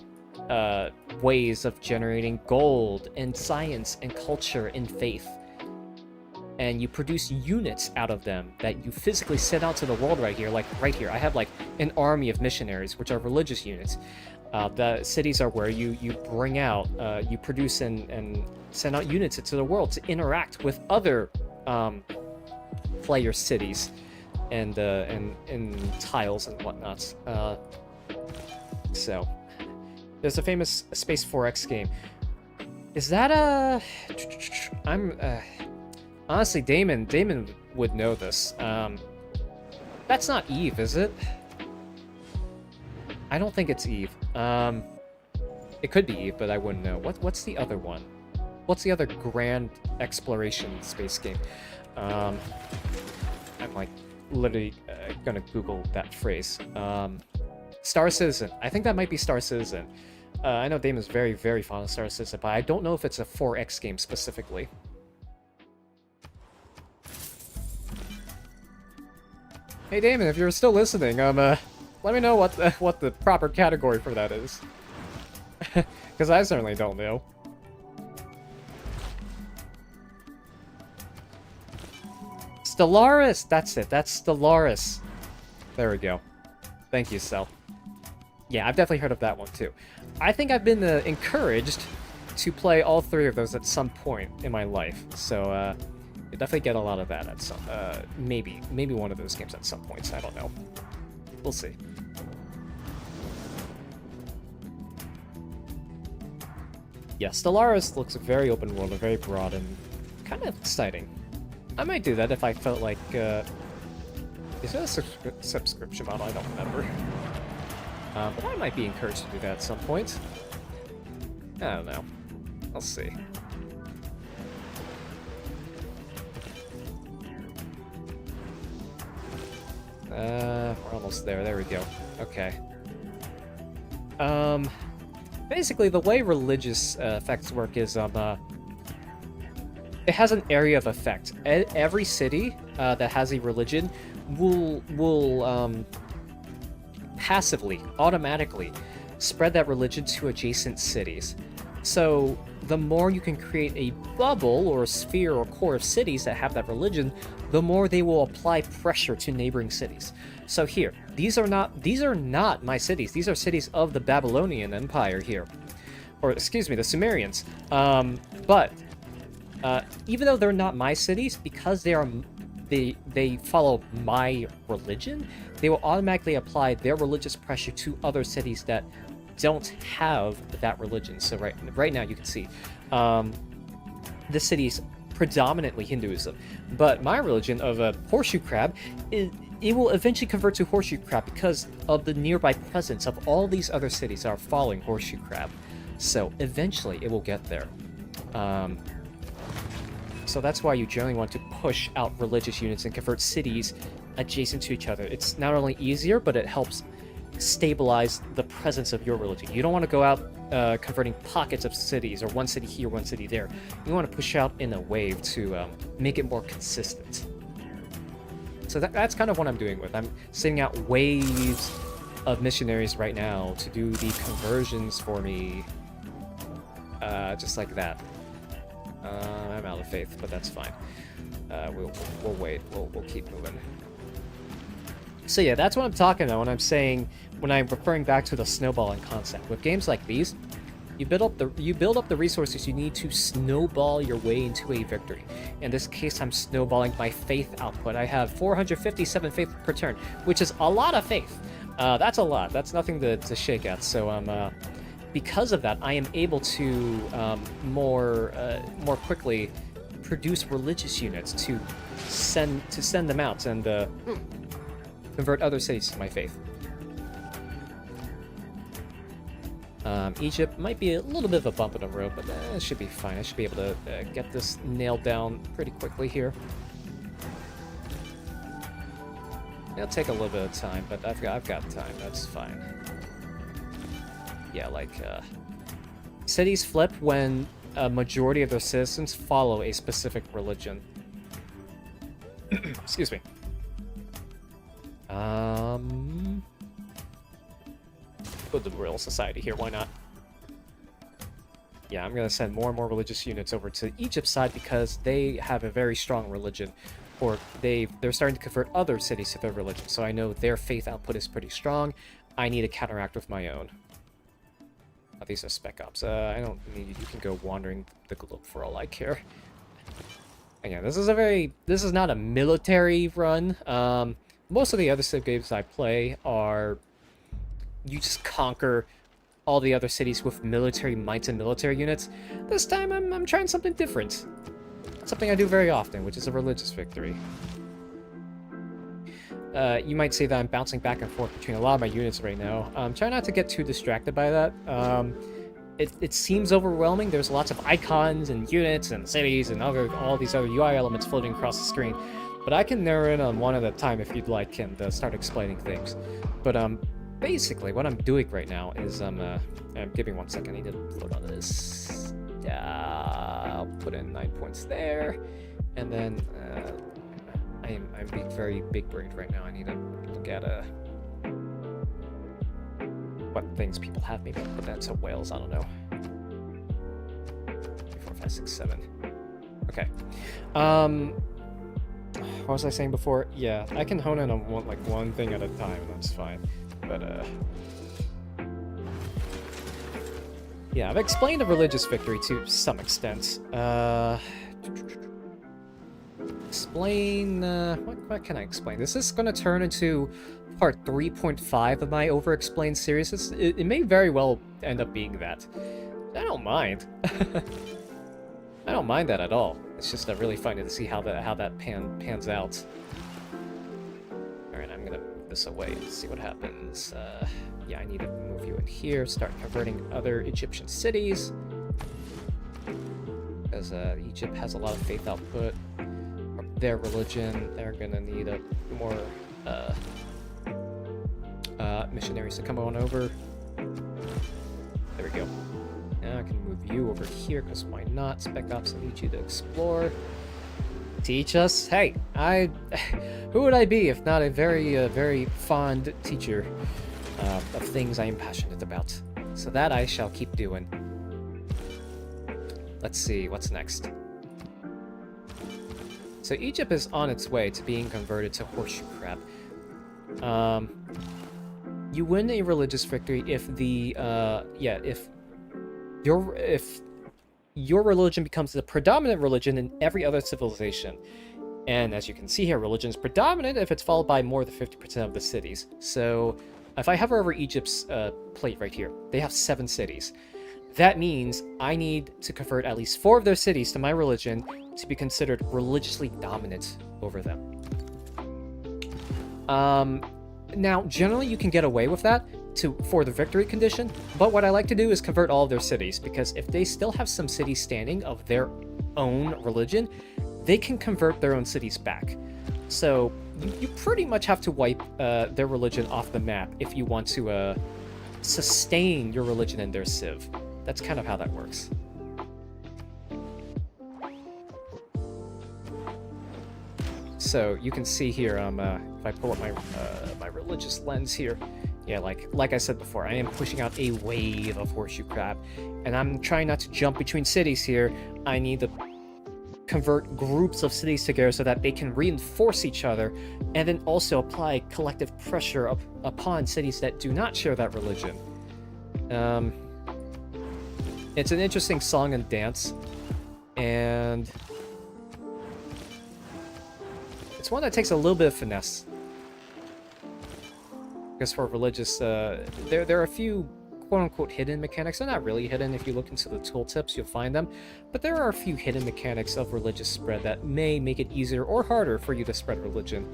ways of generating gold and science and culture and faith. And you produce units out of them that you physically send out to the world right here. Like right here, I have like an army of missionaries, which are religious units. The cities are where you bring out, you produce and send out units into the world to interact with other player cities and tiles and whatnots. So there's a famous Space 4X game. Is that a? Honestly, Damon would know this. That's not Eve, is it? I don't think it's Eve. It could be Eve, but I wouldn't know. What's the other one? What's the other grand exploration space game? I'm like literally gonna Google that phrase. Star Citizen. I think that might be Star Citizen. I know Damon's very, very fond of Star Citizen, but I don't know if it's a 4X game specifically. Hey Damon, if you're still listening, Let me know what the proper category for that is. Because I certainly don't know. Stellaris! That's it. That's Stellaris. There we go. Thank you, Cell. Yeah, I've definitely heard of that one, too. I think I've been encouraged to play all three of those at some point in my life. So, you definitely get a lot of that at some... maybe one of those games at some points. I don't know. We'll see. Yeah, Stellaris looks very open world and very broad and kind of exciting. I might do that if I felt like, is that a subscription model? I don't remember. But I might be encouraged to do that at some point. I don't know. I'll see. We're almost there. There we go. Okay. Basically, the way religious effects work is, it has an area of effect. Every city that has a religion will passively, automatically, spread that religion to adjacent cities. So the more you can create a bubble or a sphere or core of cities that have that religion, the more they will apply pressure to neighboring cities. So here, these are not my cities. These are cities of the Babylonian Empire here, or excuse me, the Sumerians. But even though they're not my cities, because they follow my religion, they will automatically apply their religious pressure to other cities that don't have that religion. So right now you can see this city's predominantly Hinduism, but my religion of a horseshoe crab, it will eventually convert to horseshoe crab because of the nearby presence of all these other cities that are following horseshoe crab. So eventually it will get there. So that's why you generally want to push out religious units and convert cities adjacent to each other. It's not only easier, but it helps stabilize the presence of your religion. You don't want to go out converting pockets of cities, or one city here, one city there. You want to push out in a wave to make it more consistent. So that's kind of what I'm doing with. I'm sending out waves of missionaries right now to do the conversions for me. Just like that. I'm out of faith, but that's fine. We'll wait. We'll keep moving. So yeah, that's what I'm talking about when I'm referring back to the snowballing concept. With games like these, you build up the resources you need to snowball your way into a victory. In this case, I'm snowballing my faith output. I have 457 faith per turn, which is a lot of faith. That's a lot. That's nothing to shake at. So because of that, I am able to more quickly produce religious units to send them out and convert other cities to my faith. Egypt might be a little bit of a bump in the road, but it should be fine. I should be able to get this nailed down pretty quickly here. It'll take a little bit of time, but I've got time. That's fine. Yeah, like cities flip when a majority of their citizens follow a specific religion. Excuse me. Put the Royal Society here, why not? Yeah, I'm gonna send more and more religious units over to Egypt's side because they have a very strong religion, or they're starting to convert other cities to their religion, so I know their faith output is pretty strong. I need to counteract with my own. Oh, these are spec ops. I don't need you. You can go wandering the globe for all I care. Again, this is not a military run. Most of the other Civ games I play are you just conquer all the other cities with military might and military units. This time I'm trying something different. Something I do very often, which is a religious victory. You might say that I'm bouncing back and forth between a lot of my units right now. Try not to get too distracted by that. It seems overwhelming. There's lots of icons and units and cities and all these other UI elements floating across the screen. But I can narrow in on one at a time if you'd like and start explaining things. But basically what I'm doing right now is give me 1 second. I need to load on this. I'll put in 9 points there, and then I'm being very big brained right now. I need to look at what things people have. Maybe I'll put that to Wales, I don't know. 3, 4, 5, 6, 7. Okay. What was I saying before? Yeah, I can hone in on one thing at a time, and that's fine. But, yeah, I've explained the religious victory to some extent. Explain, what can I explain? This is going to turn into part 3.5 of my over-explained series. It may very well end up being that. I don't mind. I don't mind that at all. It's just really funny to see how that pans out. Alright, I'm gonna move this away and see what happens. Yeah, I need to move you in here, start converting other Egyptian cities. Because Egypt has a lot of faith output. Their religion, they're gonna need more missionaries to come on over. There we go. Now I can move you over here, because why not? Spec Ops, I need you to explore. Teach us? Hey, who would I be if not a very fond teacher of things I am passionate about? So that I shall keep doing. Let's see, what's next? So Egypt is on its way to being converted to horseshoe crab. You win a religious victory if if your religion becomes the predominant religion in every other civilization. And as you can see here, religion is predominant if it's followed by more than 50% of the cities. So if I hover over Egypt's plate right here, they have 7 cities. That means I need to convert at least 4 of their cities to my religion to be considered religiously dominant over them. Now, generally you can get away with that for the victory condition, but what I like to do is convert all of their cities, because if they still have some cities standing of their own religion, they can convert their own cities back. So you pretty much have to wipe their religion off the map if you want to sustain your religion in their civ. That's kind of how that works. So you can see here, if I pull up my religious lens here, yeah, like I said before, I am pushing out a wave of horseshoe crab, and I'm trying not to jump between cities here. I need to convert groups of cities together so that they can reinforce each other, and then also apply collective pressure upon cities that do not share that religion. It's an interesting song and dance, and it's one that takes a little bit of finesse. Because for religious, there are a few quote-unquote hidden mechanics. They're not really hidden. If you look into the tooltips, you'll find them. But there are a few hidden mechanics of religious spread that may make it easier or harder for you to spread religion.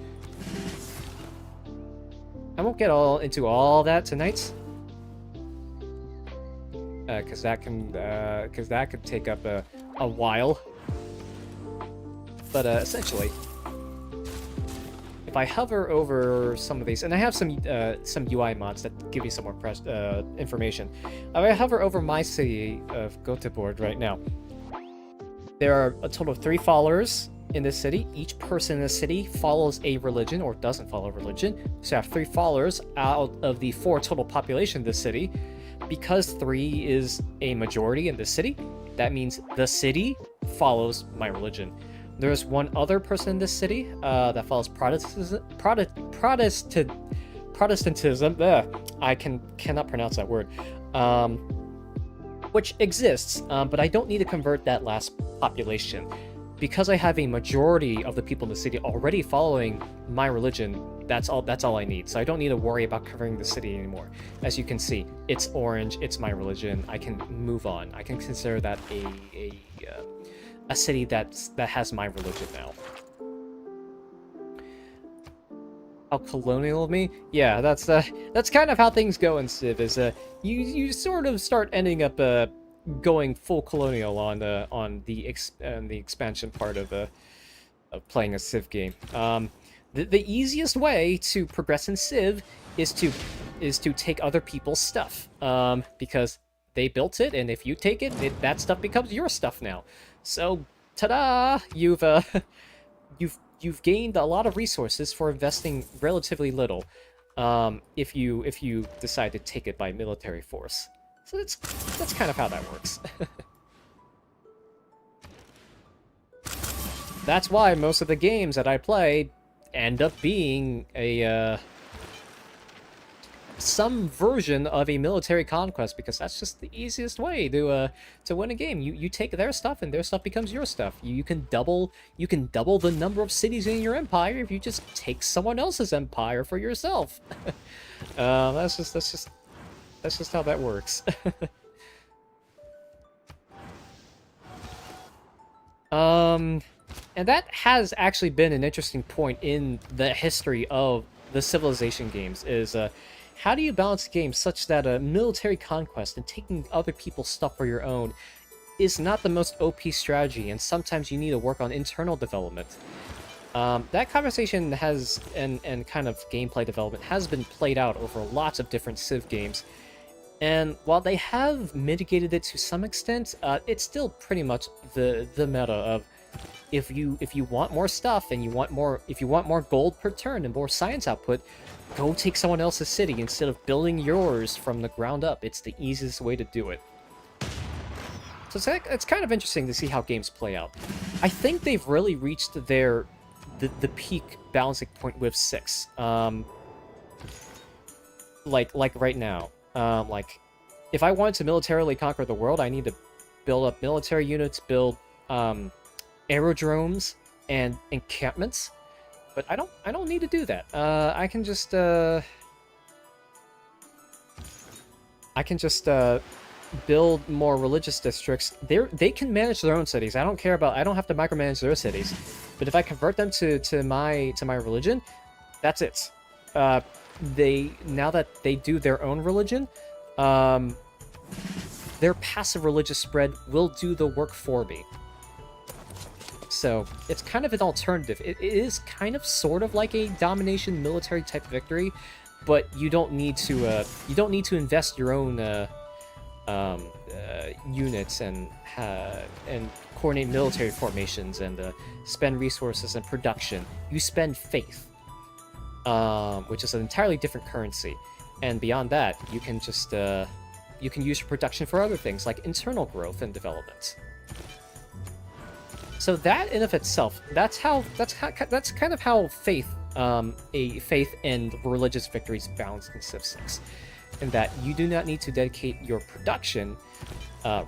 I won't get into all that tonight, because that could take up a while. But essentially, if I hover over some of these, and I have some UI mods that give you some more information. If I hover over my city of Göteborg right now, there are a total of 3 followers in this city. Each person in the city follows a religion or doesn't follow a religion. So I have 3 followers out of the 4 total population of the city. Because 3 is a majority in the city, that means the city follows my religion. There's 1 other person in this city that follows Protestantism. I cannot pronounce that word. Which exists, but I don't need to convert that last population. Because I have a majority of the people in the city already following my religion, that's all I need. So I don't need to worry about covering the city anymore. As you can see, it's orange, it's my religion. I can move on. I can consider that a city that has my religion now. How colonial of me? Yeah, that's kind of how things go in Civ. Is you sort of start ending up going full colonial on the expansion part of playing a Civ game. The easiest way to progress in Civ is to take other people's stuff, because they built it, and if you take it, that stuff becomes your stuff now. So, ta-da! You've gained a lot of resources for investing relatively little. if you decide to take it by military force. So that's kind of how that works. That's why most of the games that I play end up being a some version of a military conquest, because that's just the easiest way to win a game. You take their stuff and their stuff becomes your stuff. You can double the number of cities in your empire if you just take someone else's empire for yourself. That's just how that works. And that has actually been an interesting point in the history of the Civilization games, is how do you balance a game such that a military conquest and taking other people's stuff for your own is not the most OP strategy, and sometimes you need to work on internal development. That conversation has, and kind of gameplay development, has been played out over lots of different Civ games. And while they have mitigated it to some extent, it's still pretty much the meta of, if you want more stuff and if you want more gold per turn and more science output, go take someone else's city instead of building yours from the ground up. It's the easiest way to do it. So it's kind of interesting to see how games play out. I think they've really reached the peak balancing point with 6. Like right now. Like, if I wanted to militarily conquer the world, I need to build up military units, build aerodromes and encampments. But I don't need to do that. I can just build more religious districts. They can manage their own cities. I don't have to micromanage their cities. But if I convert them to my religion, that's it. Now that they do their own religion, their passive religious spread will do the work for me. So it's kind of an alternative. It is kind of sort of like a domination military type victory, but you don't need to invest your own units and coordinate military formations and spend resources and production. You spend faith, which is an entirely different currency. And beyond that, you can just you can use your production for other things like internal growth and development. So that in of itself, that's kind of how faith and religious victories balance in Civ 6, in that you do not need to dedicate your production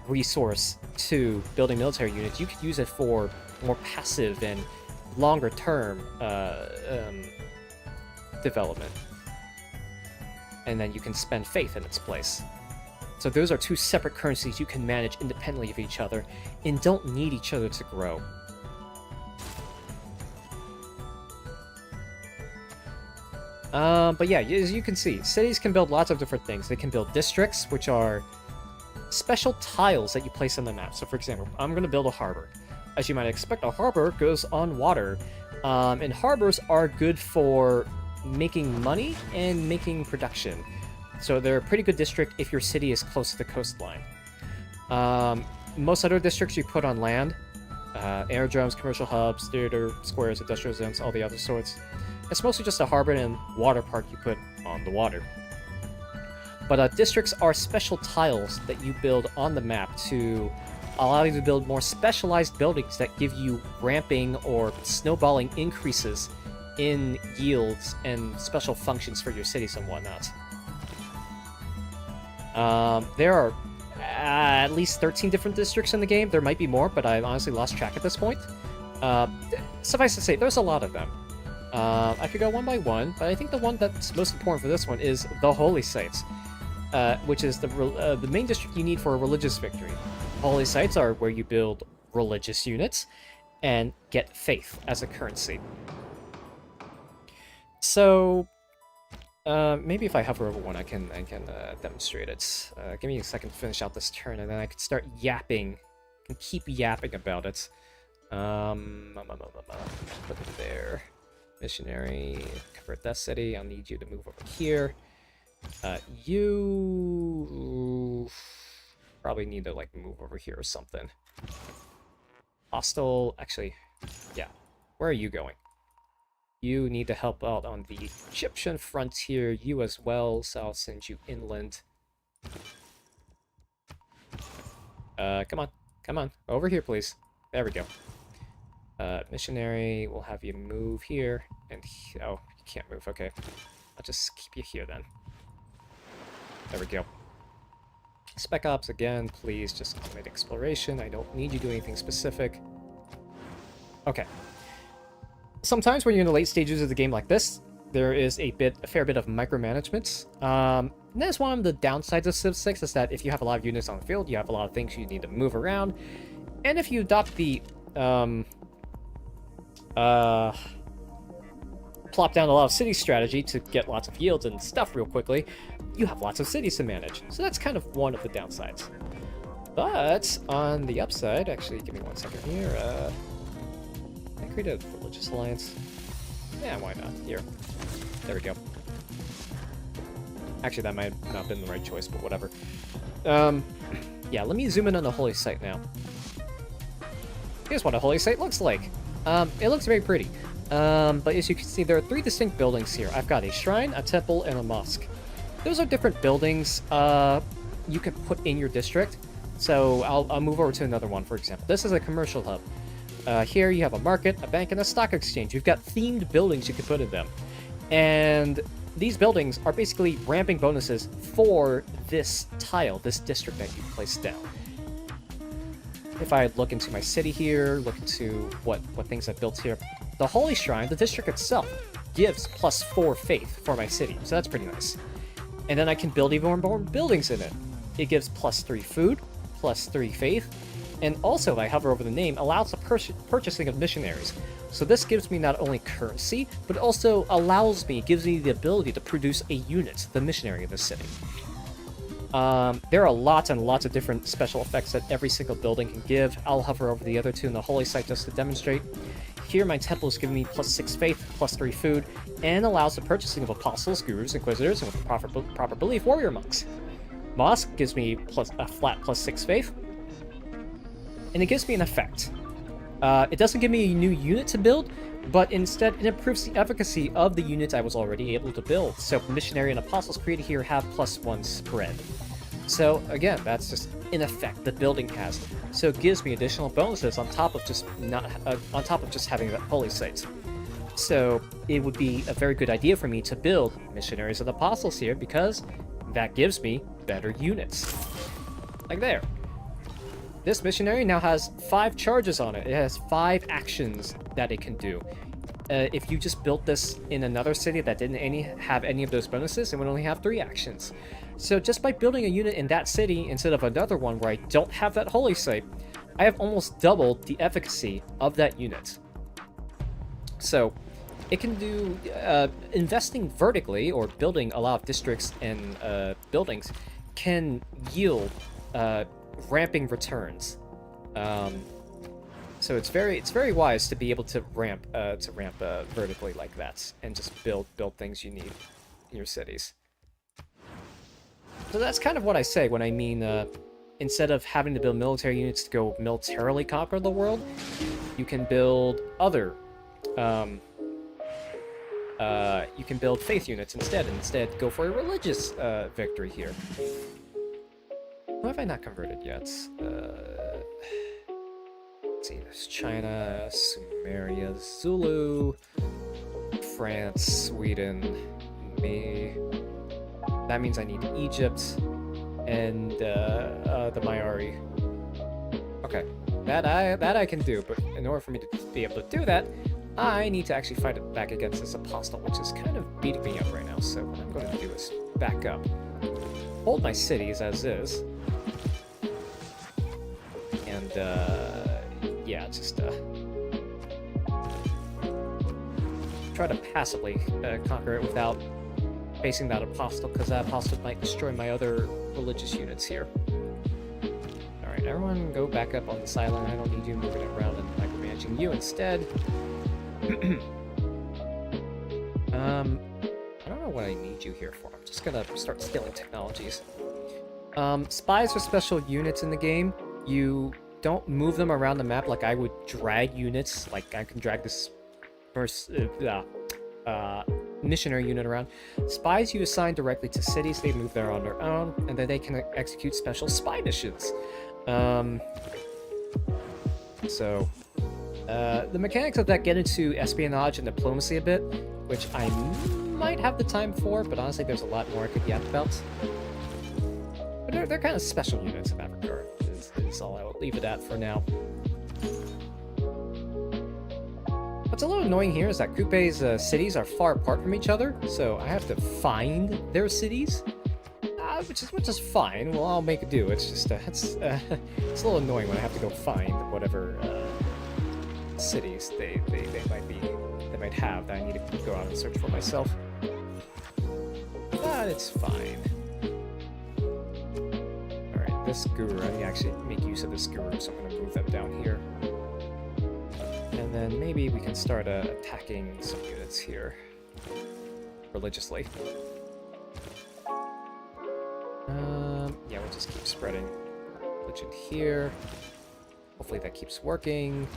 resource to building military units. You could use it for more passive and longer term development, and then you can spend faith in its place. So those are two separate currencies you can manage independently of each other and don't need each other to grow. But yeah, as you can see, cities can build lots of different things. They can build districts, which are special tiles that you place on the map. So for example, I'm going to build a harbor. As you might expect, a harbor goes on water. And harbors are good for making money and making production. So they're a pretty good district if your city is close to the coastline. Most other districts you put on land. Aerodromes, commercial hubs, theater, squares, industrial zones, all the other sorts. It's mostly just a harbor and water park you put on the water. But districts are special tiles that you build on the map to allow you to build more specialized buildings that give you ramping or snowballing increases in yields and special functions for your cities and whatnot. There are at least 13 different districts in the game. There might be more, but I've honestly lost track at this point. Suffice to say, there's a lot of them. I could go one by one, but I think the one that's most important for this one is the Holy Sites, which is the main district you need for a religious victory. Holy Sites are where you build religious units and get faith as a currency. So, maybe if I hover over one, I can demonstrate it. Give me a second to finish out this turn, and then I can start yapping, and keep yapping about it. Put it there. Missionary, convert that city. I'll need you to move over here. You probably need to like move over here or something. Hostile, actually, yeah. Where are you going? You need to help out on the Egyptian frontier. You as well, so I'll send you inland. Come on. Come on. Over here, please. There we go. Missionary, we'll have you move here. And oh, you can't move. Okay. I'll just keep you here then. There we go. Spec Ops, again, please just automate exploration. I don't need you to do anything specific. Okay. Sometimes when you're in the late stages of the game like this, there is a fair bit of micromanagement. And that's one of the downsides of Civ 6, is that if you have a lot of units on the field, you have a lot of things you need to move around. And if you adopt the plop down a lot of city strategy to get lots of yields and stuff real quickly, you have lots of cities to manage. So that's kind of one of the downsides. But on the upside, actually, give me 1 second here. Can I create a religious alliance? Yeah, why not? Here. There we go. Actually, that might not have been the right choice, but whatever. Yeah, let me zoom in on the holy site now. Here's what a holy site looks like. It looks very pretty. But as you can see, there are 3 distinct buildings here. I've got a shrine, a temple, and a mosque. Those are different buildings you can put in your district. So I'll move over to another one, for example. This is a commercial hub. Here you have a market, a bank, and a stock exchange. You've got themed buildings you can put in them. And these buildings are basically ramping bonuses for this tile, this district that you placed down. If I look into my city here, look into what things I've built here, the Holy Shrine, the district itself, gives +4 faith for my city, so that's pretty nice. And then I can build even more buildings in it. It gives +3 food, +3 faith, and also, if I hover over the name, allows the purchasing of missionaries. So this gives me not only currency, but also gives me the ability to produce a unit, the missionary of the city. There are lots and lots of different special effects that every single building can give. I'll hover over the other two in the holy site just to demonstrate. Here, my temple is giving me +6 faith, +3 food, and allows the purchasing of apostles, gurus, inquisitors, and with proper belief, warrior monks. Mosque gives me a flat +6 faith, and it gives me an effect. It doesn't give me a new unit to build, but instead it improves the efficacy of the units I was already able to build. So missionary and apostles created here have +1 spread. So again, that's just an effect the building has. So it gives me additional bonuses on top of just having that holy site. So it would be a very good idea for me to build missionaries and apostles here, because that gives me better units. Like there. This missionary now has 5 charges on it. It has 5 actions that it can do. If you just built this in another city that didn't have any of those bonuses, it would only have 3 actions. So just by building a unit in that city instead of another one where I don't have that holy site, I have almost doubled the efficacy of that unit. So it can do investing vertically, or building a lot of districts and buildings, can yield ramping returns. So it's very wise to be able to ramp vertically like that, and just build things you need in your cities. So that's kind of what I say when I mean instead of having to build military units to go militarily conquer the world, you can build other you can build faith units instead, and instead go for a religious victory here. Why have I not converted yet? Let's see, there's China, Sumeria, Zulu, France, Sweden, me. That means I need Egypt and the Maori. Okay, that I can do, but in order for me to be able to do that, I need to actually fight it back against this apostle, which is kind of beating me up right now. So what I'm going to do is back up, hold my cities as is, and yeah, just try to passively conquer it without facing that apostle, because that apostle might destroy my other religious units here. Alright, everyone go back up on this island. I don't need you moving around and micromanaging you instead. I don't know what I need you here for. I'm just gonna start stealing technologies. Spies are special units in the game. You don't move them around the map like I would drag units. Like I can drag this missionary unit around. Spies you assign directly to cities, they move there on their own, and then they can execute special spy missions. The mechanics of that get into espionage and diplomacy a bit, which I might have the time for, but honestly there's a lot more I could yap about. But they're kind of special units in that regard, is all I will leave it at for now. What's a little annoying here is that Coupe's cities are far apart from each other, so I have to find their cities, which is fine. Well, I'll make it do. It's just it's a little annoying when I have to go find whatever cities they might have that I need to go out and search for myself. But it's fine. All right, this guru. I need to actually make use of this guru, so I'm going to move them down here. And then maybe we can start attacking some units here religiously. Yeah, we'll just keep spreading religion here. Hopefully that keeps working.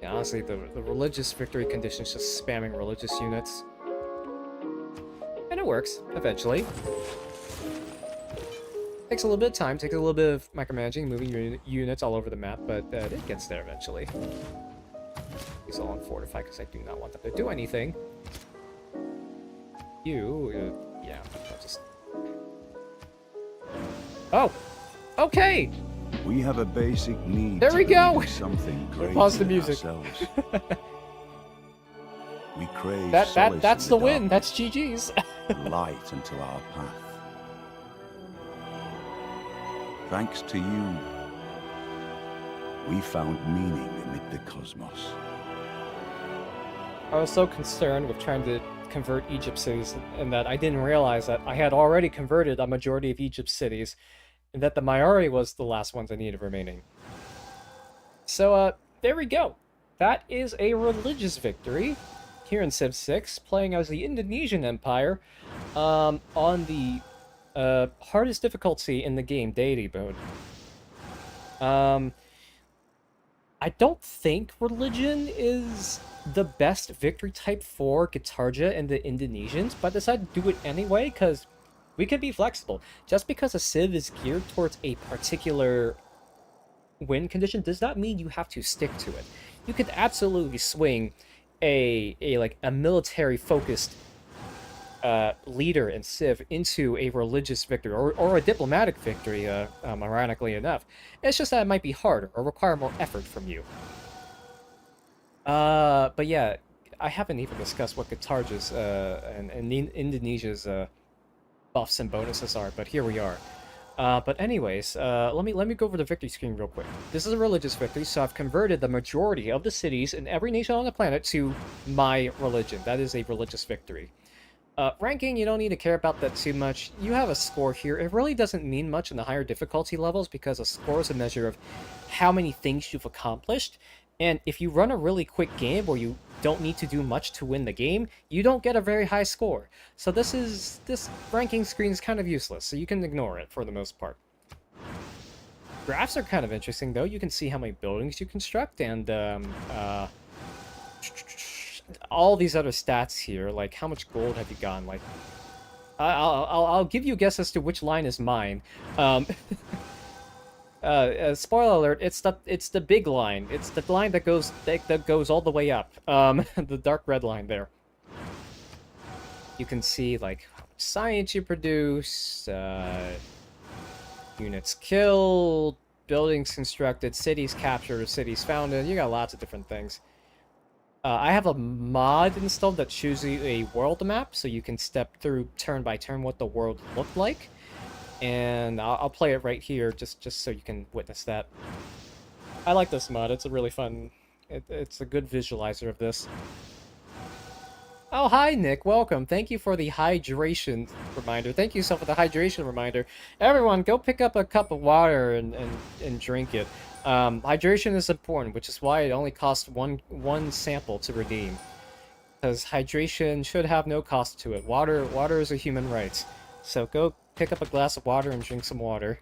Yeah, honestly, the religious victory condition is just spamming religious units. And it works, eventually. Takes a little bit of time, takes a little bit of micromanaging, moving units all over the map, but it gets there eventually. These all unfortified because I do not want them to do anything. Yeah, I'll just... Oh! Okay! We have a basic need. There we go! Something greater Pause the than music. ourselves. We crave That's solace the in win. darkness, That's GG's. light into our path. Thanks to you, we found meaning amid the cosmos. I was so concerned with trying to convert Egypt's cities, and that I didn't realize that I had already converted a majority of Egypt's cities, and that the Maori was the last ones I needed remaining. So, there we go. That is a religious victory here in Civ 6, playing as the Indonesian Empire on the hardest difficulty in the game, Deity Mode. I don't think religion is the best victory type for Guitarja and the Indonesians, but I decided to do it anyway because we can be flexible. Just because a Civ is geared towards a particular win condition does not mean you have to stick to it. You could absolutely swing a military focused leader in Civ into a religious victory or a diplomatic victory, ironically enough. It's just that it might be harder or require more effort from you. But yeah, I haven't even discussed what Guitarja's and Indonesia's buffs and bonuses are, but here we are. But anyways, let me go over the victory screen real quick. This is a religious victory, so I've converted the majority of the cities in every nation on the planet to my religion. That is a religious victory. Ranking, you don't need to care about that too much. You have a score here. It really doesn't mean much in the higher difficulty levels because a score is a measure of how many things you've accomplished. And if you run a really quick game where you don't need to do much to win the game, you don't get a very high score. So this ranking screen is kind of useless, so you can ignore it for the most part. Graphs are kind of interesting, though. You can see how many buildings you construct and all these other stats here, like how much gold have you gotten? Like, I'll give you a guess as to which line is mine. Spoiler alert! It's the big line. It's the line that goes all the way up. The dark red line there. You can see like how much science you produce, units killed, buildings constructed, cities captured, cities founded. You got lots of different things. I have a mod installed that shows you a world map, so you can step through turn by turn what the world looked like. And I'll play it right here, just so you can witness that. I like this mod. It's a really fun... It's a good visualizer of this. Oh, hi, Nick. Welcome. Thank you for the hydration reminder. Thank you so for the hydration reminder. Everyone, go pick up a cup of water and drink it. Hydration is important, which is why it only costs one sample to redeem. Because hydration should have no cost to it. Water is a human right. So go pick up a glass of water and drink some water.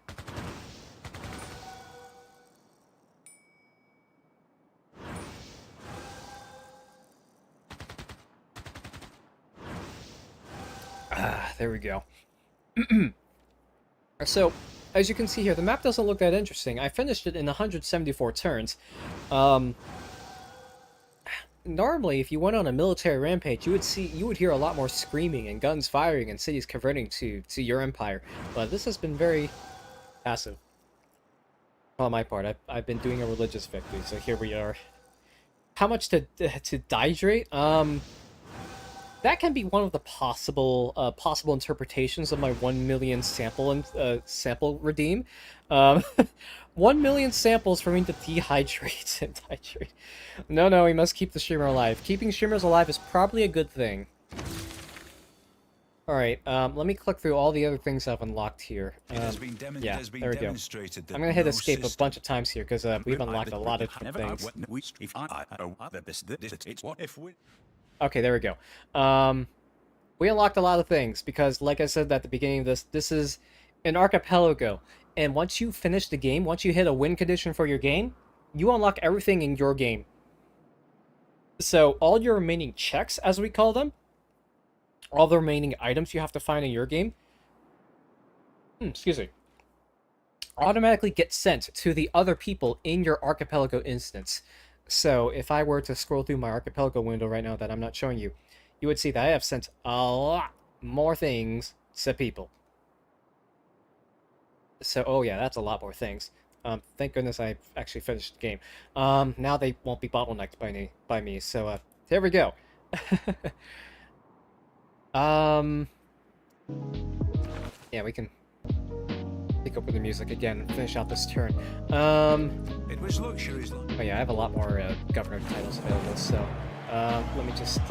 There we go. So, as you can see here, the map doesn't look that interesting. I finished it in 174 turns. Normally, if you went on a military rampage, you would hear a lot more screaming and guns firing and cities converting to your empire. But this has been very passive. On my part, I've been doing a religious victory, so here we are. How much to dihydrate? That can be one of the possible interpretations of my 1 million sample redeem. 1 million samples for me to dehydrate and hydrate. No, we must keep the streamer alive. Keeping streamers alive is probably a good thing. Alright, let me click through all the other things I've unlocked here. Yeah, there we go. I'm gonna hit escape a bunch of times here, because we've unlocked a lot of things. Okay, there we go. We unlocked a lot of things, because like I said at the beginning of this is an archipelago. And once you finish the game, once you hit a win condition for your game, you unlock everything in your game. So all your remaining checks, as we call them, all the remaining items you have to find in your game, excuse me, automatically get sent to the other people in your archipelago instance. So if I were to scroll through my archipelago window right now that I'm not showing you, you would see that I have sent a lot more things to people. So, oh yeah, that's a lot more things. Thank goodness I actually finished the game. Now they won't be bottlenecked by me. So, here we go. Yeah, we can pick up with the music again and finish out this turn. It was luxuries. Oh yeah, I have a lot more governor titles available. So, let me just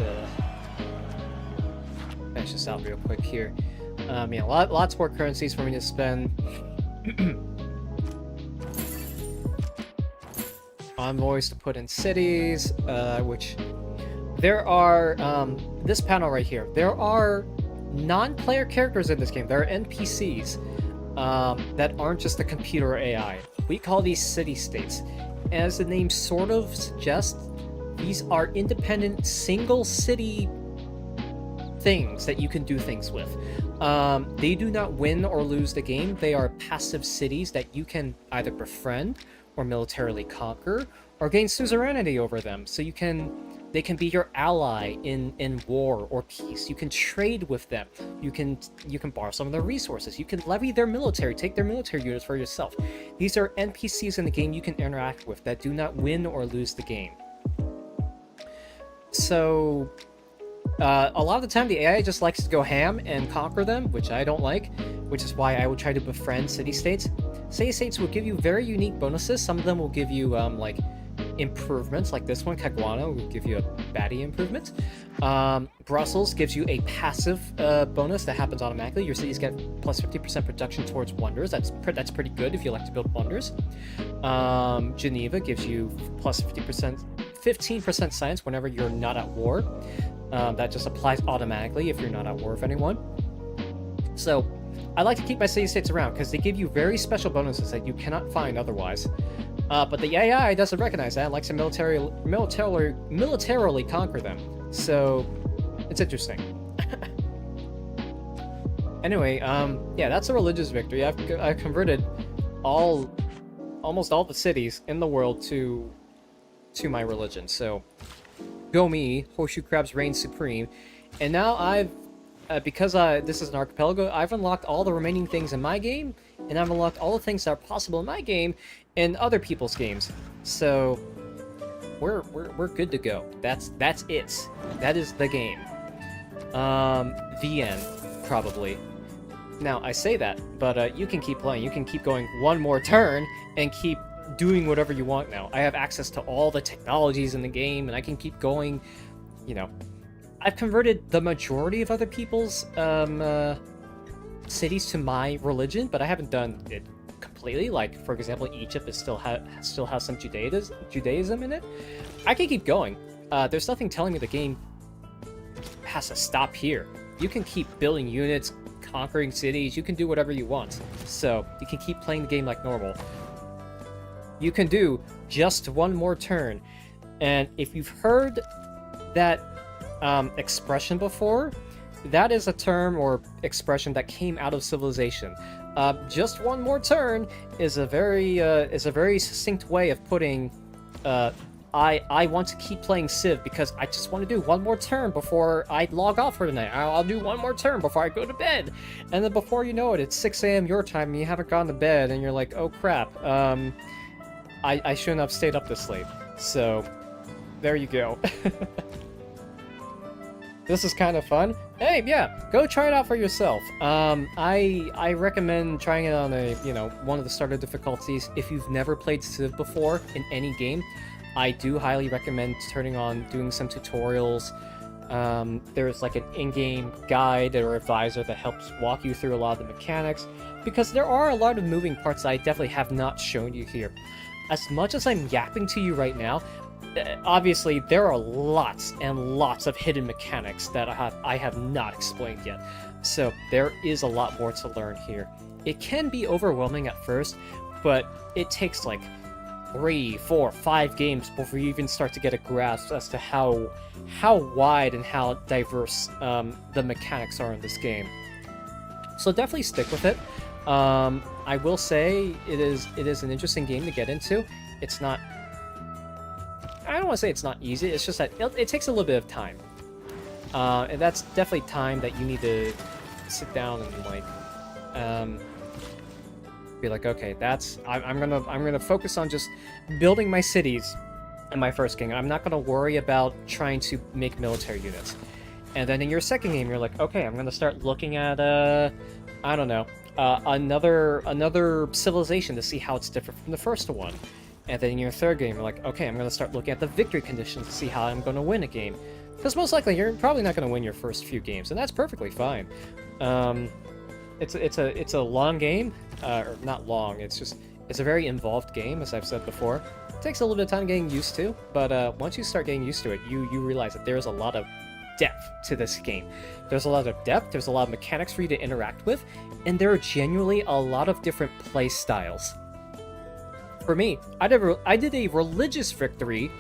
finish this out real quick here. Yeah, lots more currencies for me to spend. Envoys to put in cities, which there are, this panel right here, there are non-player characters in this game. There are NPCs that aren't just a computer or AI. We call these city-states. As the name sort of suggests, these are independent single city things that you can do things with. They do not win or lose the game. They are passive cities that you can either befriend or militarily conquer or gain suzerainty over them. So they can be your ally in war or peace. You can trade with them. You can borrow some of their resources. You can levy their military, take their military units for yourself. These are NPCs in the game you can interact with that do not win or lose the game. So a lot of the time, the AI just likes to go ham and conquer them, which I don't like, which is why I would try to befriend city-states. City-states will give you very unique bonuses. Some of them will give you, like, improvements, like this one, Caguano, will give you a baddie improvement. Brussels gives you a passive bonus that happens automatically. Your cities get plus 50% production towards wonders. That's pretty good if you like to build wonders. Geneva gives you plus 15% science whenever you're not at war. That just applies automatically if you're not at war with anyone. So, I like to keep my city-states around because they give you very special bonuses that you cannot find otherwise. But the AI doesn't recognize that and likes to militarily conquer them. So, it's interesting. Anyway, yeah, that's a religious victory. I've converted almost all the cities in the world to my religion. So, go me, Horseshoe Crabs reign supreme. And now I've, because this is an archipelago, I've unlocked all the remaining things in my game, and I've unlocked all the things that are possible in my game in other people's games. So we're good to go. That's it. That is the game. The end, probably. Now I say that, but you can keep playing. You can keep going one more turn and keep doing whatever you want now. I have access to all the technologies in the game, and I can keep going. You know, I've converted the majority of other people's cities to my religion, but I haven't done it completely. Like, for example, Egypt is still has some Judaism in it. I can keep going. There's nothing telling me the game has to stop here. You can keep building units, conquering cities. You can do whatever you want. So you can keep playing the game like normal. You can do just one more turn. And if you've heard that expression before, that is a term or expression that came out of Civilization. Just one more turn is a very succinct way of putting, I want to keep playing Civ because I just want to do one more turn before I log off for the night. I'll do one more turn before I go to bed. And then before you know it, it's 6 a.m. your time and you haven't gone to bed and you're like, oh crap, I shouldn't have stayed up this late. So, there you go. This is kind of fun. Hey, yeah, go try it out for yourself. I recommend trying it on a, one of the starter difficulties. If you've never played Civ before in any game, I do highly recommend doing some tutorials. There's like an in-game guide or advisor that helps walk you through a lot of the mechanics, because there are a lot of moving parts that I definitely have not shown you here. As much as I'm yapping to you right now, obviously there are lots and lots of hidden mechanics that I have not explained yet. So there is a lot more to learn here. It can be overwhelming at first, but it takes like 3, 4, 5 games before you even start to get a grasp as to how wide and how diverse the mechanics are in this game. So definitely stick with it. I will say it is an interesting game to get into. It's not, I don't want to say it's not easy, it's just that it takes a little bit of time. And that's definitely time that you need to sit down and like be like, okay, I'm gonna focus on just building my cities in my first game. I'm not gonna worry about trying to make military units. And then in your second game, you're like, okay, I'm gonna start looking at I don't know, another civilization to see how it's different from the first one. And then in your third game, you're like, okay, I'm gonna start looking at the victory conditions to see how I'm gonna win a game. Because most likely you're probably not gonna win your first few games, and that's perfectly fine. It's a long game, or not long. It's a very involved game, as I've said before. It takes a little bit of time getting used to, but once you start getting used to it, you realize that there's a lot of depth to this game. There's a lot of depth. There's a lot of mechanics for you to interact with, and there are genuinely a lot of different play styles. For me, I did a religious victory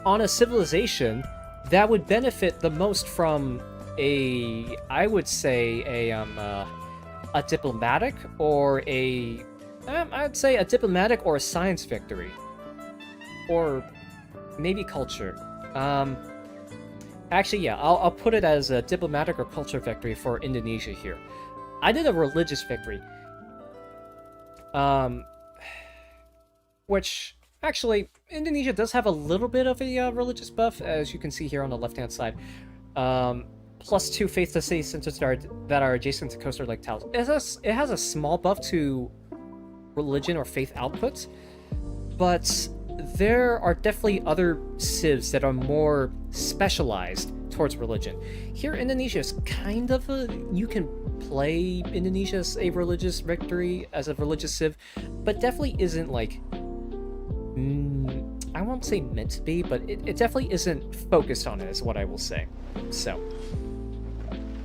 on a civilization that would benefit the most from I would say a diplomatic or I'd say a diplomatic or a science victory, or maybe culture. Actually, yeah, I'll put it as a diplomatic or culture victory for Indonesia here. I did a religious victory, which actually Indonesia does have a little bit of a religious buff, as you can see here on the left-hand side. +2 faith to city centers that are adjacent to coastal lake tiles. It has a small buff to religion or faith output, but there are definitely other civs that are more specialized towards religion. Here, Indonesia is kind of you can play Indonesia as a religious victory, as a religious civ, but definitely isn't like, I won't say meant to be, but it definitely isn't focused on it, is what I will say. So,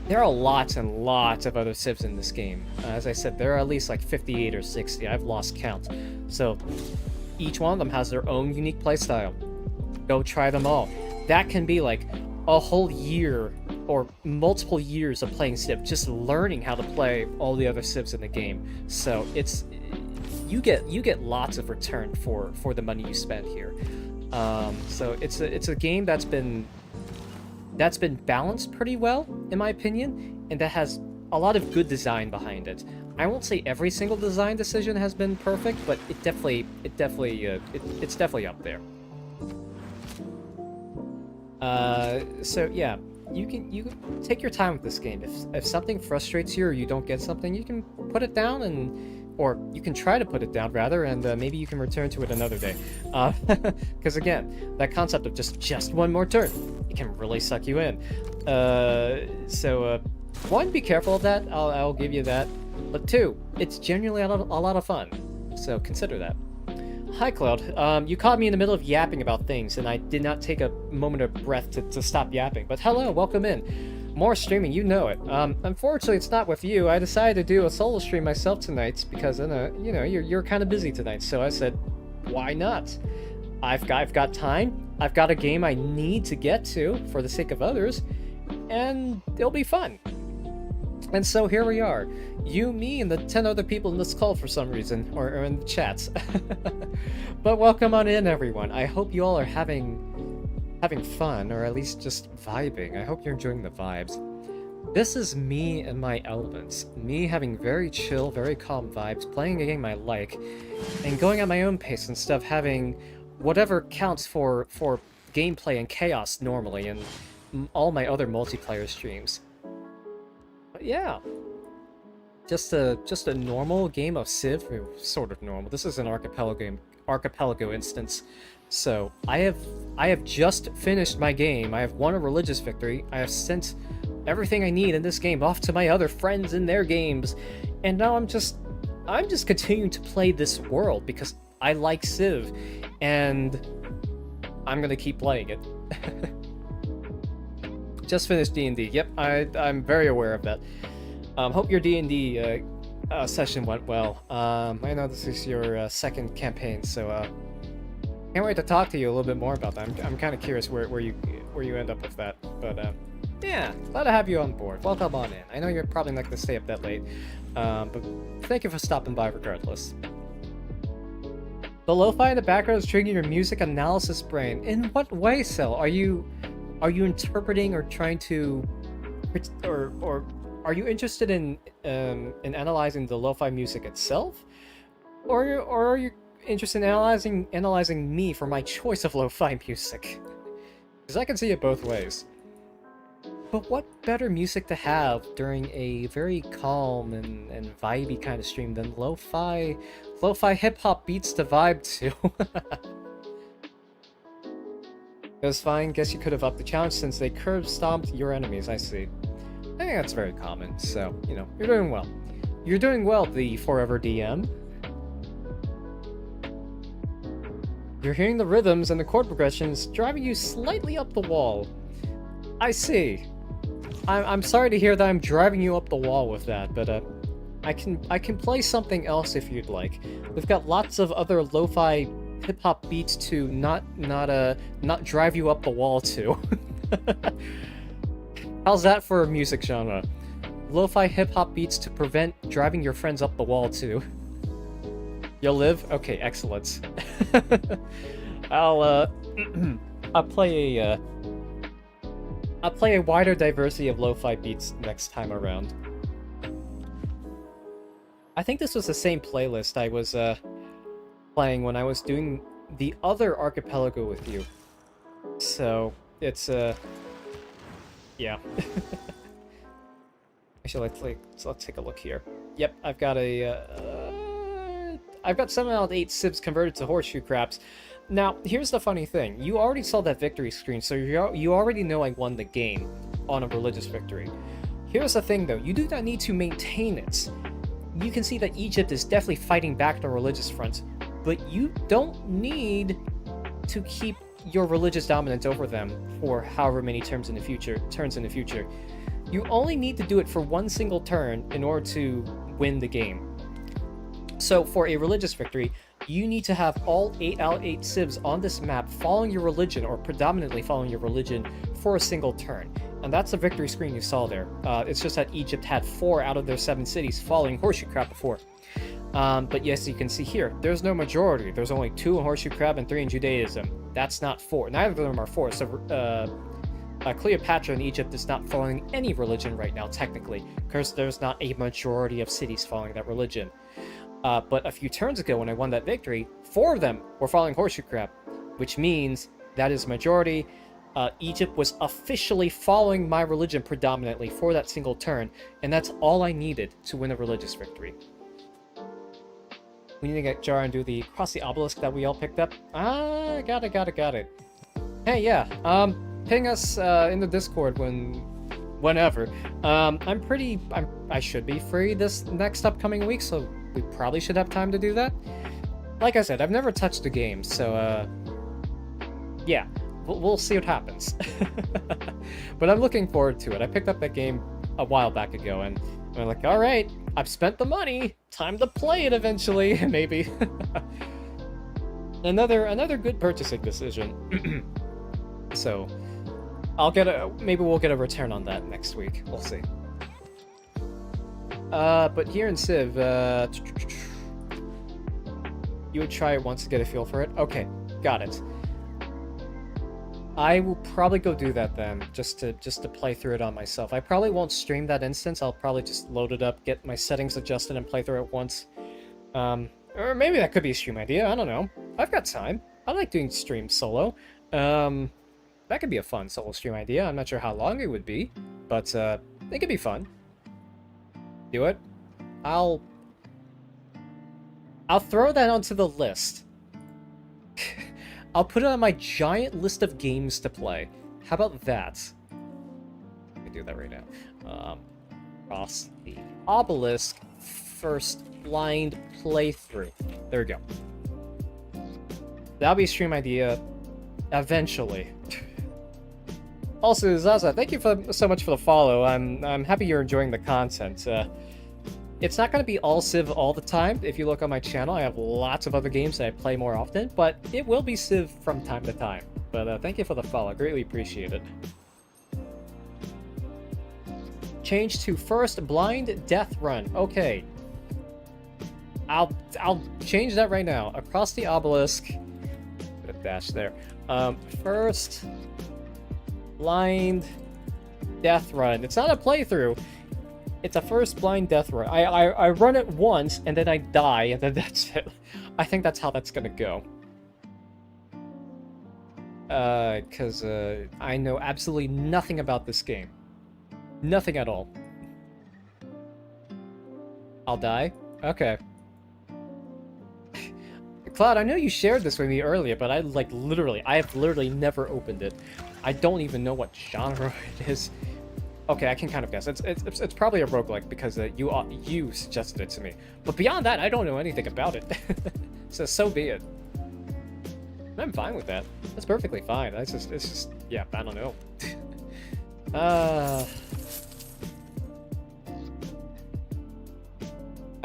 there are lots and lots of other civs in this game. As I said, there are at least like 58 or 60. I've lost count. So, each one of them has their own unique playstyle. Go try them all. That can be like a whole year or multiple years of playing Civ, just learning how to play all the other Civs in the game. So you get lots of return for the money you spend here. So it's a game that's been balanced pretty well, in my opinion, and that has a lot of good design behind it. I won't say every single design decision has been perfect, but it's definitely up there. So yeah, you can take your time with this game. If something frustrates you or you don't get something, you can put it down or you can try to put it down rather, and maybe you can return to it another day. Because again, that concept of just one more turn, it can really suck you in. So one, be careful of that. I'll give you that. But two, it's genuinely a lot of fun. So consider that. Hi, Cloud. You caught me in the middle of yapping about things, and I did not take a moment of breath to stop yapping. But hello, welcome in. More streaming, you know it. Unfortunately, it's not with you. I decided to do a solo stream myself tonight because, you're kind of busy tonight. So I said, why not? I've got time. I've got a game I need to get to for the sake of others, and it'll be fun. And so here we are. You, me, and the 10 other people in this call for some reason, or in the chats. But welcome on in, everyone. I hope you all are having fun, or at least just vibing. I hope you're enjoying the vibes. This is me and my elements. Me having very chill, very calm vibes, playing a game I like, and going at my own pace instead of having whatever counts for gameplay and chaos normally in all my other multiplayer streams. But yeah, just a normal game of Civ, sort of normal. This is an archipelago instance. So I have just finished my game. I have won a religious victory. I have sent everything I need in this game off to my other friends in their games, and now I'm just continuing to play this world because I like Civ, and I'm gonna keep playing it. Just finished D&D. Yep, I'm very aware of that. Hope your D&D session went well. I know this is your second campaign, so can't wait to talk to you a little bit more about that. I'm kind of curious where you end up with that. But yeah, glad to have you on board. Welcome on in. I know you're probably not going to stay up that late, but thank you for stopping by regardless. The lo-fi in the background is triggering your music analysis brain. In what way, Cell? Are you interpreting or trying to, or are you interested in analyzing the lo-fi music itself, or are you interested in analyzing me for my choice of lo-fi music? Because I can see it both ways. But what better music to have during a very calm and vibey kind of stream than lo-fi hip-hop beats to vibe to? It was fine. Guess you could have upped the challenge since they curb stomped your enemies. I see. I think that's very common, so, you know, you're doing well. You're doing well, the Forever DM. You're hearing the rhythms and the chord progressions driving you slightly up the wall. I see. I'm sorry to hear that I'm driving you up the wall with that, but I can play something else if you'd like. We've got lots of other lo-fi hip-hop beats to not drive you up the wall to. How's that for a music genre? Lo-fi hip-hop beats to prevent driving your friends up the wall to. You'll live? Okay, excellent. I'll play a wider diversity of lo-fi beats next time around. I think this was the same playlist I was playing when I was doing the other Archipelago with you. So it's yeah. Actually, let's take a look here. Yep, I've got 7 out of 8 civs converted to horseshoe craps. Now, here's the funny thing. You already saw that victory screen, so you already know I won the game on a religious victory. Here's the thing, though. You do not need to maintain it. You can see that Egypt is definitely fighting back on the religious front, but you don't need to keep your religious dominance over them for however many turns in the future. You only need to do it for one single turn in order to win the game. So for a religious victory, you need to have all 8 out of 8 civs on this map following your religion, or predominantly following your religion, for a single turn. And that's the victory screen you saw there. It's just that Egypt had 4 out of their 7 cities following horseshoe crab before. But yes, you can see here, there's no majority. There's only 2 in horseshoe crab and 3 in Judaism. That's not 4. Neither of them are 4. So Cleopatra in Egypt is not following any religion right now, technically, because there's not a majority of cities following that religion. But a few turns ago, when I won that victory, 4 of them were following horseshoe crab, which means that is majority. Egypt was officially following my religion predominantly for that single turn, and that's all I needed to win a religious victory. We need to get Jar and do the cross the obelisk that we all picked up. Ah, got it. Hey, yeah, ping us in the Discord whenever. I should be free this next upcoming week, so we probably should have time to do that. Like I said, I've never touched the game, so yeah, we'll see what happens. But I'm looking forward to it. I picked up that game a while back ago, and I'm like, all right, I've spent the money, time to play it eventually, maybe. Another good purchasing decision. So maybe we'll get a return on that next week. We'll see. But here in Civ, you would try it once to get a feel for it? Okay, got it. I will probably go do that then, just to play through it on myself. I probably won't stream that instance. I'll probably just load it up, get my settings adjusted, and play through it once. Or maybe that could be a stream idea. I don't know. I've got time. I like doing streams solo. That could be a fun solo stream idea. I'm not sure how long it would be, but it could be fun. Do it. I'll throw that onto the list. I'll put it on my giant list of games to play. How about that? Let me do that right now. Cross the Obelisk first blind playthrough. There we go. That'll be a stream idea eventually. Also, Zaza, thank you so much for the follow. I'm happy you're enjoying the content. It's not going to be all Civ all the time. If you look on my channel, I have lots of other games that I play more often, but it will be Civ from time to time. But thank you for the follow. Greatly appreciate it. Change to first blind death run. Okay. I'll change that right now. Across the obelisk. Put a dash there. First blind death run. It's not a playthrough. It's a first blind death run. I run it once, and then I die, and then that's it. I think that's how that's gonna go. Because I know absolutely nothing about this game. Nothing at all. I'll die? Okay. Cloud, I know you shared this with me earlier, but I have literally never opened it. I don't even know what genre it is. Okay, I can kind of guess. It's probably a roguelike because you suggested it to me. But beyond that, I don't know anything about it. So be it. I'm fine with that. That's perfectly fine. It's just yeah, I don't know.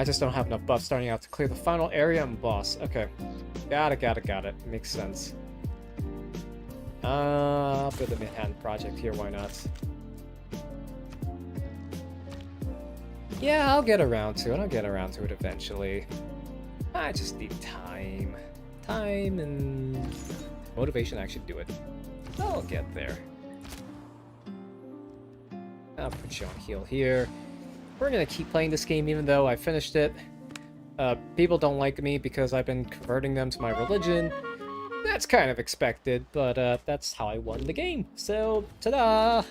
I just don't have enough buffs starting out to clear the final area and boss. Okay. Got it. Makes sense. I'll build the Manhattan Project here, why not? Yeah, I'll get around to it. Eventually. I just need time. Time and motivation to actually do it. I'll get there. I'll put you on heal here. We're gonna keep playing this game even though I finished it. People don't like me because I've been converting them to my religion. That's kind of expected, but that's how I won the game. So, ta-da!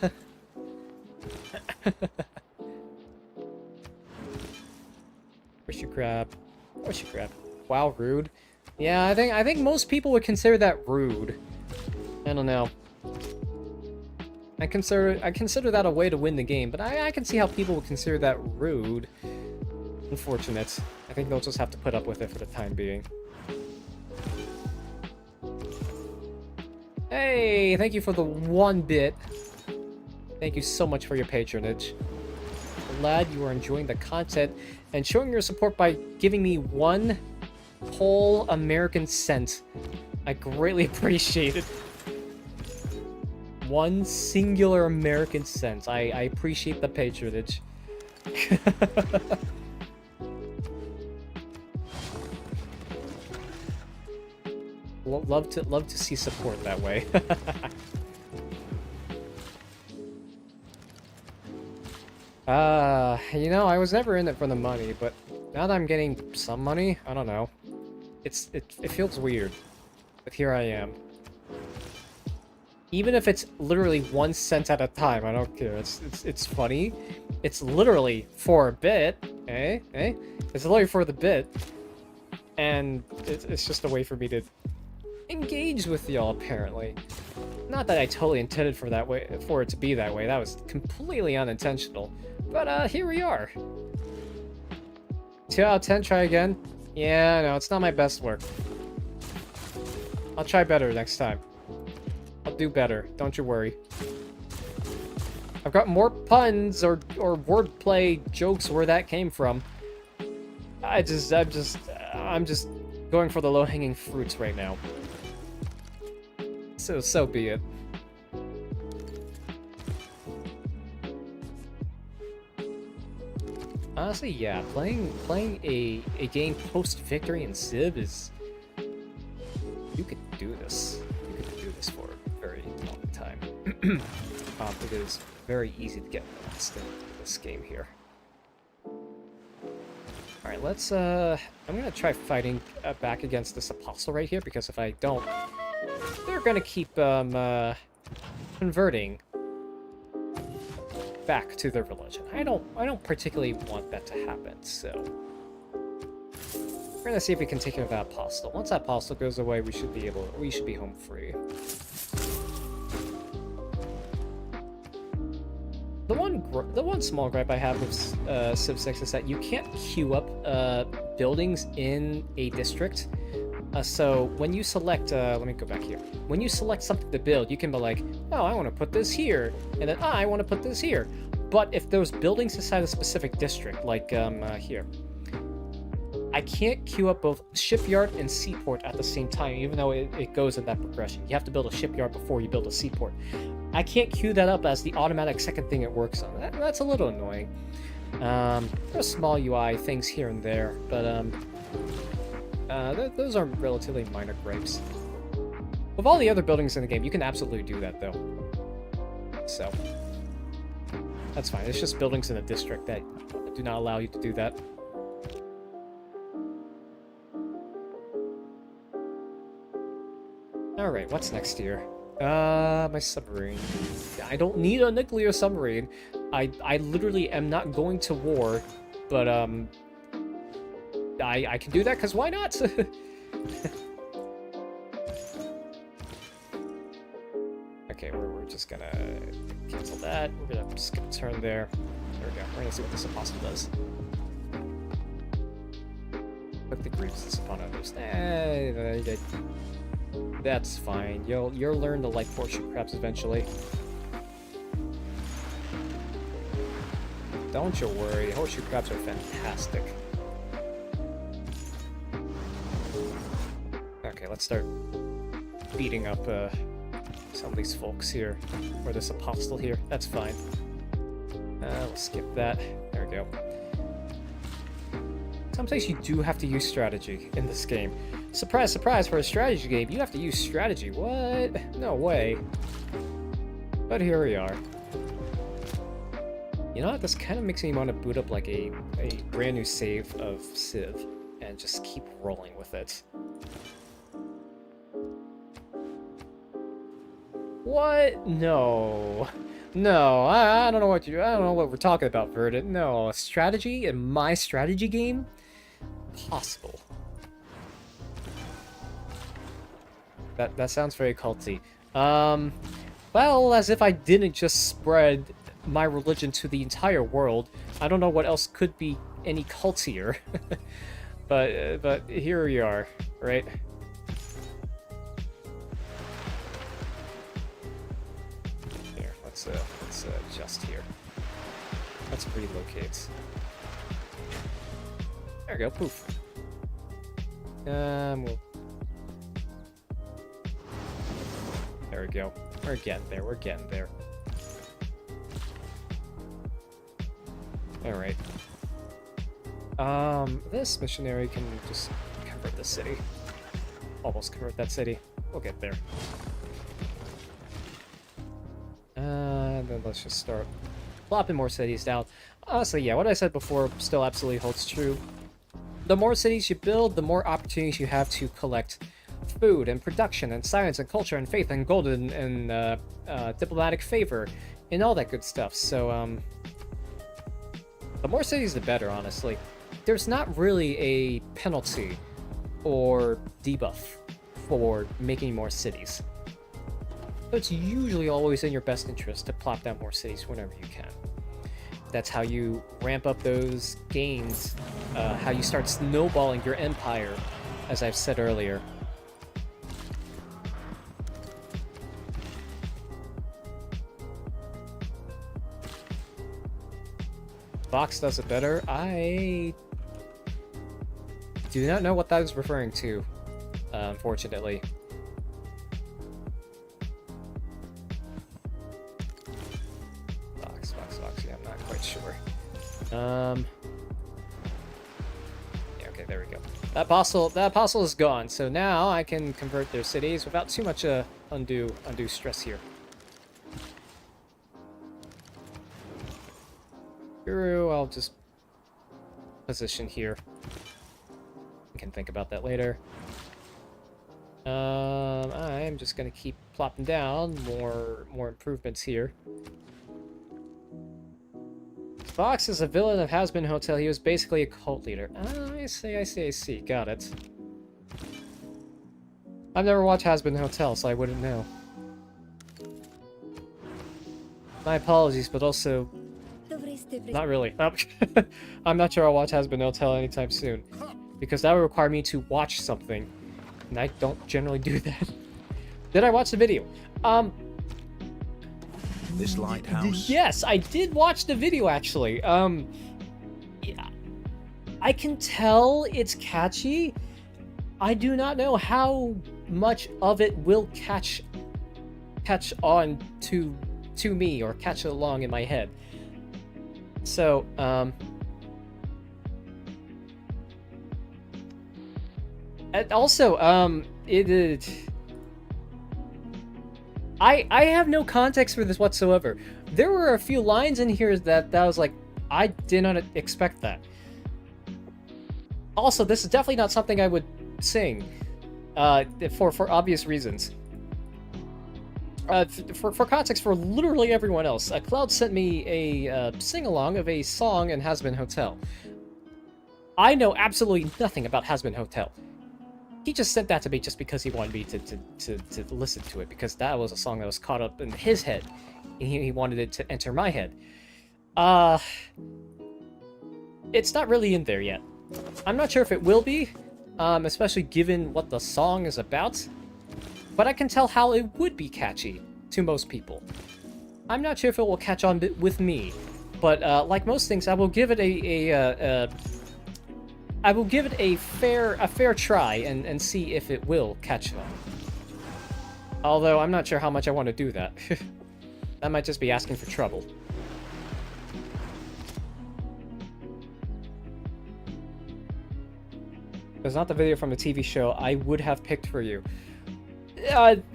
Where's your crab? Wow, rude. Yeah, I think most people would consider that rude. I don't know. I consider that a way to win the game, but I can see how people would consider that rude. Unfortunate. I think they'll just have to put up with it for the time being. Hey, thank you for the 1 bit. Thank you so much for your patronage. Glad you are enjoying the content and showing your support by giving me 1 whole American cent. I greatly appreciate it. 1 singular American cent. I appreciate the patronage. Love to see support that way. You know, I was never in it for the money, but now that I'm getting some money, I don't know. It feels weird. But here I am. Even if it's literally 1 cent at a time, I don't care. It's funny. It's literally for a bit, eh? It's literally for the bit, and it's just a way for me to engage with y'all. Apparently, not that I totally intended for it to be that way. That was completely unintentional. But here we are. 2 out of 10. Try again. Yeah, no, it's not my best work. I'll try better next time. I'll do better, don't you worry. I've got more puns or wordplay jokes where that came from. I'm just going for the low-hanging fruits right now. So be it. Honestly, yeah, playing a game post victory in Civ is, you could do this. You could do this for a very long time. It is very easy to get lost in this game here. All right, let's. I'm gonna try fighting back against this apostle right here, because if I don't, they're gonna keep converting back to their religion. I don't particularly want that to happen, so we're gonna see if we can take care of that apostle. Once that apostle goes away, we should be home free. The one small gripe I have with Civ 6 is that you can't queue up buildings in a district. So when you select, let me go back here. When you select something to build, you can be like, oh, I want to put this here, and then I want to put this here. But if those buildings inside a specific district, like here, I can't queue up both shipyard and seaport at the same time, even though it goes in that progression. You have to build a shipyard before you build a seaport. I can't queue that up as the automatic second thing it works on. That's a little annoying. There's small UI things here and there, but those are relatively minor gripes. With all the other buildings in the game, you can absolutely do that, though. So, that's fine. It's just buildings in a district that do not allow you to do that. Alright, what's next here? My submarine. I don't need a nuclear submarine. I literally am not going to war, but, I can do that, because why not? Okay, we're just gonna cancel that. We're gonna skip a turn there. There we go. We're gonna see what this apostle does. Put the grievances upon others. That's fine. You'll learn to like horseshoe crabs eventually. Don't you worry. Horseshoe crabs are fantastic. Okay, let's start beating up some of these folks here, or this apostle here. That's fine. We'll skip that. There we go. Sometimes you do have to use strategy in this game. Surprise, surprise, for a strategy game, you have to use strategy. What? No way. But here we are. You know what? This kind of makes me want to boot up like a brand new save of Civ and just keep rolling with it. What? No. No, I don't know what I don't know what we're talking about, Verdant. No, strategy in my strategy game? Possible. That sounds very culty. Well, as if I didn't just spread my religion to the entire world, I don't know what else could be any cultier. but here we are, right? Here, let's adjust here. Let's relocate. There we go, poof. We'll... There we go. We're getting there, we're getting there. Alright. This missionary can just convert the city. Almost convert that city. We'll get there. Then let's just start plopping more cities down. Honestly, yeah, what I said before still absolutely holds true. The more cities you build, the more opportunities you have to collect food and production and science and culture and faith and gold and diplomatic favor and all that good stuff. So, the more cities, the better, honestly. There's not really a penalty or debuff for making more cities. So it's usually always in your best interest to plop down more cities whenever you can. That's how you ramp up those gains, how you start snowballing your empire, as I've said earlier. Fox does it better. I do not know what that is referring to, unfortunately. Fox, yeah, I'm not quite sure. That apostle is gone, so now I can convert their cities without too much undue stress here. Guru, I'll just position here. I can think about that later. I'm just gonna keep plopping down more improvements here. Fox is a villain of Has Been Hotel. He was basically a cult leader. Oh, I see. Got it. I've never watched Has Been Hotel, so I wouldn't know. My apologies, but also... not really. I'm not sure I'll watch Has Been Hotel anytime soon. Because that would require me to watch something. And I don't generally do that. Did I watch the video? This lighthouse. Yes, I did watch the video actually. Yeah, I can tell it's catchy. I do not know how much of it will catch on to me or catch along in my head. So, and also, I have no context for this whatsoever. There were a few lines in here that I was like, I did not expect that. Also, this is definitely not something I would sing, for obvious reasons. For context for literally everyone else, Cloud sent me a sing-along of a song in Has Been Hotel. I know absolutely nothing about Has Been Hotel. He just sent that to me just because he wanted me to listen to it, because that was a song that was caught up in his head, and he wanted it to enter my head. It's not really in there yet. I'm not sure if it will be, especially given what the song is about, but I can tell how it would be catchy to most people. I'm not sure if it will catch on with me, but like most things, I will give it a fair try and see if it will catch on. Although I'm not sure how much I want to do that. That might just be asking for trouble. If it's not the video from the TV show I would have picked for you.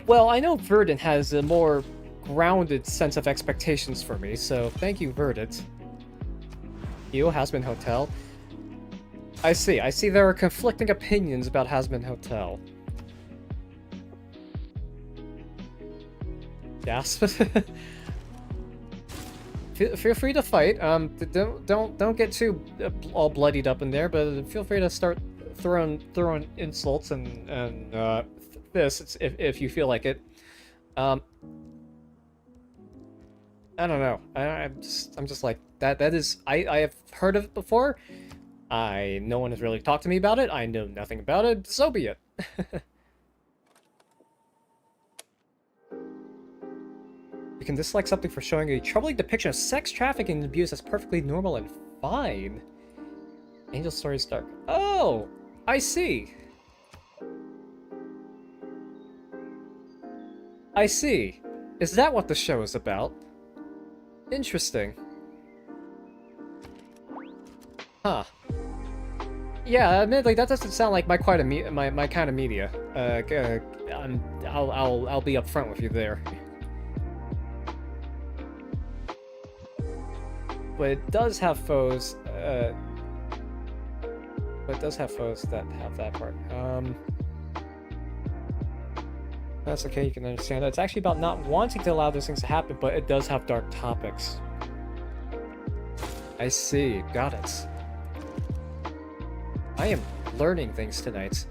Well, I know Verdant has a more grounded sense of expectations for me, so thank you, Verdant. You, Has Been Hotel. I see there are conflicting opinions about Has Been Hotel. Gasp. Feel free to fight. Don't get too all bloodied up in there, but feel free to start throwing insults and this if you feel like it. I don't know. I'm just like that. That is I have heard of it before. No one has really talked to me about it. I know nothing about it. So be it. You can dislike something for showing a troubling depiction of sex trafficking and abuse as perfectly normal and fine. Angel Stories Dark. Oh, I see. I see. Is that what the show is about? Interesting. Huh. Yeah, admittedly, that doesn't sound like my kind of media. I'll be upfront with you there. But it does have foes. But it does have foes that have that part. That's okay. You can understand that. It's actually about not wanting to allow those things to happen, but it does have dark topics. I see. Got it. I am learning things tonight.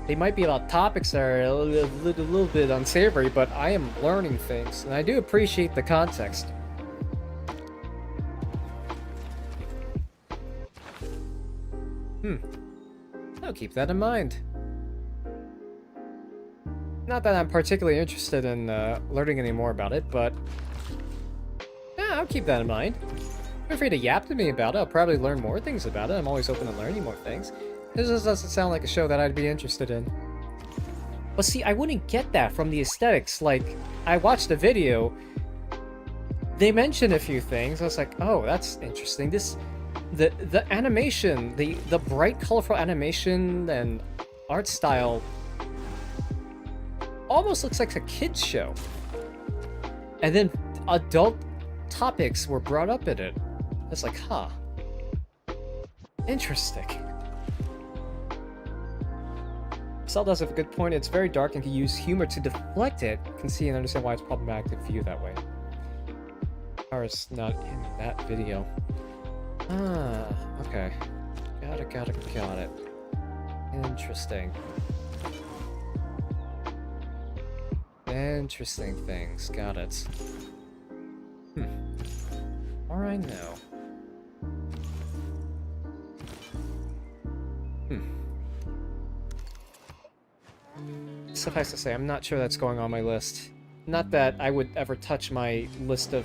They might be about topics that are a little bit unsavory, but I am learning things, and I do appreciate the context. I'll keep that in mind. Not that I'm particularly interested in learning any more about it, but yeah, I'll keep that in mind. Feel free to yap to me about it. I'll probably learn more things about it. I'm always open to learning more things. This just doesn't sound like a show that I'd be interested in. But see, I wouldn't get that from the aesthetics. Like, I watched the video. They mentioned a few things. I was like, oh, that's interesting. This the animation, the bright, colorful animation and art style almost looks like a kids show. And then adult topics were brought up in it. It's like, huh. Interesting. Sal does have a good point. It's very dark and can use humor to deflect it. Can see and understand why it's problematic to view that way. Is not in that video. Ah, okay. Got it. Interesting. Interesting things. Got it. Alright now. Suffice to say, I'm not sure that's going on my list. Not that I would ever touch my list of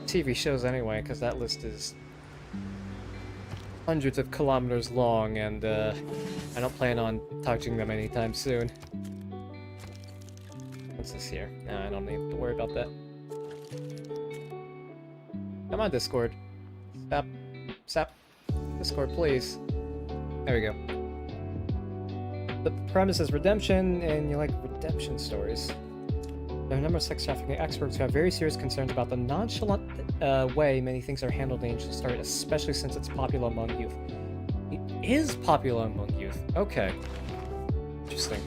TV shows anyway, because that list is hundreds of kilometers long, and I don't plan on touching them anytime soon. What's this here? Nah, I don't need to worry about that. Come on, Discord. Stop. Discord, please. There we go. The premise is redemption, and you like redemption stories. There are a number of sex trafficking experts who have very serious concerns about the nonchalant way many things are handled in Angel Story, especially since it's popular among youth. It is popular among youth. Okay. Interesting.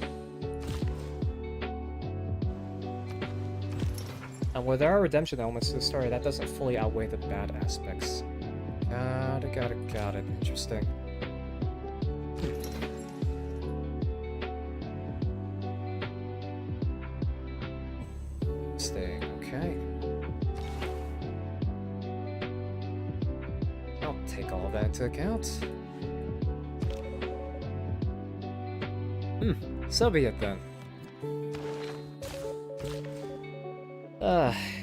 And where there are redemption elements to the story, that doesn't fully outweigh the bad aspects. Got it. Interesting. Okay. I'll take all of that into account. So be it then.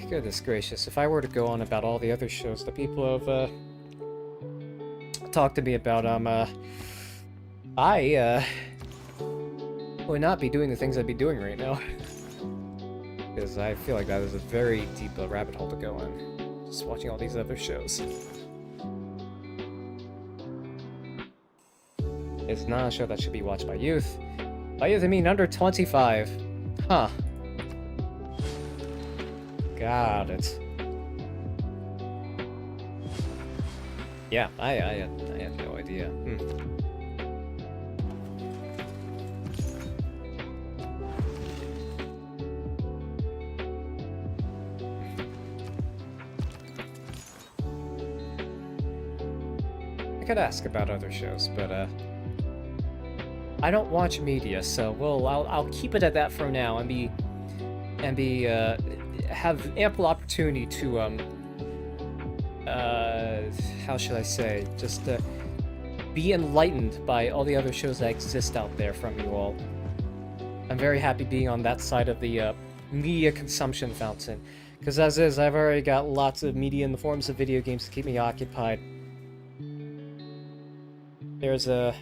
Goodness gracious, if I were to go on about all the other shows that people have, talked to me about, I, would not be doing the things I'd be doing right now. Because I feel like that is a very deep rabbit hole to go in. Just watching all these other shows. It's not a show that should be watched by youth. By youth, I mean under 25. Huh. Got it. Yeah, I had no idea. I could ask about other shows, but I don't watch media, so I'll keep it at that for now and have ample opportunity to how should I say, just be enlightened by all the other shows that exist out there from you all. I'm very happy being on that side of the media consumption fountain, because as is, I've already got lots of media in the forms of video games to keep me occupied. There's a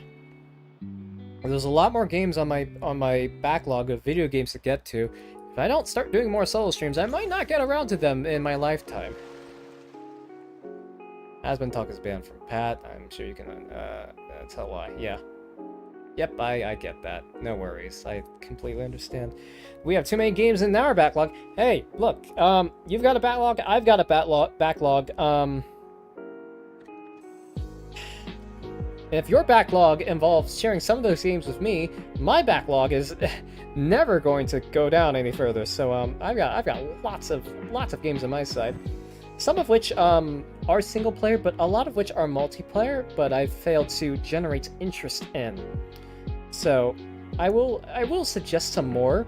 lot more games on my backlog of video games to get to. If I don't start doing more solo streams, I might not get around to them in my lifetime. Has been talk is banned from Pat. I'm sure you can tell why. Yeah. Yep, I get that. No worries. I completely understand. We have too many games in our backlog. Hey, look. You've got a backlog. I've got a backlog. If your backlog involves sharing some of those games with me, my backlog is never going to go down any further. So I've got lots of games on my side. Some of which are single player, but a lot of which are multiplayer, but I've failed to generate interest in. So I will suggest some more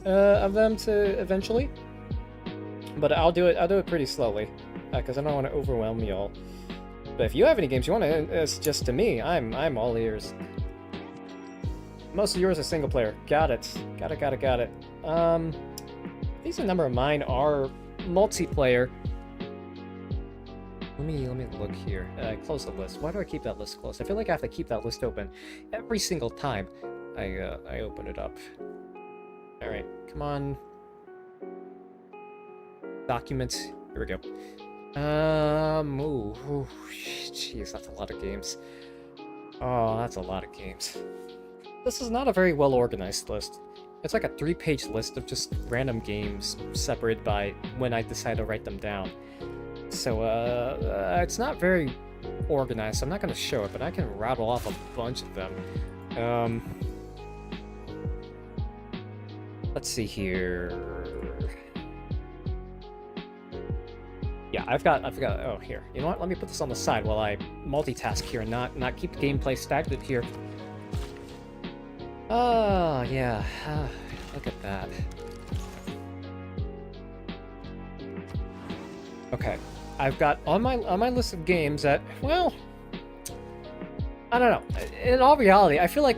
of them to eventually, but I'll do it pretty slowly because I don't want to overwhelm you all. But if you have any games you want to suggest to me, I'm all ears. Most of yours are single player. Got it. These a number of mine are multiplayer. Let me look here. Close the list. Why do I keep that list closed? I feel like I have to keep that list open every single time I open it up. All right, come on. Documents. Here we go. Ooh, jeez, that's a lot of games. Oh, that's a lot of games. This is not a very well organized list. It's like a 3-page list of just random games separated by when I decide to write them down. So, it's not very organized, so I'm not going to show it, but I can rattle off a bunch of them. Let's see here. Yeah, I've got, oh, here. You know what? Let me put this on the side while I multitask here and not keep the gameplay stagnant here. Oh, yeah. Look at that. Okay. I've got on my list of games that, well, I don't know. In all reality, I feel like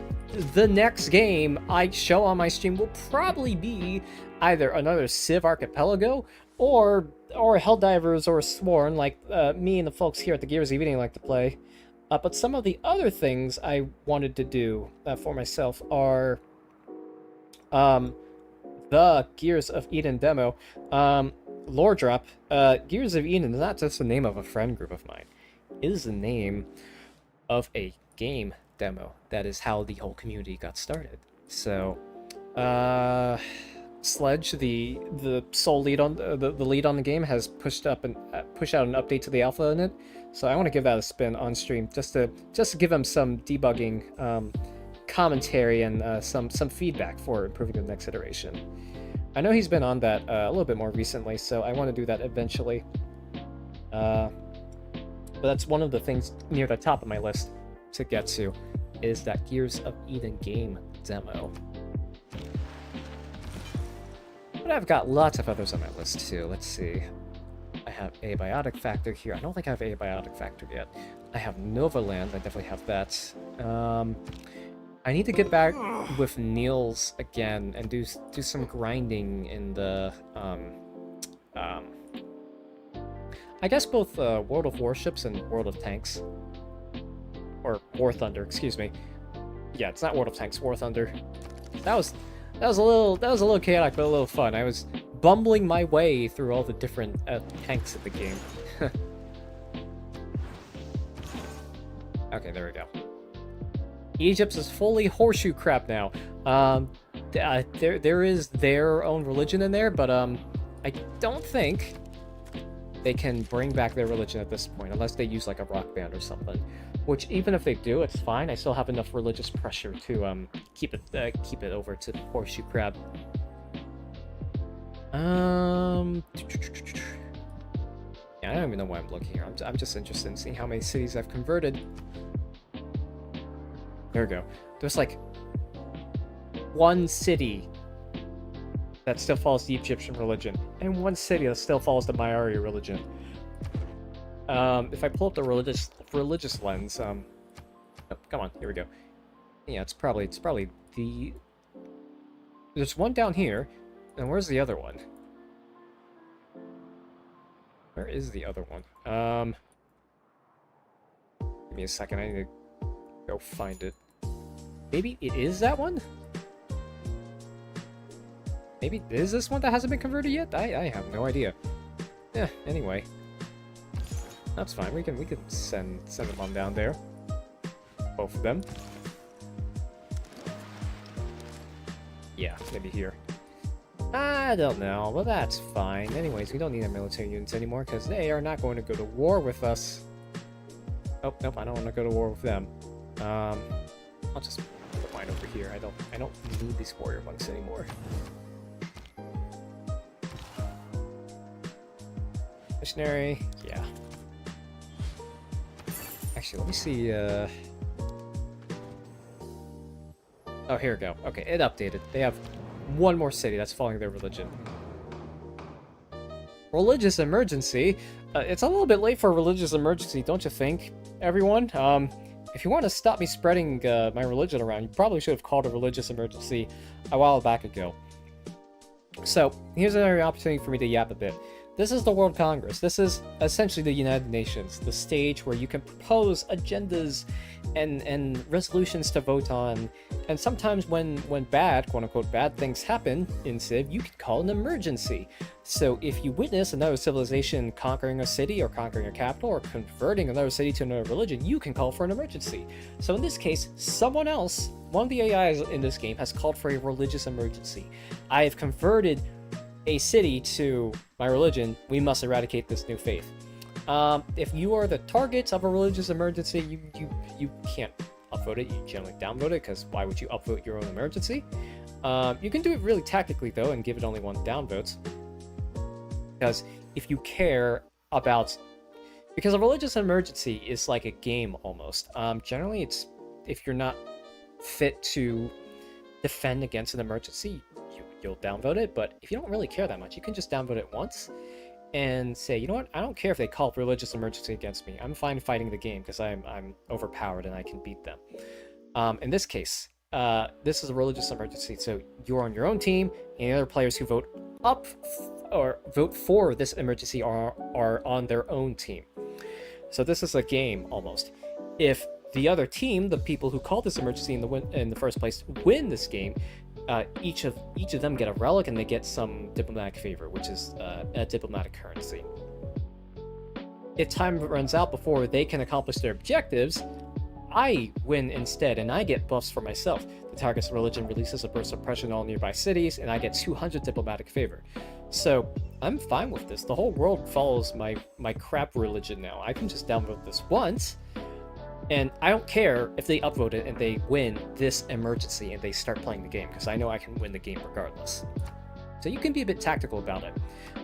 the next game I show on my stream will probably be either another Civ Archipelago or Helldivers or Sworn, like me and the folks here at the Gears of Eating like to play. But some of the other things I wanted to do for myself are the Gears of Eden demo. Lore drop. Gears of Eden is not just the name of a friend group of mine. It is the name of a game demo. That is how the whole community got started. So, Sledge, the sole lead on the lead on the game, has pushed out an update to the alpha in it. So I want to give that a spin on stream just to give him some debugging commentary and some feedback for improving the next iteration. I know he's been on that a little bit more recently, so I want to do that eventually. But that's one of the things near the top of my list to get to, is that Gears of Eden game demo. But I've got lots of others on my list too. Let's see. I have Abiotic Factor here. I don't think I have Abiotic Factor yet. I have Novaland. I definitely have that. I need to get back with Niels again and do some grinding in the I guess both World of Warships and World of Tanks, or War Thunder, excuse me. Yeah, it's not World of Tanks, War Thunder. That was a little chaotic, but a little fun. I was bumbling my way through all the different tanks of the game. Okay, there we go. Egypt is fully horseshoe crap now. There is their own religion in there, but I don't think they can bring back their religion at this point, unless they use like a rock band or something. Which, even if they do, it's fine. I still have enough religious pressure to keep it over to horseshoe crab. Yeah, I don't even know why I'm looking here. I'm just interested in seeing how many cities I've converted. There we go. There's like one city that still follows the Egyptian religion, and one city that still follows the Maori religion. If I pull up the religious lens, oh, come on, here we go. Yeah, it's probably the. There's one down here, and where's the other one? Where is the other one? Give me a second. I need to go find it. Maybe it is that one? Maybe it is this one that hasn't been converted yet? I have no idea. Yeah, anyway. That's fine. We can send them on down there. Both of them. Yeah, maybe here. I don't know, but that's fine. Anyways, we don't need our military units anymore because they are not going to go to war with us. Oh, nope, I don't want to go to war with them. I'll just put mine over here. I don't need these warrior monks anymore. Missionary, yeah. Actually, let me see, Oh, here we go. Okay, it updated. They have one more city that's following their religion. Religious emergency? It's a little bit late for a religious emergency, don't you think, everyone? If you want to stop me spreading my religion around, you probably should have called a religious emergency a while back ago. So, here's another opportunity for me to yap a bit. This is the World Congress. This is essentially the United Nations, the stage where you can propose agendas and resolutions to vote on. And sometimes when bad, quote-unquote, bad things happen in Civ, you can call an emergency. So if you witness another civilization conquering a city or conquering a capital or converting another city to another religion, you can call for an emergency. So in this case, someone else, one of the AIs in this game, has called for a religious emergency. I have converted a city to my religion. We must eradicate this new faith. If you are the target of a religious emergency, you can't upvote it. You generally downvote it, because why would you upvote your own emergency? You can do it really tactically though and give it only 1 downvote, because if you care about, because a religious emergency is like a game almost. Generally, it's if you're not fit to defend against an emergency, you'll downvote it. But if you don't really care that much, you can just downvote it once and say, you know what, I don't care if they call religious emergency against me. I'm fine fighting the game because I'm overpowered and I can beat them. In this case, this is a religious emergency, so you're on your own team, and the other players who vote up or vote for this emergency are on their own team. So this is a game almost. If the other team, the people who called this emergency in the first place, win this game, each of them get a relic, and they get some diplomatic favor, which is a diplomatic currency. If time runs out before they can accomplish their objectives, I win instead, and I get buffs for myself. The target's religion releases a burst of pressure on all nearby cities, and I get 200 diplomatic favor. So I'm fine with this. The whole world follows my crap religion now. I can just downvote this once, and I don't care if they upvote it and they win this emergency and they start playing the game, because I know I can win the game regardless. So you can be a bit tactical about it.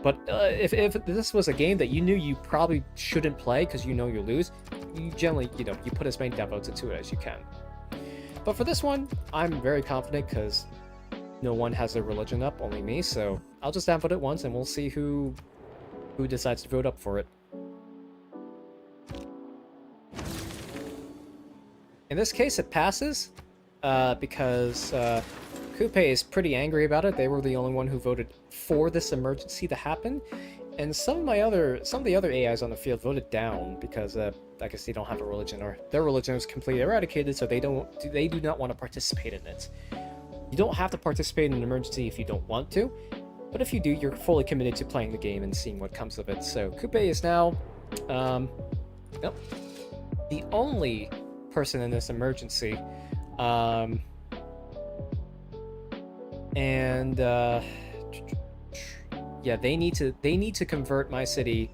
But if this was a game that you knew you probably shouldn't play because you know you'll lose, you generally, you put as many downvotes into it as you can. But for this one, I'm very confident because no one has their religion up, only me, so I'll just downvote it once and we'll see who decides to vote up for it. In this case, it passes because Coupe is pretty angry about it. They were the only one who voted for this emergency to happen, and some of the other AIs on the field voted down because I guess they don't have a religion, or their religion is completely eradicated, so they do not want to participate in it. You don't have to participate in an emergency if you don't want to, but if you do, you're fully committed to playing the game and seeing what comes of it. So Coupe is now the only person in this emergency, yeah, they need to convert my city,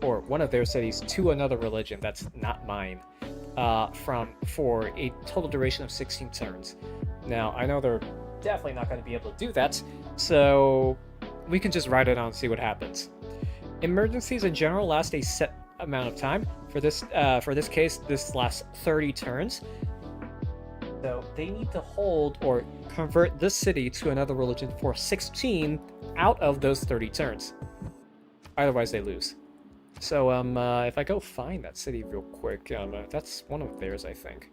or one of their cities, to another religion that's not mine, for a total duration of 16 turns. Now, I know they're definitely not going to be able to do that, so we can just ride it on and see what happens. Emergencies in general last a set amount of time. For this case, this lasts 30 turns. So they need to hold or convert this city to another religion for 16 out of those 30 turns. Otherwise, they lose. So if I go find that city real quick, that's one of theirs, I think.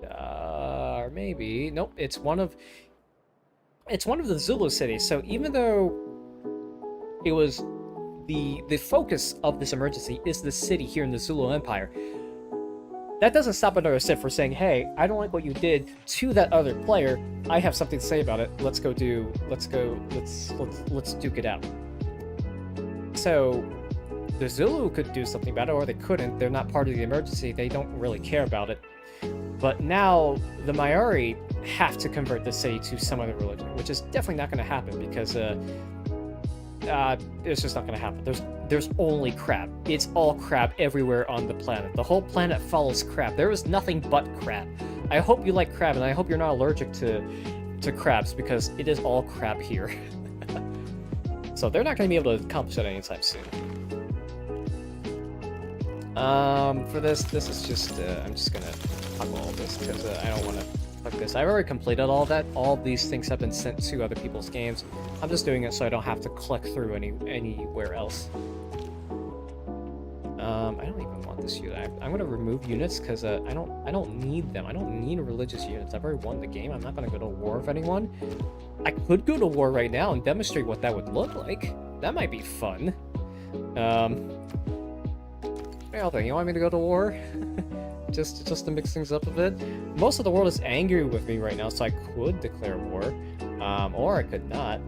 Or maybe nope, it's one of the Zulu cities. So even though it was the focus of this emergency is the city here in the Zulu Empire, that doesn't stop another Civ for saying, hey, I don't like what you did to that other player. I have something to say about it. Let's duke it out. So the Zulu could do something about it, or they couldn't. They're not part of the emergency. They don't really care about it. But now the Maori have to convert the city to some other religion, which is definitely not going to happen because it's just not going to happen. There's only crab. It's all crab everywhere on the planet. The whole planet follows crab. There is nothing but crab. I hope you like crab, and I hope you're not allergic to crabs, because it is all crab here. So they're not going to be able to accomplish that anytime soon. For this is just, I'm just going to toggle all this, because I don't want to fuck this. I've already completed all that. All these things have been sent to other people's games. I'm just doing it so I don't have to click through anywhere else. I don't even want this unit. I'm gonna remove units because I don't need them. I don't need religious units. I've already won the game. I'm not gonna go to war with anyone. I could go to war right now and demonstrate what that would look like. That might be fun. Thing, you want me to go to war? just to mix things up a bit. Most of the world is angry with me right now, so I could declare war, or I could not.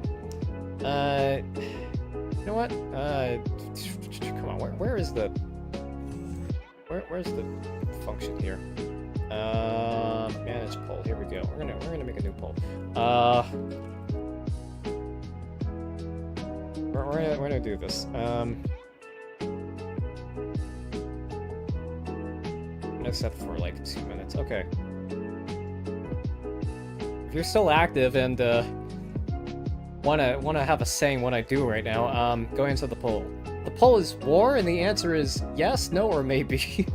You know what? Come on, where's the function here? Manage poll. Here we go. We're gonna make a new poll. We're gonna do this. I'm gonna set for like 2 minutes. Okay. If you're still active and wanna have a say in what I do right now, go answer the poll. The poll is war, and the answer is yes, no, or maybe.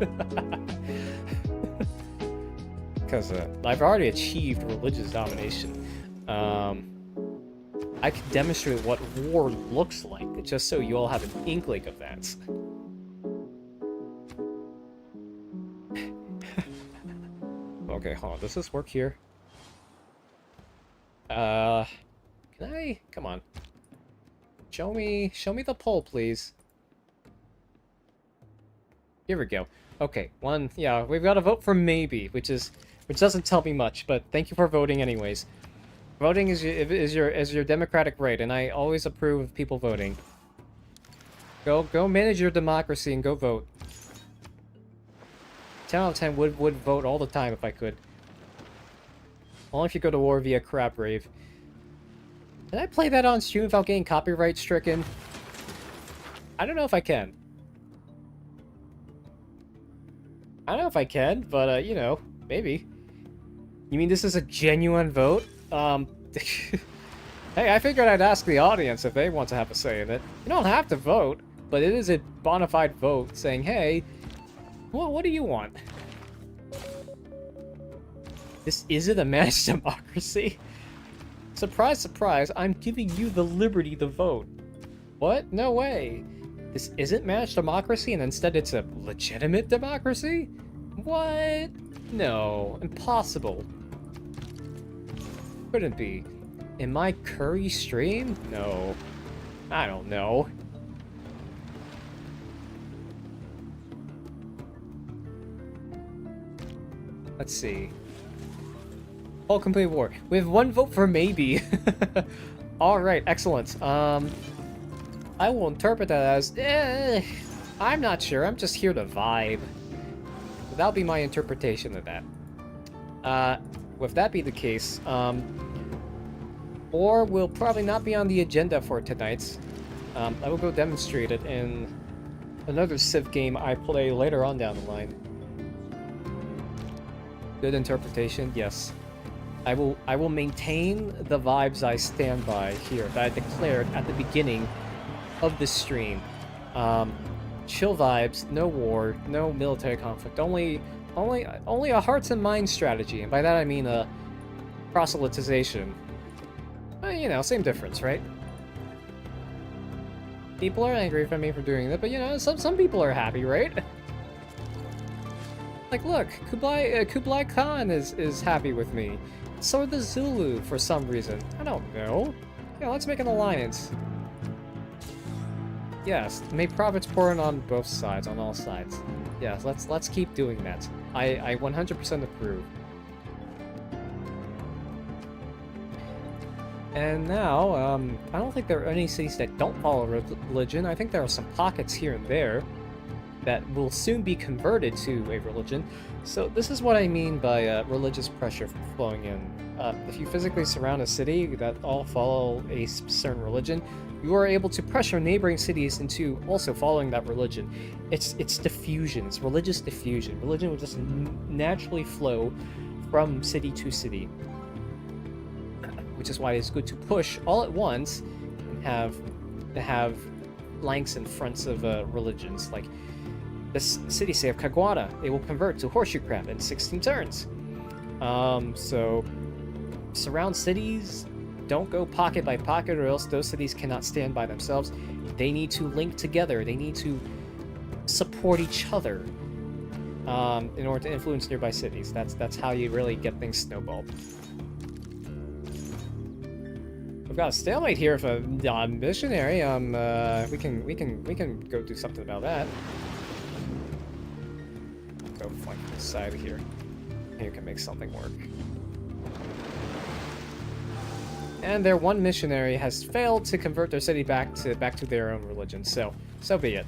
Because I've already achieved religious domination. I can demonstrate what war looks like, just so you all have an inkling of that. Okay, hold on. Does this work here? Can I? Come on. Show me the poll, please. Here we go. Okay, yeah, we've got to vote for maybe, which doesn't tell me much, but thank you for voting anyways. Voting is your democratic right, and I always approve of people voting. Go manage your democracy and go vote. 10 out of 10 would vote all the time if I could. Only if you go to war via crap rave. Did I play that on stream without getting copyright stricken? I don't know if I can. I don't know if I can, but you know, maybe. You mean this is a genuine vote? Hey, I figured I'd ask the audience if they want to have a say in it. You don't have to vote, but it is a bona fide vote saying, hey, what do you want? This isn't a managed democracy. Surprise, surprise, I'm giving you the liberty to vote. What? No way. This isn't managed democracy and instead it's a legitimate democracy? What? No, impossible. Couldn't be. In my Curry stream? No. I don't know. Let's see. All complete war. We have 1 vote for maybe. Alright, excellent. I will interpret that as, I'm not sure, I'm just here to vibe. That'll be my interpretation of that. With that be the case, or will probably not be on the agenda for tonight's. I will go demonstrate it in another Civ game I play later on down the line. Good interpretation, yes. I will maintain the vibes I stand by here that I declared at the beginning of this stream. Chill vibes, no war, no military conflict, only a hearts and minds strategy, and by that I mean a proselytization. You know, same difference, right? People are angry at me for doing that, but you know, some people are happy, right? Like, look, Kublai Khan is happy with me. So are the Zulu for some reason. I don't know. Yeah, let's make an alliance. Yes, may profits pour in on both sides, on all sides. Yes, let's keep doing that. I 100% approve. And now, I don't think there are any cities that don't follow religion. I think there are some pockets here and there that will soon be converted to a religion. So this is what I mean by religious pressure flowing in. If you physically surround a city that all follow a certain religion, you are able to pressure neighboring cities into also following that religion. It's diffusion, it's religious diffusion. Religion will just naturally flow from city to city. Which is why it's good to push all at once and have flanks and fronts of religions. Like this city, say, of Caguana, they will convert to horseshoe crab in 16 turns. So surround cities, don't go pocket by pocket, or else those cities cannot stand by themselves. They need to link together, they need to support each other. in order to influence nearby cities. That's how you really get things snowballed. We've got a stalemate here for a missionary. We can go do something about that. Go flank this side here. Here can make something work. And their one missionary has failed to convert their city back to their own religion. So be it.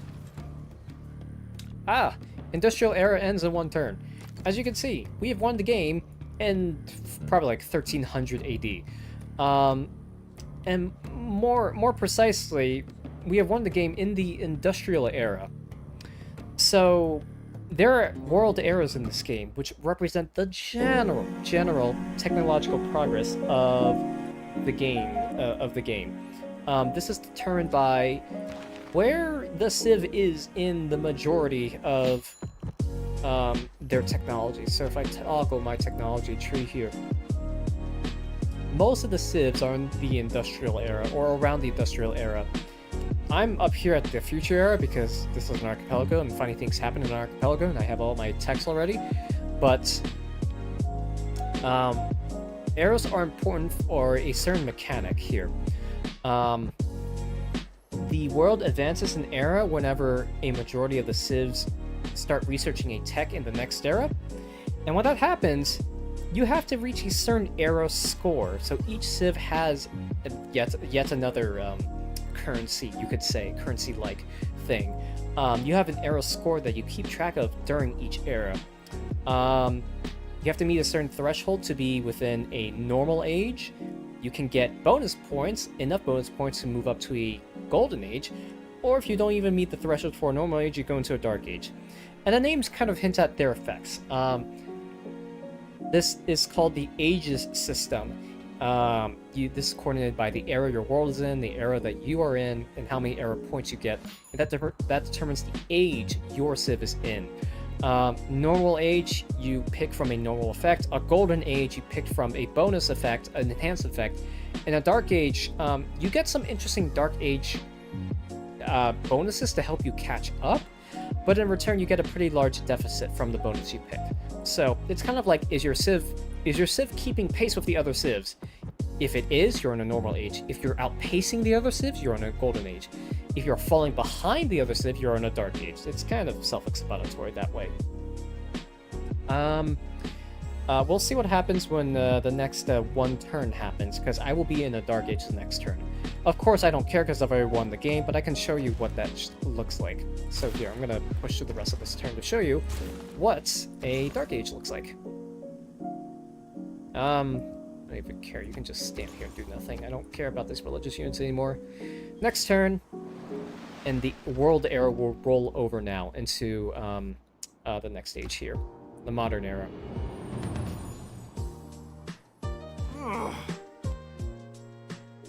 Ah, industrial era ends in 1 turn. As you can see, we have won the game in probably like 1300 AD. And more precisely, we have won the game in the industrial era. So there are world eras in this game which represent the general technological progress of the game. This is determined by where the Civ is in the majority of their technology. So if I toggle my technology tree here, most of the civs are in the industrial era or around the industrial era. I'm up here at the future era because this is an archipelago and funny things happen in an archipelago and I have all my text already. But eras are important for a certain mechanic here. The world advances in era whenever a majority of the civs start researching a tech in the next era. And when that happens, you have to reach a certain era score. So each civ has yet another currency, you could say, currency-like thing. You have an era score that you keep track of during each era. You have to meet a certain threshold to be within a normal age. You can get bonus points, enough bonus points to move up to a golden age, or if you don't even meet the threshold for a normal age, you go into a dark age. And the names kind of hint at their effects. This is called the Ages system. This is coordinated by the era your world is in, the era that you are in, and how many era points you get. And that determines the age your civ is in. Normal age, you pick from a normal effect. A golden age, you pick from a bonus effect, an enhanced effect. In a dark age, you get some interesting dark age bonuses to help you catch up, but in return, you get a pretty large deficit from the bonus you picked. So it's kind of like, is your civ keeping pace with the other civs? If it is, you're in a normal age. If you're outpacing the other civs, you're in a golden age. If you're falling behind the other civ, you're in a dark age. It's kind of self-explanatory that way. We'll see what happens when the next 1 turn happens, because I will be in a dark age the next turn. Of course, I don't care because I've already won the game, but I can show you what that looks like. So here, I'm going to push through the rest of this turn to show you what a dark age looks like. I don't even care. You can just stand here and do nothing. I don't care about this religious units anymore. Next turn, and the world era will roll over now into the next age here, the modern era.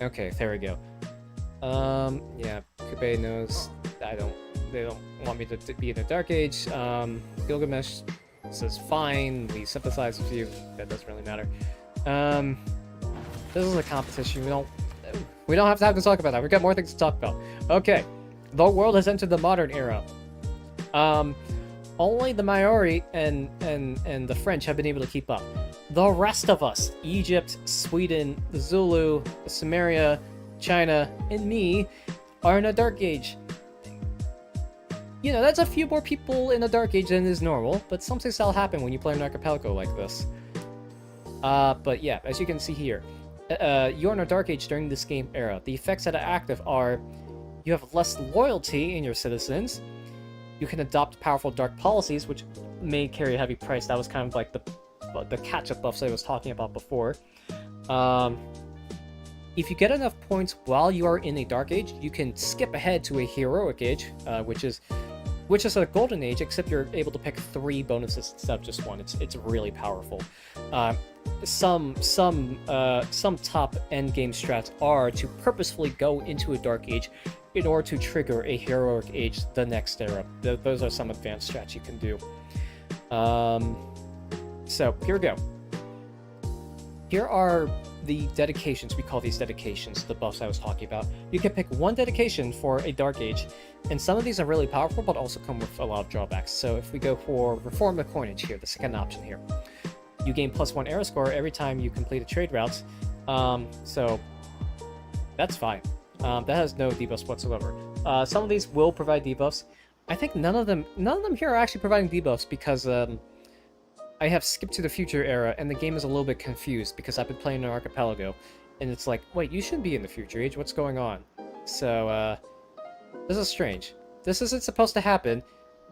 Okay, there we go. Yeah, Kube knows they don't want me to be in a dark age. Gilgamesh says fine, we sympathize with you. That doesn't really matter. This is a competition. We don't have time to talk about that. We've got more things to talk about. Okay, the world has entered the modern era. Only the Maori and the French have been able to keep up. The rest of us, Egypt, Sweden, the Zulu, Samaria, China, and me, are in a dark age. You know, that's a few more people in a dark age than is normal, but something shall happen when you play an archipelago like this. But yeah, as you can see here, you're in a dark age during this game era. The effects that are active are, you have less loyalty in your citizens, you can adopt powerful dark policies, which may carry a heavy price. That was kind of like the catch-up buffs I was talking about before. If you get enough points while you are in a dark age, you can skip ahead to a heroic age, which is a golden age, except you're able to pick 3 bonuses instead of just 1. It's really powerful. Some top end game strats are to purposefully go into a dark age in order to trigger a heroic age the next era. Those are some advanced strats you can do. So here we go. here are the dedications. We call these dedications, the buffs I was talking about. You can pick one dedication for a Dark Age, and some of these are really powerful, but also come with a lot of drawbacks. So if we go for Reform the Coinage here, the second option here, you gain +1 era score every time you complete a trade route. So that's fine. That has no debuffs whatsoever. Some of these will provide debuffs. I think none of them here are actually providing debuffs because I have skipped to the future era, and the game is a little bit confused because I've been playing an Archipelago, and it's like, wait, you shouldn't be in the future age. What's going on? So this is strange. This isn't supposed to happen.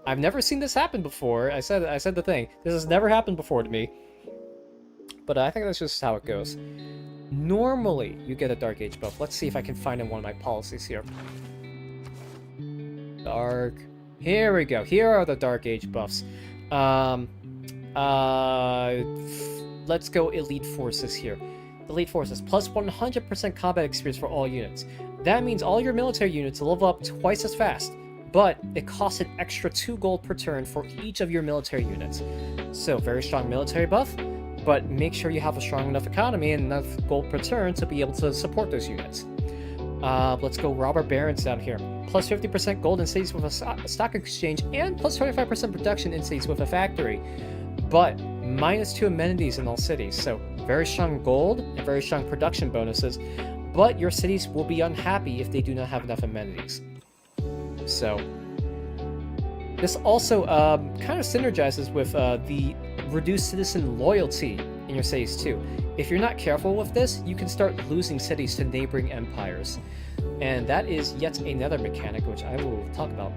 I've never seen this happen before. I said the thing. This has never happened before to me. But I think that's just how it goes. Normally, you get a Dark Age buff. Let's see if I can find in one of my policies here. Dark. Here we go. Here are the Dark Age buffs. Let's go Elite Forces here. Elite Forces, plus 100% combat experience for all units. That means all your military units level up twice as fast, but it costs an extra 2 gold per turn for each of your military units. So, very strong military buff, but make sure you have a strong enough economy and enough gold per turn to be able to support those units. Let's go Robber Barons down here. Plus 50% gold in cities with a stock exchange, and plus 25% production in cities with a factory. But -2 amenities in all cities, so very strong gold and very strong production bonuses, but your cities will be unhappy if they do not have enough amenities. So this also kind of synergizes with the reduced citizen loyalty in your cities too. If you're not careful with this, you can start losing cities to neighboring empires. And that is yet another mechanic, which I will talk about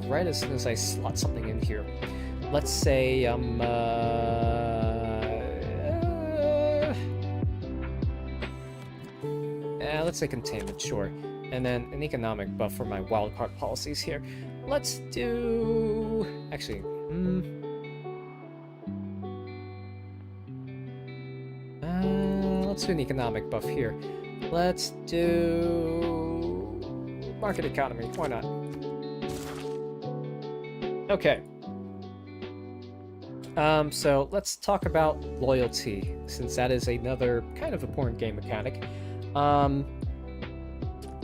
right as soon as I slot something in here. Let's say, let's say containment, sure. And then an economic buff for my wildcard policies here. Let's do... Actually, let's do an economic buff here. Let's do... market economy, why not? Okay. So let's talk about loyalty, since that is another kind of important game mechanic.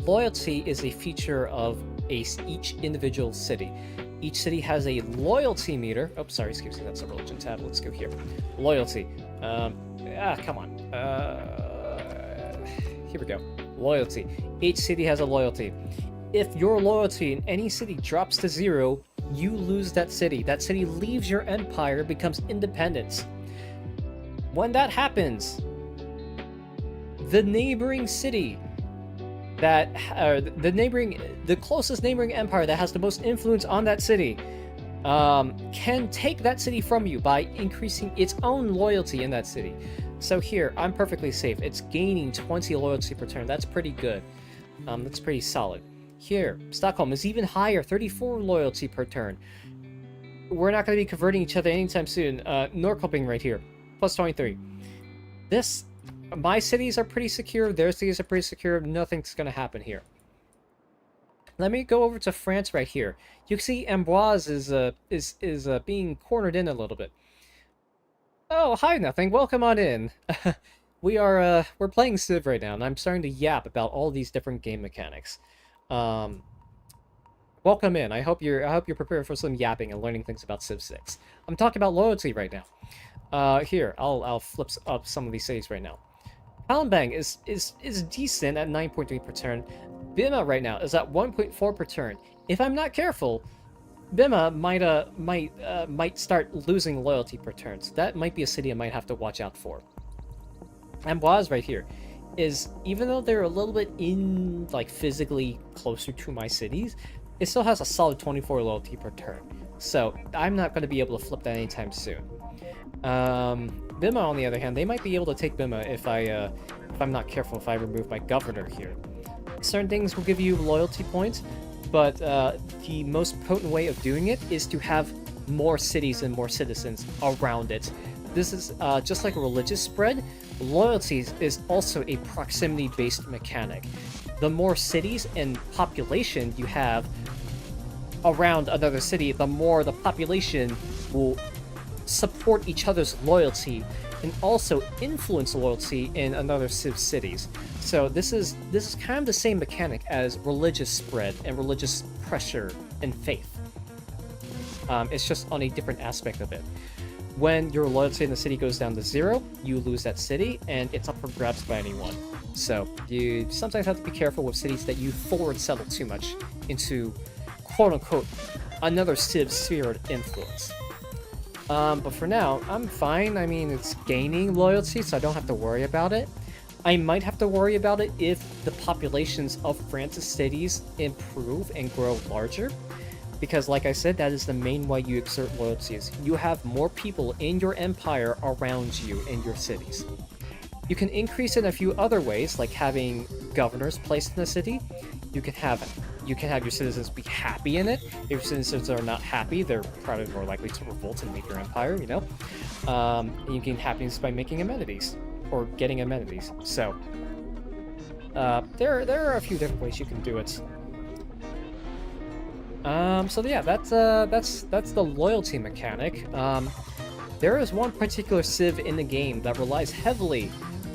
Loyalty is a feature of each individual city. Each city has a loyalty meter. Oh, sorry, excuse me, that's a religion tab. Let's go here. Loyalty. Come on. Here we go. Loyalty. Each city has a loyalty. If your loyalty in any city drops to 0, you lose that city. That city leaves your empire, becomes independent. When that happens, the neighboring city that, the closest neighboring empire that has the most influence on that city, can take that city from you by increasing its own loyalty in that city. So here, I'm perfectly safe. It's gaining 20 loyalty per turn. That's pretty good. That's pretty solid. Here, Stockholm is even higher, 34 loyalty per turn. We're not going to be converting each other anytime soon. Norrköping right here, plus 23. My cities are pretty secure, their cities are pretty secure, nothing's going to happen here. Let me go over to France right here. You can see Amboise is being cornered in a little bit. Oh, hi, nothing. Welcome on in. We're playing Civ right now, and I'm starting to yap about all these different game mechanics. Welcome in. I hope you're prepared for some yapping and learning things about Civ 6. I'm talking about loyalty right now. Here, I'll flip up some of these cities right now. Palembang is decent at 9.3 per turn. Bima right now is at 1.4 per turn. If I'm not careful, Bima might start losing loyalty per turn. So that might be a city I might have to watch out for. Amboise right here is, even though they're a little bit physically closer to my cities, it still has a solid 24 loyalty per turn. So I'm not going to be able to flip that anytime soon. Bima, on the other hand, they might be able to take Bima if I'm not careful, if I remove my governor here. Certain things will give you loyalty points, but the most potent way of doing it is to have more cities and more citizens around it. This is just like a religious spread. Loyalty is also a proximity-based mechanic. The more cities and population you have around another city, the more the population will support each other's loyalty and also influence loyalty in another Civ cities. So this is kind of the same mechanic as religious spread and religious pressure and faith. It's just on a different aspect of it. When your loyalty in the city goes down to 0, you lose that city, and it's up for grabs by anyone. So you sometimes have to be careful with cities that you forward settle too much into, quote-unquote, another Civ sphere of influence. But for now, I'm fine. I mean, it's gaining loyalty, so I don't have to worry about it. I might have to worry about it if the populations of France's cities improve and grow larger. Because, like I said, that is the main way you exert loyalties. You have more people in your empire around you in your cities. You can increase in a few other ways, like having governors placed in the city. You can have your citizens be happy in it. If your citizens are not happy, they're probably more likely to revolt and leave your empire, you know? And you gain happiness by making amenities, or getting amenities. So, there are a few different ways you can do it. So yeah, that's the loyalty mechanic. There is one particular civ in the game that relies heavily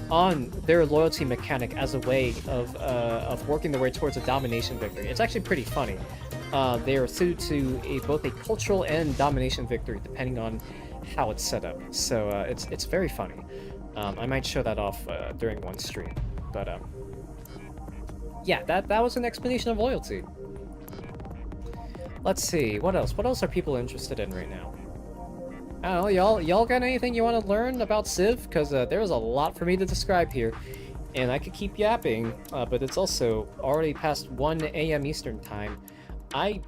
on their loyalty mechanic as a way of working their way towards a domination victory. It's actually pretty funny. They are suited to both a cultural and domination victory, depending on how it's set up. So it's very funny. I might show that off during one stream. But yeah, that was an explanation of loyalty. Let's see, what else? What else are people interested in right now? I don't know, y'all got anything you want to learn about Civ? Because there's a lot for me to describe here, and I could keep yapping, but it's also already past 1 a.m. Eastern time. I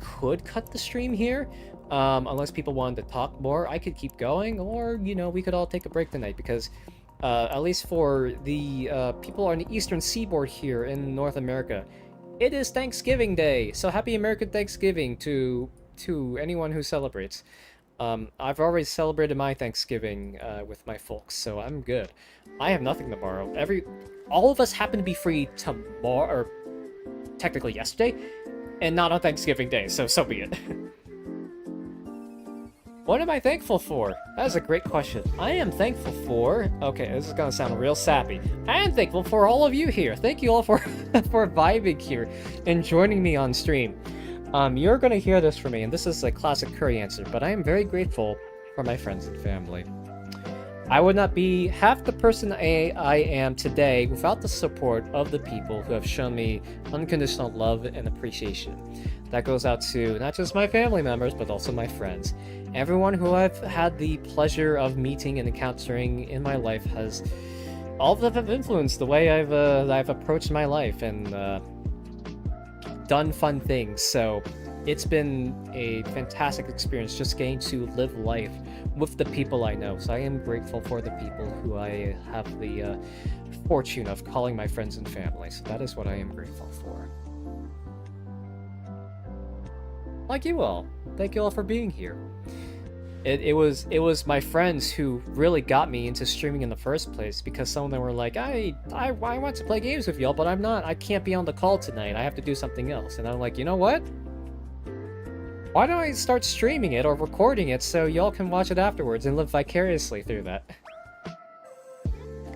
could cut the stream here, unless people wanted to talk more. I could keep going, or, you know, we could all take a break tonight, because at least for the people on the Eastern Seaboard here in North America, it is Thanksgiving Day, so happy American Thanksgiving to anyone who celebrates. I've already celebrated my Thanksgiving with my folks, so I'm good. I have nothing tomorrow. All of us happen to be free tomorrow, or technically yesterday, and not on Thanksgiving Day, so be it. What am I thankful for? That is a great question. I am thankful for... Okay, this is gonna sound real sappy. I am thankful for all of you here. Thank you all for for vibing here and joining me on stream. You're gonna hear this from me, and this is a classic Curry answer, but I am very grateful for my friends and family. I would not be half the person I am today without the support of the people who have shown me unconditional love and appreciation. That goes out to not just my family members, but also my friends. Everyone who I've had the pleasure of meeting and encountering in my life has all of them have influenced the way I've approached my life and done fun things. So it's been a fantastic experience just getting to live life with the people I know. So I am grateful for the people who I have the fortune of calling my friends and family. So that is what I am grateful for. Like you all. Thank you all for being here. It was my friends who really got me into streaming in the first place, because some of them were like, I want to play games with y'all, but I can't be on the call tonight. I have to do something else. And I'm like, you know what? Why don't I start streaming it or recording it so y'all can watch it afterwards and live vicariously through that?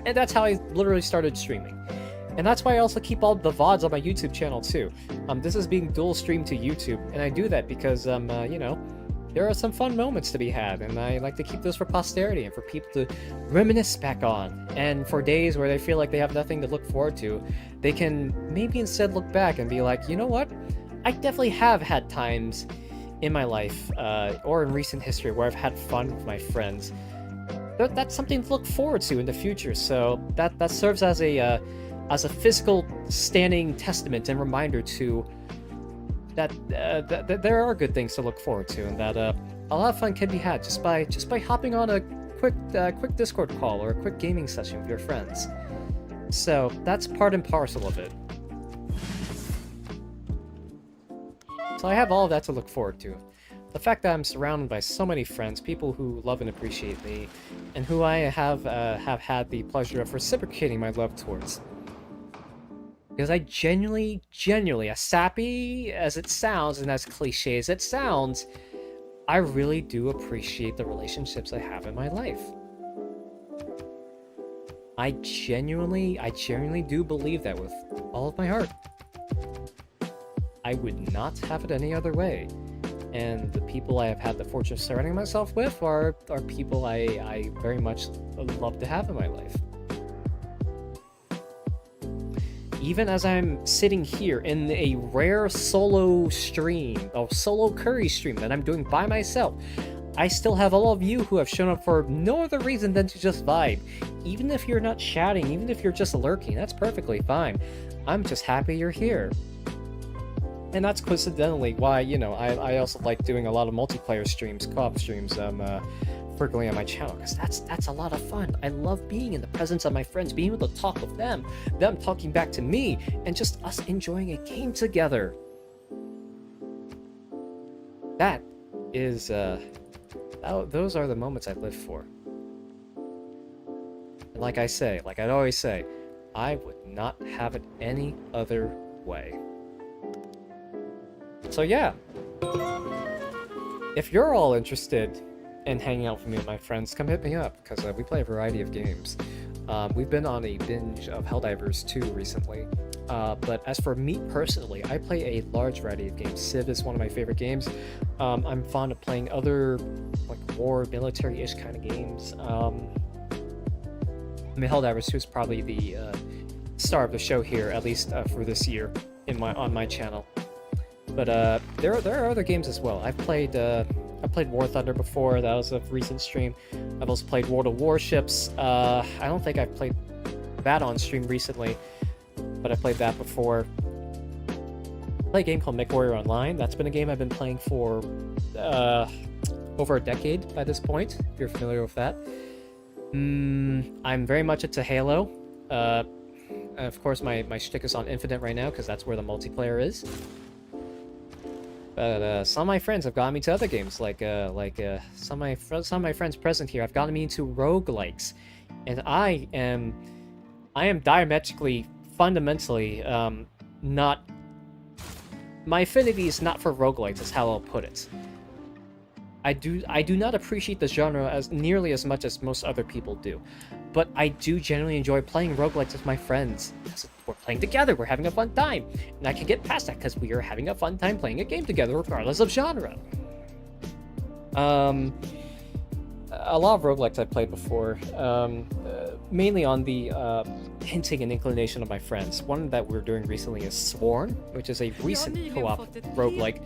And that's how I literally started streaming. And that's why I also keep all the VODs on my YouTube channel too. This is being dual streamed to YouTube, and I do that because, you know, there are some fun moments to be had, and I like to keep those for posterity and for people to reminisce back on. And for days where they feel like they have nothing to look forward to, they can maybe instead look back and be like, you know what? I definitely have had times in my life, or in recent history, where I've had fun with my friends. That's something to look forward to in the future, so that serves as a physical standing testament and reminder to that there are good things to look forward to, and that a lot of fun can be had just by hopping on a quick Discord call or a quick gaming session with your friends. So that's part and parcel of it. So I have all of that to look forward to. The fact that I'm surrounded by so many friends, people who love and appreciate me, and who I have had the pleasure of reciprocating my love towards. Because I genuinely, as sappy as it sounds and as cliche as it sounds, I really do appreciate the relationships I have in my life. I genuinely do believe that with all of my heart. I would not have it any other way. And the people I have had the fortune of surrounding myself with are people I very much love to have in my life. Even as I'm sitting here in a rare solo stream, a solo curry stream that I'm doing by myself, I still have all of you who have shown up for no other reason than to just vibe. Even if you're not chatting, even if you're just lurking, that's perfectly fine. I'm just happy you're here. And that's coincidentally why, you know, I also like doing a lot of multiplayer streams, co-op streams, frequently on my channel, because that's a lot of fun. I love being in the presence of my friends, being able to talk with them talking back to me, and just us enjoying a game together. That is, those are the moments I live for. And like I say, like I'd always say, I would not have it any other way. So yeah, if you're all interested in hanging out with me and my friends, come hit me up, because we play a variety of games. We've been on a binge of Helldivers 2 recently, but as for me personally, I play a large variety of games. Civ is one of my favorite games. I'm fond of playing other like war, military-ish kind of games. I mean, Helldivers 2 is probably the star of the show here, at least for this year on my channel. But there are other games as well. I played War Thunder before. That was a recent stream. I've also played World of Warships. I don't think I've played that on stream recently, but I played that before. I played a game called MechWarrior Online. That's been a game I've been playing for over a decade by this point, if you're familiar with that. I'm very much into Halo. Of course, my shtick is on Infinite right now, because that's where the multiplayer is. But some of my friends have gotten me to other games, like some of my friends present here have gotten me into roguelikes, and I am diametrically, fundamentally, not. My affinity is not for roguelikes, is how I'll put it. I do not appreciate the genre as nearly as much as most other people do, but I do generally enjoy playing roguelikes with my friends. We're playing together, we're having a fun time, and I can get past that because we are having a fun time playing a game together regardless of genre. A lot of roguelikes I've played before, mainly on the hinting and inclination of my friends. One that we're doing recently is Sworn, which is a recent co-op roguelike.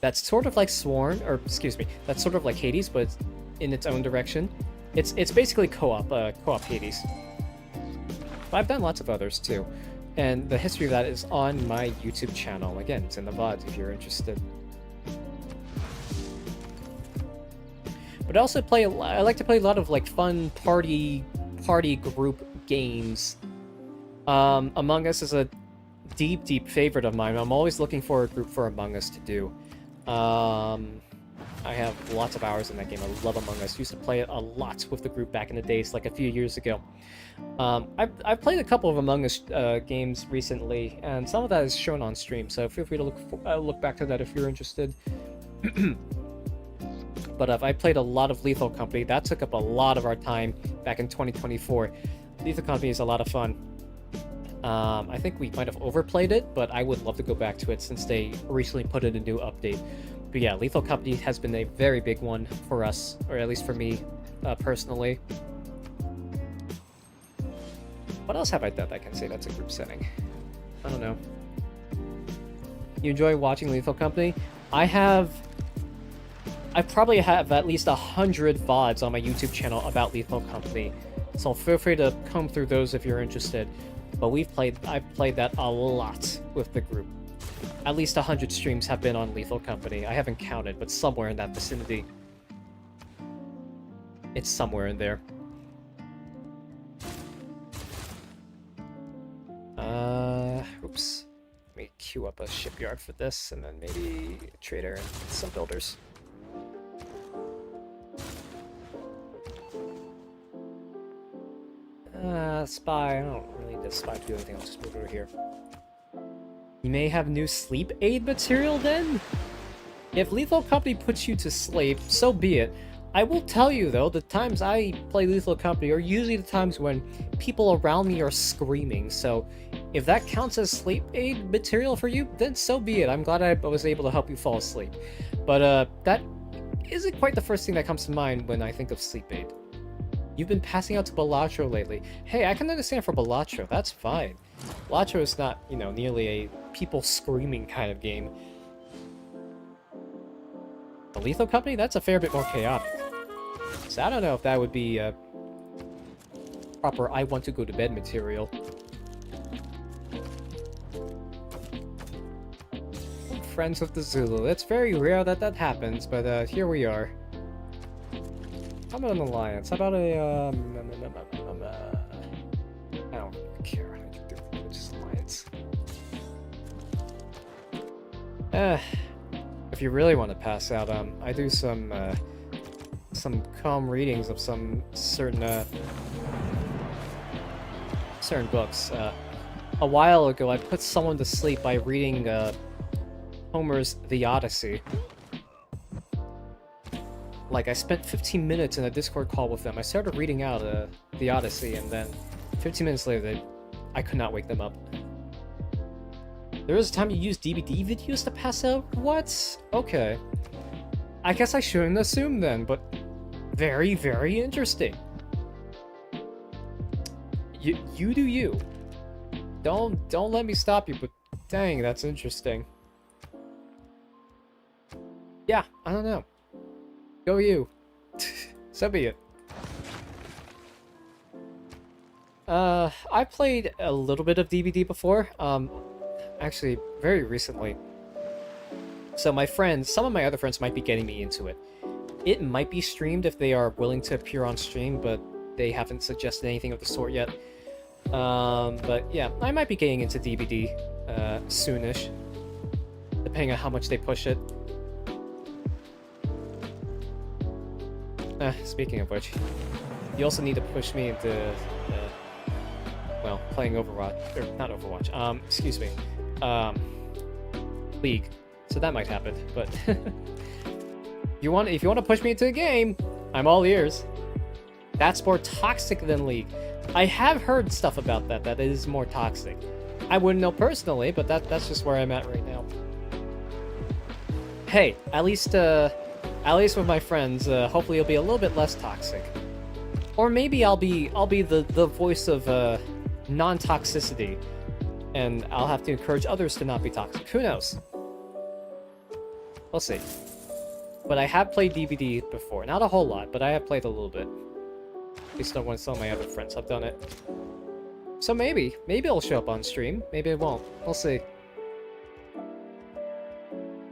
That's sort of like Sworn, or excuse me, that's sort of like Hades, but it's in its own direction. It's basically co-op Hades. But I've done lots of others too, and the history of that is on my YouTube channel. Again, it's in the VODs if you're interested. But I also I like to play a lot of like fun party group games. Among Us is a deep favorite of mine. I'm always looking for a group for Among Us to do. I have lots of hours in that game. I love Among Us. Used to play it a lot with the group back in the days, like a few years ago. I've played a couple of Among Us games recently, and some of that is shown on stream, so feel free to look back to that if you're interested. But I played a lot of Lethal Company. That took up a lot of our time back in 2024. Lethal Company is a lot of fun. I think we might have overplayed it, but I would love to go back to it since they recently put in a new update. But yeah, Lethal Company has been a very big one for us, or at least for me, personally. What else have I done that I can say that's a group setting? I don't know. You enjoy watching Lethal Company? I probably have at least 100 VODs on my YouTube channel about Lethal Company, so feel free to comb through those if you're interested. But I've played that a lot with the group. At least 100 streams have been on Lethal Company. I haven't counted, but somewhere in that vicinity. It's somewhere in there. Oops. Let me queue up a shipyard for this, and then maybe a trader and some builders. Spy. I don't really need the spy to do anything. I'll just move over here. You may have new sleep aid material then? If Lethal Company puts you to sleep, so be it. I will tell you though, the times I play Lethal Company are usually the times when people around me are screaming, so if that counts as sleep aid material for you, then so be it. I'm glad I was able to help you fall asleep. But that isn't quite the first thing that comes to mind when I think of sleep aid. You've been passing out to Balatro lately. Hey, I can understand for Balatro, that's fine. Balatro is not, you know, nearly a people screaming kind of game. The Lethal Company? That's a fair bit more chaotic. So I don't know if that would be proper I want to go to bed material. Friends with the Zulu. It's very rare that that happens, but here we are. How about an alliance? How about a I don't really care. I can do a religious alliance. If you really want to pass out, I do some calm readings of some certain books. A while ago, I put someone to sleep by reading Homer's The Odyssey. Like, I spent 15 minutes in a Discord call with them. I started reading out The Odyssey, and then 15 minutes later, I could not wake them up. There was a time you used DVD videos to pass out? What? Okay. I guess I shouldn't assume then, but very, very interesting. You do you. Don't let me stop you, but dang, that's interesting. Yeah, I don't know. Go you. So be it. I played a little bit of DVD before, actually very recently. So my friends, some of my other friends might be getting me into it. It might be streamed if they are willing to appear on stream, but they haven't suggested anything of the sort yet. But yeah, I might be getting into DVD soonish, depending on how much they push it. Speaking of which, you also need to push me into, well, playing Overwatch, or not Overwatch, excuse me, League. So that might happen, but if you want to push me into a game, I'm all ears. That's more toxic than League. I have heard stuff about that it is more toxic. I wouldn't know personally, but that's just where I'm at right now. Hey, at least with my friends, hopefully it'll be a little bit less toxic. Or maybe I'll be the voice of non-toxicity, and I'll have to encourage others to not be toxic. Who knows? We'll see. But I have played DVD before. Not a whole lot, but I have played a little bit. At least not when some of my other friends have done it. So maybe it'll show up on stream. Maybe it won't. We'll see.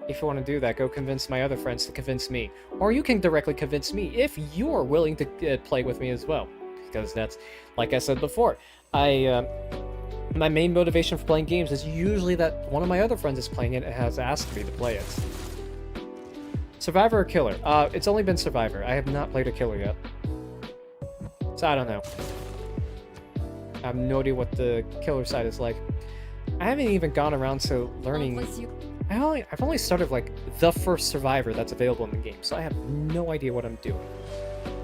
If you want to do that, go convince my other friends to convince me. Or you can directly convince me if you're willing to play with me as well. Because that's, like I said before, my main motivation for playing games is usually that one of my other friends is playing it and has asked me to play it. Survivor or Killer? It's only been Survivor. I have not played a Killer yet. So I don't know. I have no idea what the Killer side is like. I haven't even gone around to learning... I've only started, like, the first Survivor that's available in the game, so I have no idea what I'm doing.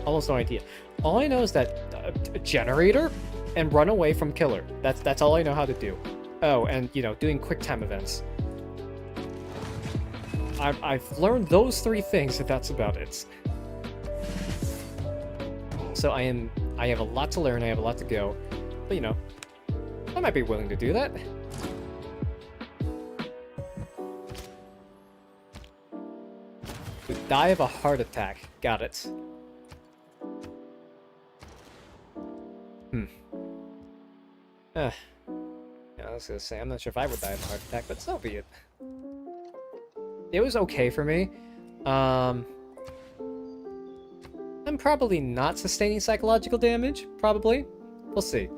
Almost no idea. All I know is that Generator and run away from Killer. That's all I know how to do. Oh, and, you know, doing quick time events. I've learned those three things, and that's about it. So I have a lot to learn, I have a lot to go. But, you know, I might be willing to do that. Would die of a heart attack. Got it. Yeah, I was gonna say, I'm not sure if I would die of a heart attack, but so be it. It was okay for me. I'm probably not sustaining psychological damage, probably. We'll see.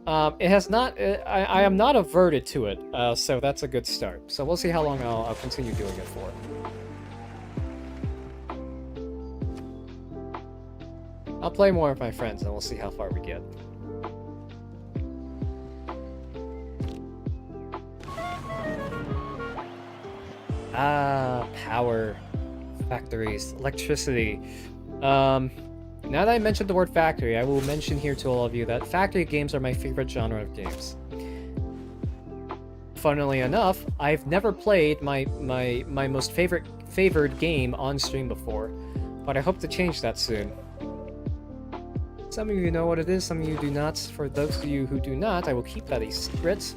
It has not, I am not averted to it, so that's a good start. So we'll see how long I'll continue doing it for. I'll play more with my friends and we'll see how far we get. Ah, power. Factories, electricity. Now that I mentioned the word factory, I will mention here to all of you that factory games are my favorite genre of games. Funnily enough, I've never played my most favored game on stream before, but I hope to change that soon. Some of you know what it is, some of you do not. For those of you who do not, I will keep that a secret,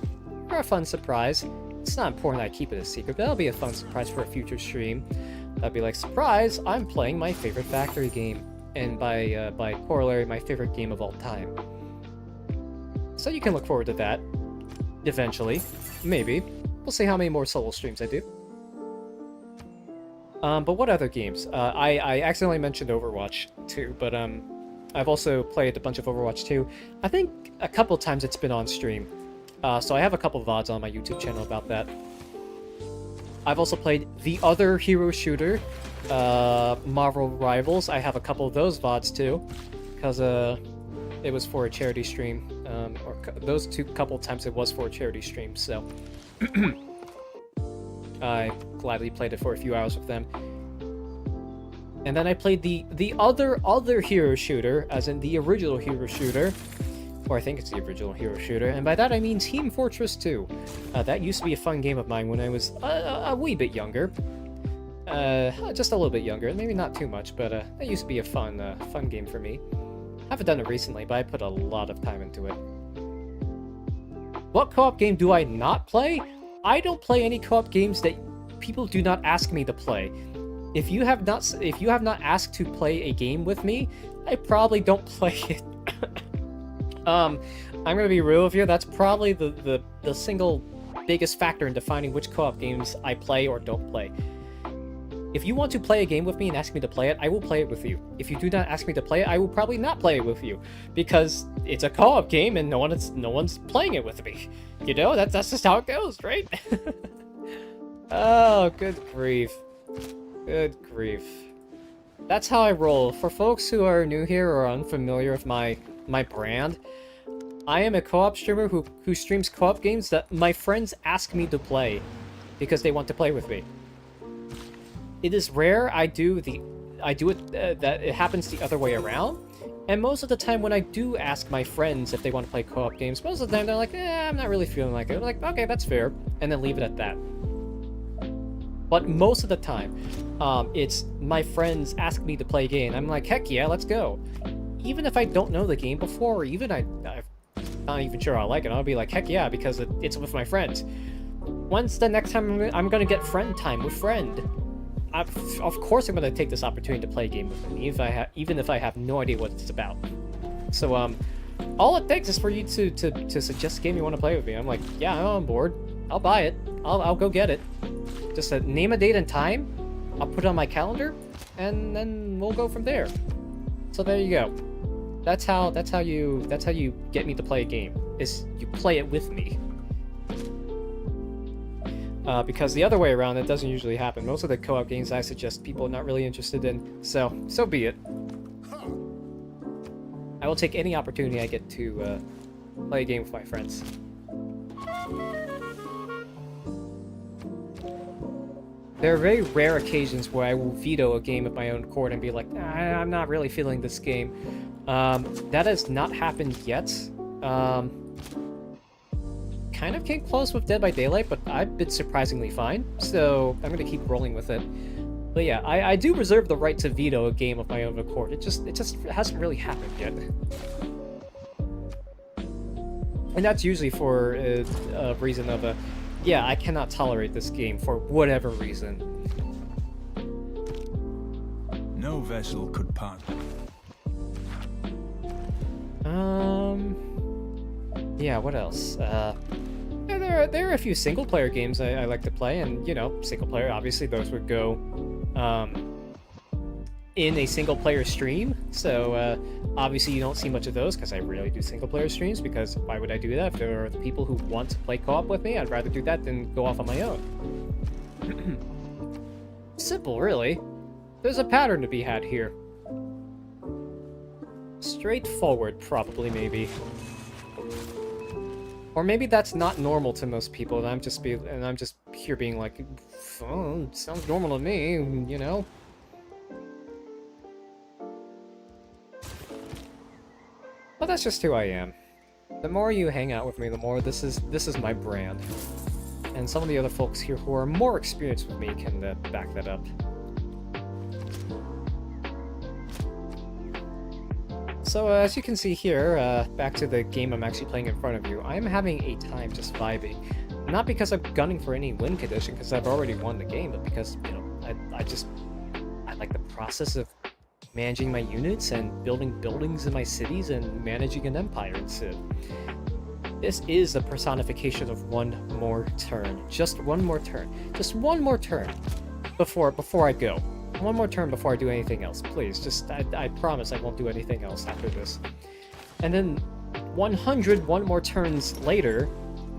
or a fun surprise. It's not important I keep it a secret, but that'll be a fun surprise for a future stream. That'd be like, surprise, I'm playing my favorite factory game. And by corollary, my favorite game of all time. So you can look forward to that. Eventually. Maybe. We'll see how many more solo streams I do. But what other games? I accidentally mentioned Overwatch 2, but I've also played a bunch of Overwatch 2. I think a couple times it's been on stream. So I have a couple of VODs on my YouTube channel about that. I've also played the other hero shooter, Marvel Rivals. I have a couple of those VODs too, because it was for a charity stream. Or those couple times it was for a charity stream, so I gladly played it for a few hours with them. And then I played the other hero shooter, as in the original hero shooter, or I think it's the original hero shooter, and by that I mean Team Fortress 2. That used to be a fun game of mine when I was a wee bit younger. Just a little bit younger, maybe not too much, but that used to be a fun game for me. I haven't done it recently, but I put a lot of time into it. What co-op game do I not play? I don't play any co-op games that people do not ask me to play. If you have not asked to play a game with me, I probably don't play it. I'm gonna be real with you, that's probably the single biggest factor in defining which co-op games I play or don't play. If you want to play a game with me and ask me to play it, I will play it with you. If you do not ask me to play it, I will probably not play it with you, because it's a co-op game and no one's playing it with me. You know, that's just how it goes, right? Oh, good grief. Good grief. That's how I roll. For folks who are new here or unfamiliar with my brand, I am a co-op streamer who streams co-op games that my friends ask me to play because they want to play with me. It is rare that it happens the other way around, and most of the time when I do ask my friends if they want to play co-op games, most of the time they're like, I'm not really feeling like it. I'm like, okay, that's fair, and then leave it at that. But most of the time, it's my friends ask me to play a game. I'm like, heck yeah, let's go. Even if I don't know the game before, or even I'm not even sure I'll like it, I'll be like, heck yeah, because it's with my friends. Once the next time I'm gonna get friend time with friend, of course I'm gonna take this opportunity to play a game with them, even if I have no idea what it's about. So all it takes is for you to suggest a game you want to play with me. I'm like, yeah, I'm on board. I'll buy it. I'll go get it. Just name a date and time. I'll put it on my calendar, and then we'll go from there. So there you go. That's how you get me to play a game. Is you play it with me. Because the other way around, it doesn't usually happen. Most of the co-op games I suggest people are not really interested in. So be it. I will take any opportunity I get to play a game with my friends. There are very rare occasions where I will veto a game of my own accord and be like, I'm not really feeling this game. That has not happened yet. Kind of came close with Dead by Daylight, but I've been surprisingly fine, so I'm gonna keep rolling with it. But yeah, I do reserve the right to veto a game of my own accord. It just hasn't really happened yet. And that's usually for a reason of yeah, I cannot tolerate this game for whatever reason. No vessel could pass. Yeah, what else? Yeah, there are a few single-player games I like to play, and, you know, single-player, obviously those would go, in a single-player stream, so, obviously you don't see much of those, because I rarely do single-player streams, because why would I do that? If there are the people who want to play co-op with me, I'd rather do that than go off on my own. Simple, really. There's a pattern to be had here. Straightforward, probably, maybe. Or maybe that's not normal to most people, and I'm just here being like, oh, sounds normal to me, you know? But that's just who I am. The more you hang out with me, the more this is my brand. And some of the other folks here who are more experienced with me can back that up. So as you can see here, back to the game I'm actually playing in front of you, I'm having a time just vibing. Not because I'm gunning for any win condition, because I've already won the game, but because, you know, I like the process of managing my units and building buildings in my cities and managing an empire in Civ. This is a personification of one more turn. Just one more turn. Just one more turn before I go. One more turn before I do anything else, please. Just, I promise I won't do anything else after this. And then 101 more turns later,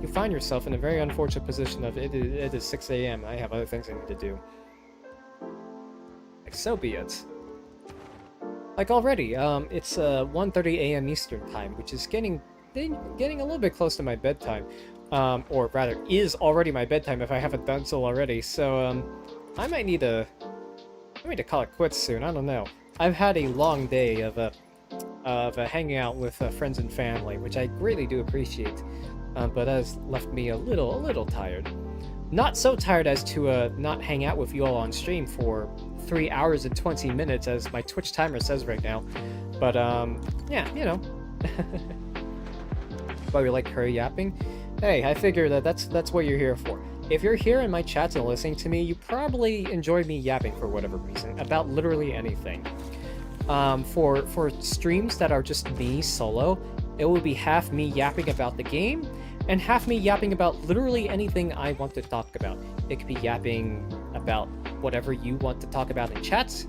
you find yourself in a very unfortunate position of it is 6 a.m. and I have other things I need to do. Like, so be it. Like already, it's 1:30 a.m. Eastern time, which is getting a little bit close to my bedtime. Or rather, is already my bedtime if I haven't done so already. So, I might need to call it quits soon. I don't know. I've had a long day of hanging out with friends and family, which I greatly do appreciate. But has left me a little tired. Not so tired as to not hang out with you all on stream for 3 hours and 20 minutes, as my Twitch timer says right now. But yeah, you know. Why we like curry yapping? Hey, I figure that's what you're here for. If you're here in my chats and listening to me, you probably enjoy me yapping for whatever reason about literally anything. For streams that are just me solo, it will be half me yapping about the game and half me yapping about literally anything I want to talk about. It could be yapping about whatever you want to talk about in chats.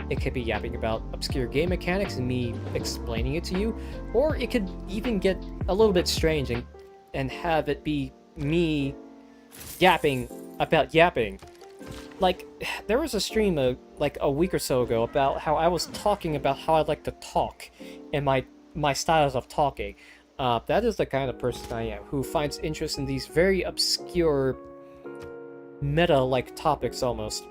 It could be yapping about obscure game mechanics and me explaining it to you. Or it could even get a little bit strange and have it be me yapping about yapping. Like, there was a stream like a week or so ago about how I was talking about how I like to talk and my styles of talking. That is the kind of person I am, who finds interest in these very obscure, meta-like topics almost.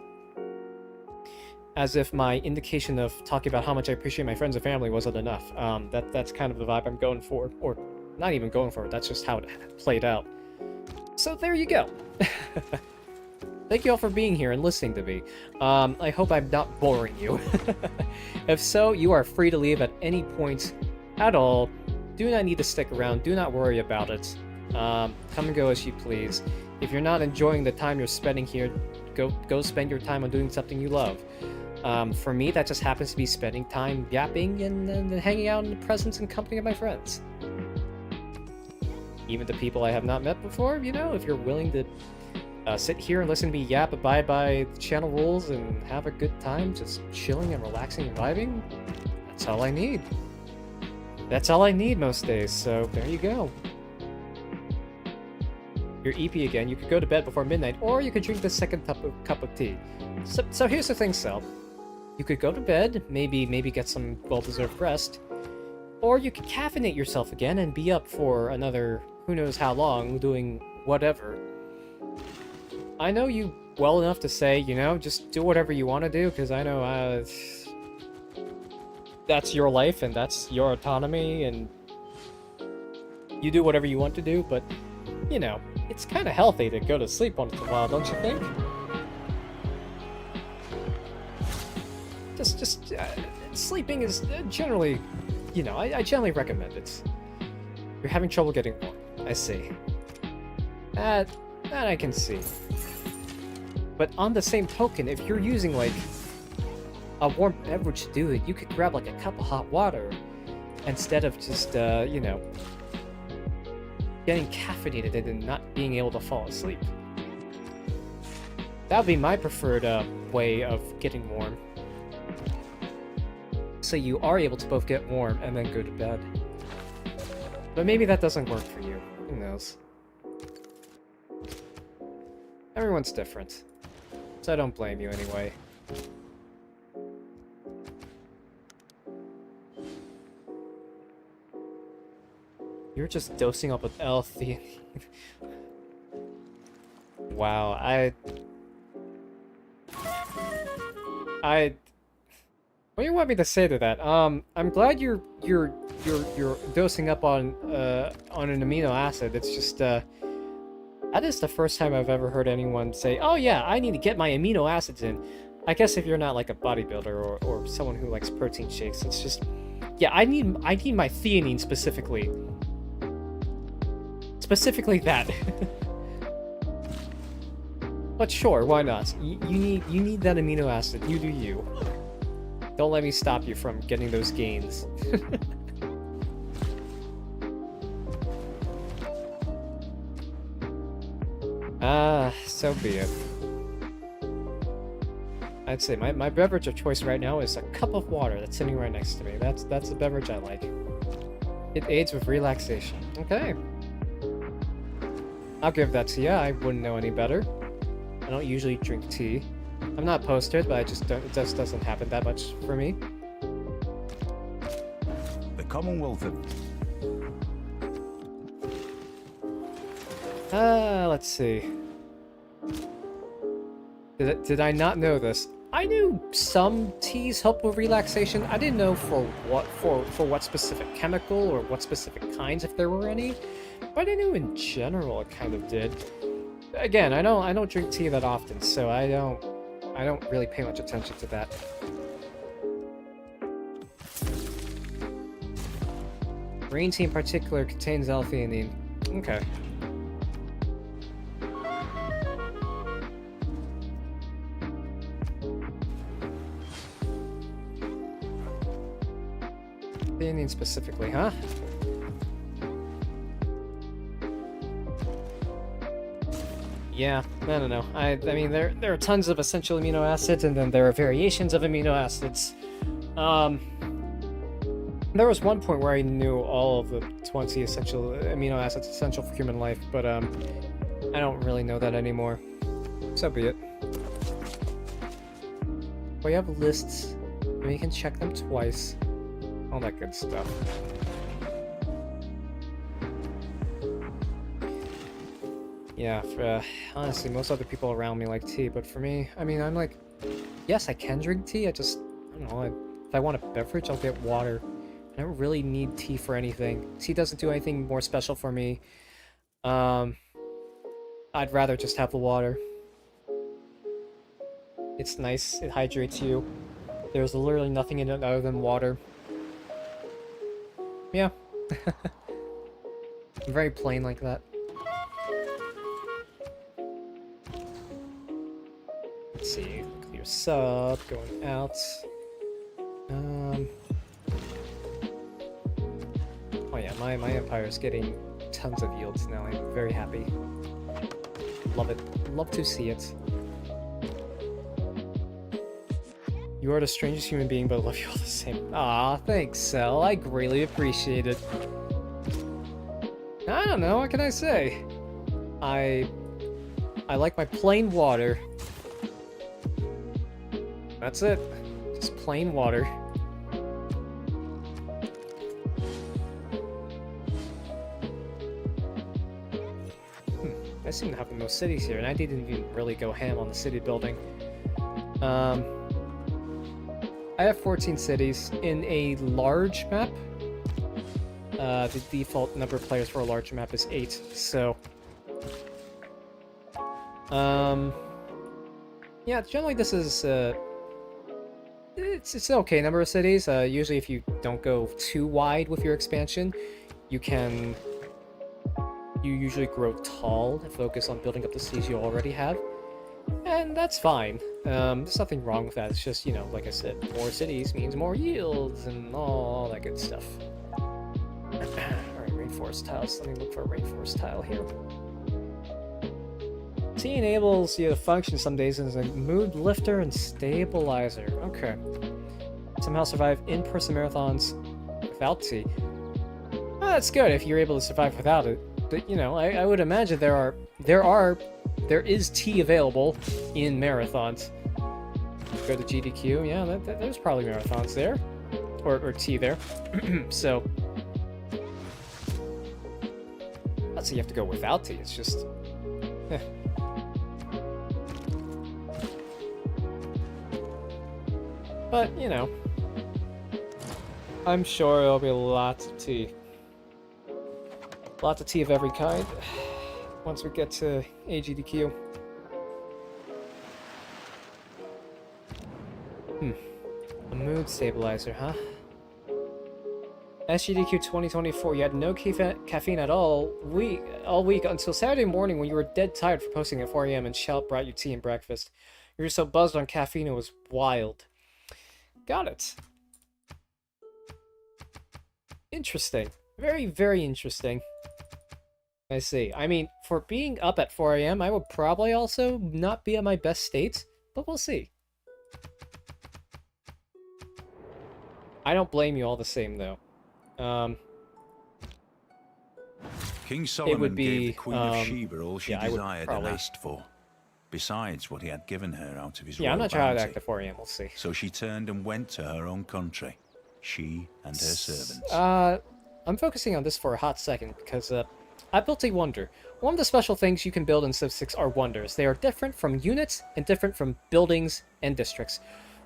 As if my indication of talking about how much I appreciate my friends and family wasn't enough. That's kind of the vibe I'm going for. Or, not even going for, that's just how it played out. So there you go. Thank you all for being here and listening to me. I hope I'm not boring you. If so, you are free to leave at any point at all. Do not need to stick around. Do not worry about it. Come and go as you please. If you're not enjoying the time you're spending here, go spend your time on doing something you love. For me, that just happens to be spending time yapping and hanging out in the presence and company of my friends. Even the people I have not met before, you know, if you're willing to sit here and listen to me yap, abide by the channel rules, and have a good time just chilling and relaxing and vibing, that's all I need. That's all I need most days, so there you go. You're EP again, you could go to bed before midnight, or you could drink the second cup of tea. So here's the thing, Sel. You could go to bed, maybe get some well-deserved rest, or you could caffeinate yourself again and be up for another who knows how long, doing whatever. I know you well enough to say, you know, just do whatever you want to do, because I know that's your life and that's your autonomy, and you do whatever you want to do, but, you know, it's kind of healthy to go to sleep once in a while, don't you think? Sleeping is generally, you know, I generally recommend it. You're having trouble getting warm. I see. That I can see. But on the same token, if you're using, like, a warm beverage to do it, you could grab, like, a cup of hot water instead of just, you know, getting caffeinated and not being able to fall asleep. That would be my preferred way of getting warm. So you are able to both get warm and then go to bed. But maybe that doesn't work for you. Who knows? Everyone's different. So I don't blame you anyway. You're just dosing up with L-theanine. Wow, What do you want me to say to that? I'm glad you're dosing up on an amino acid. It's just that is the first time I've ever heard anyone say, "Oh yeah, I need to get my amino acids in." I guess if you're not like a bodybuilder or someone who likes protein shakes, it's just, yeah, I need my theanine specifically. Specifically that. But sure, why not? You need that amino acid. You do you. Don't let me stop you from getting those gains. So be it. I'd say my beverage of choice right now is a cup of water that's sitting right next to me. That's the beverage I like. It aids with relaxation. Okay. I'll give that to you. I wouldn't know any better. I don't usually drink tea. I'm not opposed to it, but it just doesn't happen that much for me. The Commonwealth of... Let's see. Did I not know this? I knew some teas help with relaxation. I didn't know for what specific chemical or what specific kinds, if there were any. But I knew in general it kind of did. Again, I don't drink tea that often, so I don't really pay much attention to that. Green tea in particular contains L-theanine. Okay. Theanine specifically, huh? Yeah, I don't know. I mean, there are tons of essential amino acids, and then there are variations of amino acids. There was one point where I knew all of the 20 essential amino acids essential for human life, but I don't really know that anymore. So be it. We have lists, and we can check them twice. All that good stuff. Yeah, honestly, most other people around me like tea, but for me, I mean, I'm like, yes, I can drink tea, I don't know, if I want a beverage, I'll get water. I don't really need tea for anything. Tea doesn't do anything more special for me. I'd rather just have the water. It's nice, it hydrates you. There's literally nothing in it other than water. Yeah. I'm very plain like that. Let's see, clear sub, going out. Oh yeah, my empire is getting tons of yields now. I'm very happy. Love it. Love to see it. You are the strangest human being, but I love you all the same. Aw, thanks, Cell. I greatly appreciate it. I don't know, what can I say? I like my plain water. That's it. Just plain water. I seem to have the most cities here, and I didn't even really go ham on the city building. I have 14 cities. In a large map, the default number of players for a large map is 8, so... yeah, generally this is, it's an okay number of cities. Usually if you don't go too wide with your expansion, you usually grow tall and focus on building up the cities you already have. And that's fine. There's nothing wrong with that. It's just, you know, like I said, more cities means more yields and all that good stuff. Alright, rainforest tiles. Let me look for a rainforest tile here. Tea enables you to function some days as a mood lifter and stabilizer. Okay. Somehow survive in-person marathons without tea. Well, that's good if you're able to survive without it. But, you know, I would imagine there is tea available in marathons. Go to GDQ, yeah, there's probably marathons there. Or tea there. So... Not so you have to go without tea, it's just... But, you know, I'm sure there'll be lots of tea. Lots of tea of every kind. Once we get to AGDQ. A mood stabilizer, huh? SGDQ 2024, you had no caffeine at all week until Saturday morning when you were dead tired for posting at 4 a.m. and Shout brought you tea and breakfast. You were so buzzed on caffeine it was wild. Got it. Interesting. Very, very interesting. I see. I mean, for being up at 4 a.m., I would probably also not be at my best state, but we'll see. I don't blame you all the same, though. King Solomon be, gave the Queen of Sheba all she desired probably... and asked for, besides what he had given her out of his royal royal I'm not sure how to bounty. act at 4 a.m. We'll see. So she turned and went to her own country, she and her servants. I'm focusing on this for a hot second because I built a wonder. One of the special things you can build in Civ 6 are wonders. They are different from units and different from buildings and districts.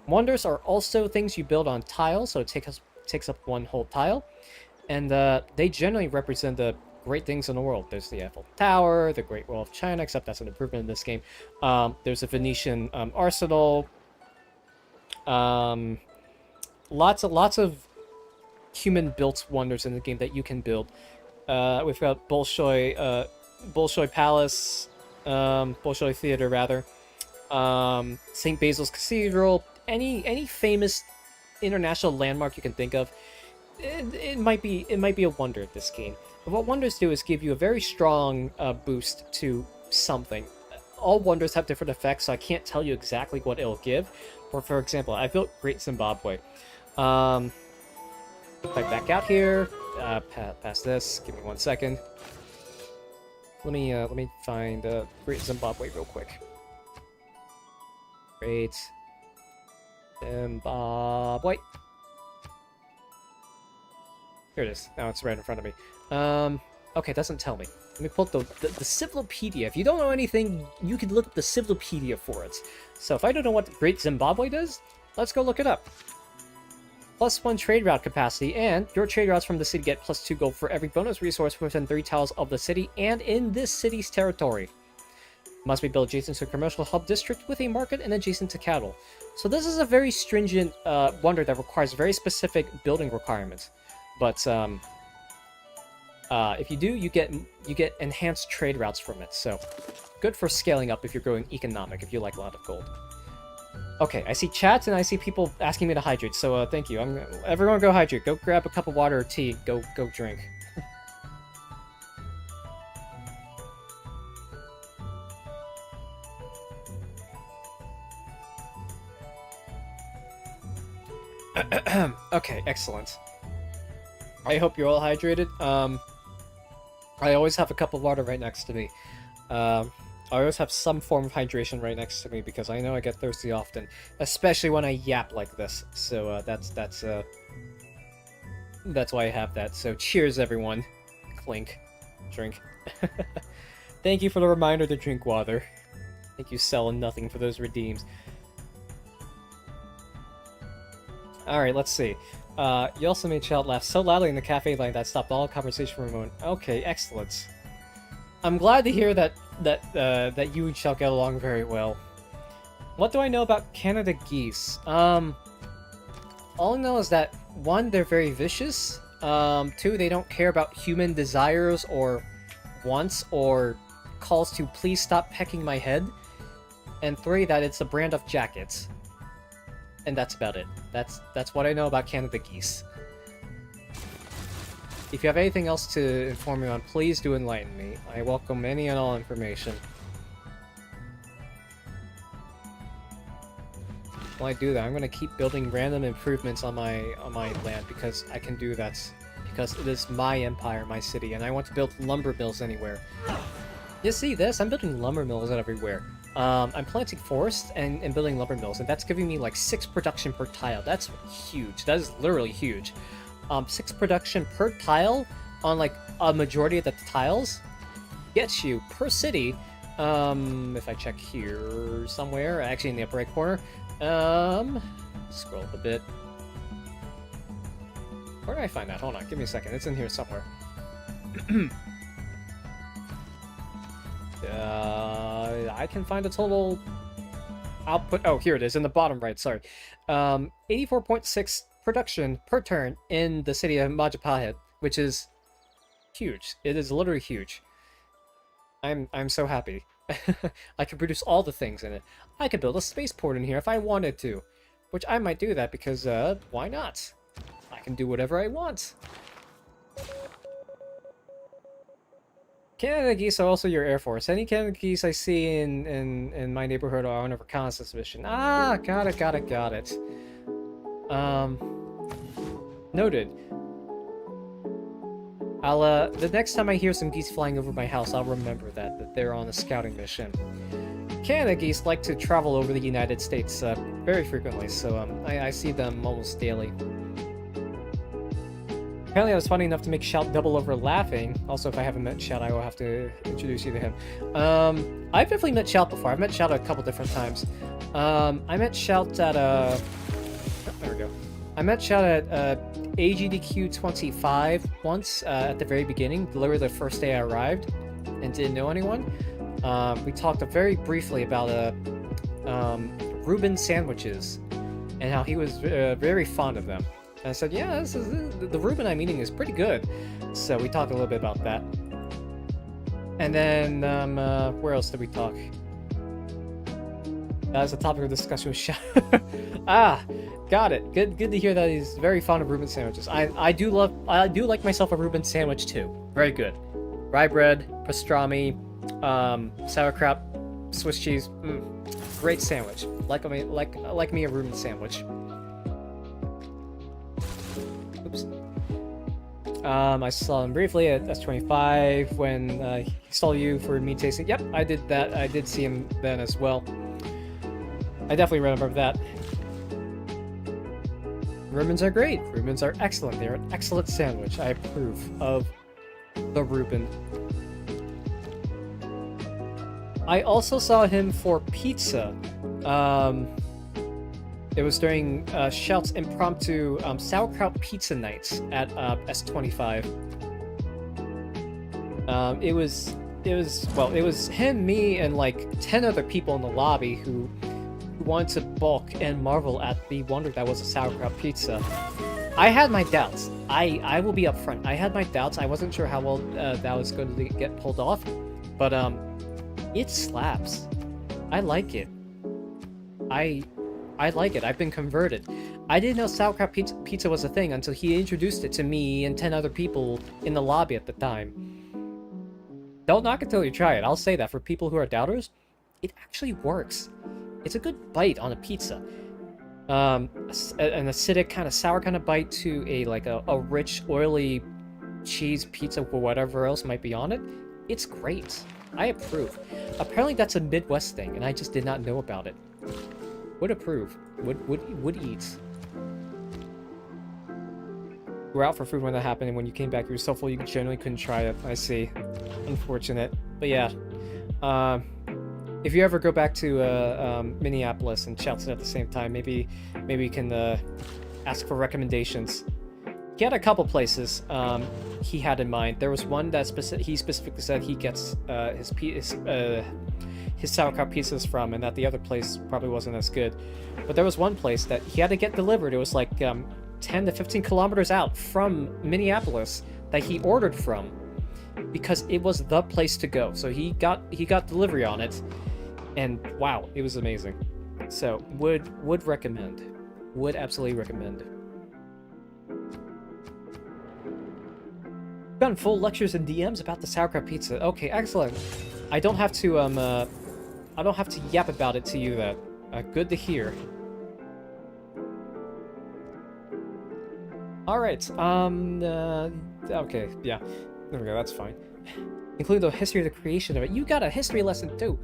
Wonders are also things you build on tiles, so it takes up one whole tile, and they generally represent the great things in the world. There's the Eiffel Tower, the Great Wall of China, except that's an improvement in this game. There's a Venetian arsenal. Lots of human-built wonders in the game that you can build. We've got Bolshoi Palace, Bolshoi Theater rather, St. Basil's Cathedral, any famous international landmark you can think of. It might be a wonder at this game. But what wonders do is give you a very strong boost to something. All wonders have different effects, so I can't tell you exactly what it'll give. For example, I built Great Zimbabwe. If I back out here, past this, give me 1 second. Let me find Great Zimbabwe real quick. Great Zimbabwe. Here it is. Now it's right in front of me. Okay, it doesn't tell me. Let me pull up the Civilopedia. If you don't know anything, you can look up the Civilopedia for it. So if I don't know what Great Zimbabwe does, let's go look it up. +1 trade route capacity, and your trade routes from the city get +2 gold for every bonus resource within 3 tiles of the city and in this city's territory. Must be built adjacent to a commercial hub district with a market and adjacent to cattle. So this is a very stringent wonder that requires very specific building requirements. But if you do, you get enhanced trade routes from it. So good for scaling up if you're going economic, if you like a lot of gold. Okay, I see chats and I see people asking me to hydrate, so thank you. Everyone go hydrate. Go grab a cup of water or tea. Go drink. Okay, excellent. I hope you're all hydrated. I always have a cup of water right next to me. I always have some form of hydration right next to me because I know I get thirsty often, especially when I yap like this. So that's why I have that. So cheers, everyone. Clink. Drink. Thank you for the reminder to drink water. Thank you, Sell Nothing, for those redeems. Alright, let's see. You also made Child laugh so loudly in the cafe line that stopped all conversation for a moment. Okay, excellent. I'm glad to hear that you and Child get along very well. What do I know about Canada geese? All I know is that 1, they're very vicious. 2, they don't care about human desires or wants or calls to please stop pecking my head. And 3, that it's a brand of jackets. And that's about it. That's what I know about Canada geese. If you have anything else to inform me on, please do enlighten me. I welcome any and all information. While I do that, I'm gonna keep building random improvements on my land because I can do that. Because it is my empire, my city, and I want to build lumber mills anywhere. You see this? I'm building lumber mills everywhere. I'm planting forests and building lumber mills, and that's giving me like 6 production per tile. That's huge. That is literally huge. 6 production per tile on like a majority of the tiles gets you per city. If I check here somewhere, actually in the upper right corner, scroll up a bit. Where did I find that? Hold on, give me a second. It's in here somewhere. I can find a total output. Oh, here it is in the bottom right. Sorry, 84.6 production per turn in the city of Majapahit, which is huge. It is literally huge. I'm so happy. I can produce all the things in it. I could build a spaceport in here if I wanted to, which I might do that because why not? I can do whatever I want. Canada geese are also your air force. Any Canada geese I see in my neighborhood are on a reconnaissance mission. Ah, got it. Noted. I'll the next time I hear some geese flying over my house, I'll remember that they're on a scouting mission. Canada geese like to travel over the United States very frequently, so I see them almost daily. Apparently I was funny enough to make Shout double over laughing. Also, if I haven't met Shout, I will have to introduce you to him. I've definitely met Shout before. I've met Shout a couple different times. I met Shout at there we go. I met Shout at AGDQ 25 once at the very beginning, literally the first day I arrived, and didn't know anyone. We talked very briefly about Reuben sandwiches and how he was very fond of them. And I said, yeah, the Reuben I'm eating is pretty good. So we talked a little bit about that. And then, where else did we talk? That was a topic of discussion with Shout. Ah, got it. Good to hear that he's very fond of Reuben sandwiches. I do like myself a Reuben sandwich too. Very good. Rye bread, pastrami, sauerkraut, Swiss cheese. Great sandwich. Like me a Reuben sandwich. Oops. I saw him briefly at S25 when he saw you for meat tasting. Yep, I did that. I did see him then as well. I definitely remember that. Reubens are great. Reubens are excellent. They're an excellent sandwich. I approve of the Reuben. I also saw him for pizza. It was during Shout's impromptu sauerkraut pizza nights at S25. It was him, me, and like 10 other people in the lobby who wanted to balk and marvel at the wonder that was a sauerkraut pizza. I had my doubts. I will be upfront. I had my doubts. I wasn't sure how well that was going to get pulled off, but it slaps. I like it. I like it. I've been converted. I didn't know sauerkraut pizza was a thing until he introduced it to me and 10 other people in the lobby at the time. Don't knock it till you try it. I'll say that for people who are doubters, it actually works. It's a good bite on a pizza. An acidic kind of sour kind of bite to a rich oily cheese pizza or whatever else might be on it. It's great. I approve. Apparently that's a Midwest thing and I just did not know about it. Would approve. Would eat. You were out for food when that happened, and when you came back, you were so full you generally couldn't try it. I see. Unfortunate. But yeah. If you ever go back to Minneapolis and Chelsea at the same time, maybe you can ask for recommendations. He had a couple places he had in mind. There was one that he specifically said he gets his sauerkraut pizzas from, and that the other place probably wasn't as good. But there was one place that he had to get delivered. It was like 10 to 15 kilometers out from Minneapolis that he ordered from because it was the place to go. So he got delivery on it, and wow, it was amazing. So would recommend. Would absolutely recommend. Gotten full lectures and DMs about the sauerkraut pizza. Okay, excellent. I don't have to yap about it to you then. Good to hear. Alright, okay, yeah. There we go, that's fine. Include the history of the creation of it. You got a history lesson too.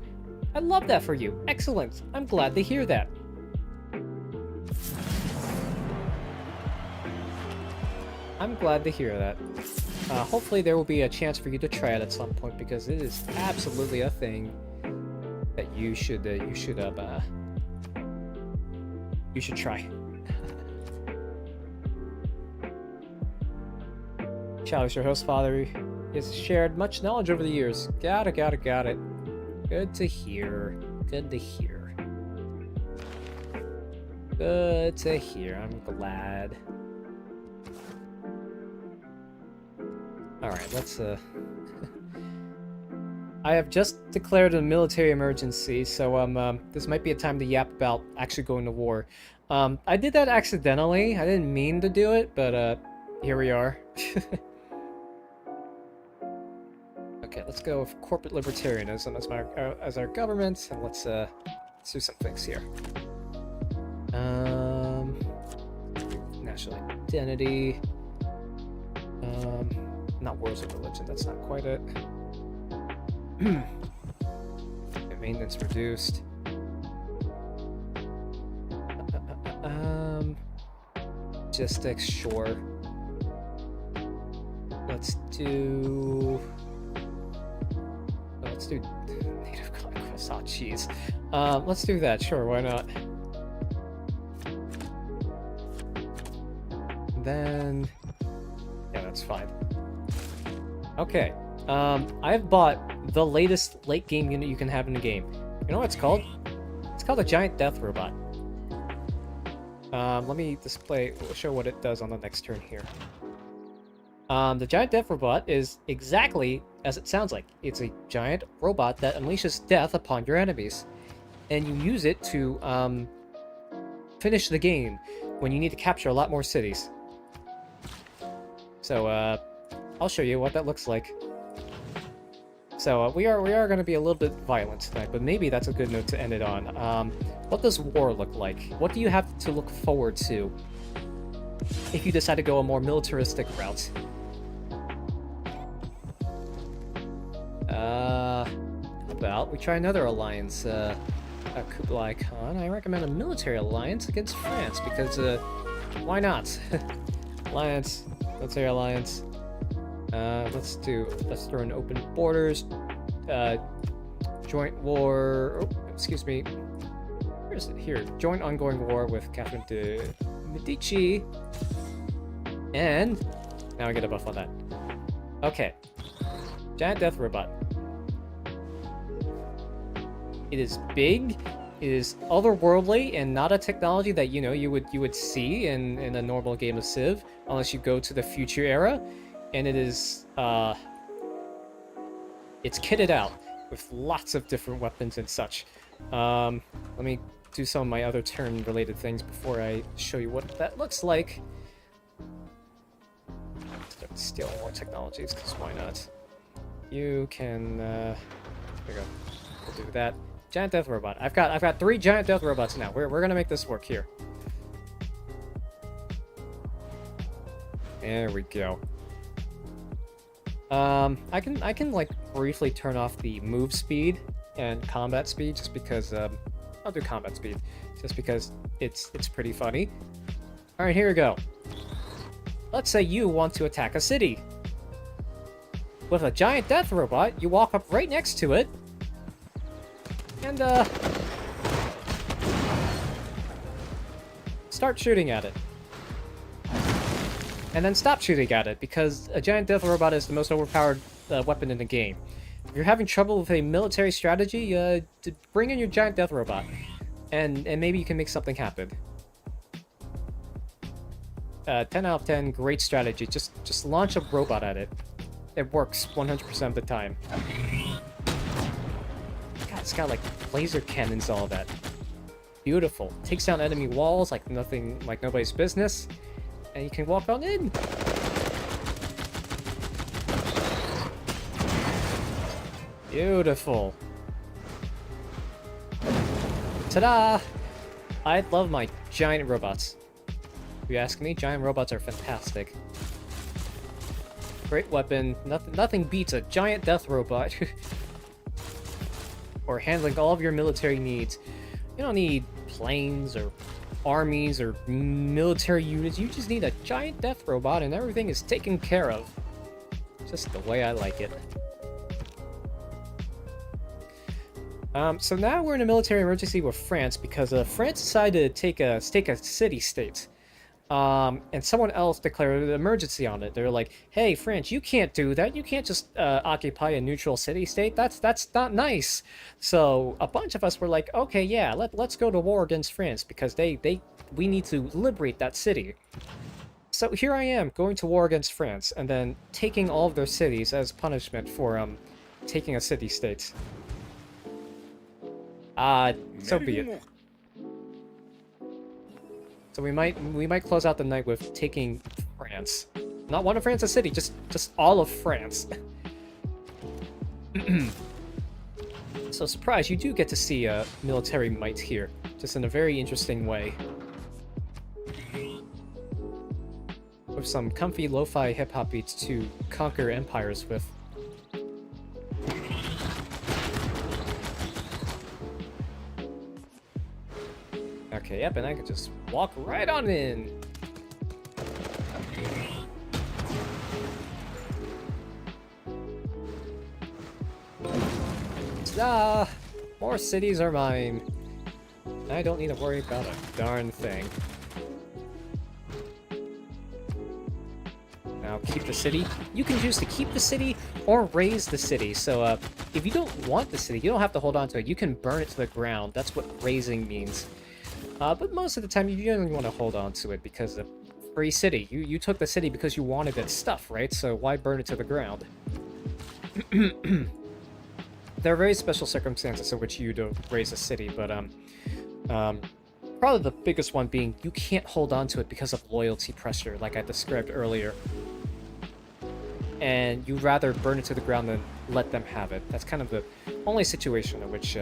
I love that for you. Excellent. I'm glad to hear that. I'm glad to hear that. Hopefully there will be a chance for you to try it at some point because it is absolutely a thing that you should try. Childish, your host father, has shared much knowledge over the years. Got it. Good to hear. Good to hear. Good to hear. I'm glad. Alright, let's, I have just declared a military emergency, so, this might be a time to yap about actually going to war. I did that accidentally. I didn't mean to do it, but, here we are. Okay, let's go with corporate libertarianism as our government, and let's do some things here. National identity. Not wars of religion. That's not quite it. Maintenance reduced. Logistics, sure. Let's do native conquest. Oh, jeez. Let's do that. Sure, why not? Then, yeah, that's fine. Okay. I've bought the latest late game unit you can have in the game. You know what it's called? It's called a giant death robot. Let me show what it does on the next turn here. The giant death robot is exactly as it sounds like. It's a giant robot that unleashes death upon your enemies. And you use it to, finish the game when you need to capture a lot more cities. So, I'll show you what that looks like. So, we are going to be a little bit violent tonight, but maybe that's a good note to end it on. What does war look like? What do you have to look forward to if you decide to go a more militaristic route? About we try another alliance, Kublai Khan. I recommend a military alliance against France because, why not? Military alliance. Let's throw in open borders, joint war. Oh, excuse me. Where is it? Here, joint ongoing war with Catherine de Medici, and now I get a buff on that. Okay, giant death robot. It is big. It is otherworldly and not a technology that you would see in a normal game of Civ, unless you go to the future era. And it is, it's kitted out with lots of different weapons and such. Let me do some of my other turn-related things before I show you what that looks like. Start stealing more technologies, because why not? You can, there we go. We'll do that. Giant death robot. I've got 3 giant death robots now. We're gonna make this work here. There we go. I can like briefly turn off the move speed and combat speed just because I'll do combat speed just because it's pretty funny. All right, here we go. Let's say you want to attack a city. With a giant death robot, you walk up right next to it and start shooting at it. And then stop shooting at it, because a giant death robot is the most overpowered weapon in the game. If you're having trouble with a military strategy, bring in your giant death robot, and maybe you can make something happen. 10 out of 10, great strategy. Just launch a robot at it. It works 100% of the time. God, it's got like laser cannons, all that. Beautiful. Takes down enemy walls like nobody's business. And you can walk on in. Beautiful. Ta-da! I love my giant robots. If you ask me, giant robots are fantastic. Great weapon. Nothing beats a giant death robot. Or handling all of your military needs. You don't need planes or armies or military units. You just need a giant death robot and everything is taken care of. Just the way I like it. So now we're in a military emergency with France because France decided to take a city-state. And someone else declared an emergency on it. They're like, "Hey, France, you can't do that. You can't just occupy a neutral city-state. That's not nice." So a bunch of us were like, "Okay, yeah, let's go to war against France because we need to liberate that city." So here I am going to war against France and then taking all of their cities as punishment for taking a city-state. So be it. So we might close out the night with taking France. Not one of France's city, just all of France. So surprise, you do get to see military might here, just in a very interesting way. With some comfy lo-fi hip-hop beats to conquer empires with. Okay, yep, and I can just walk right on in. Ta-da! More cities are mine. I don't need to worry about a darn thing. Now keep the city. You can choose to keep the city or raise the city. So if you don't want the city, you don't have to hold on to it. You can burn it to the ground. That's what raising means. But most of the time, you don't want to hold on to it because of free city. You took the city because you wanted its stuff, right? So why burn it to the ground? There are very special circumstances in which you don't raise a city, but probably the biggest one being you can't hold on to it because of loyalty pressure, like I described earlier. And you'd rather burn it to the ground than let them have it. That's kind of the only situation in which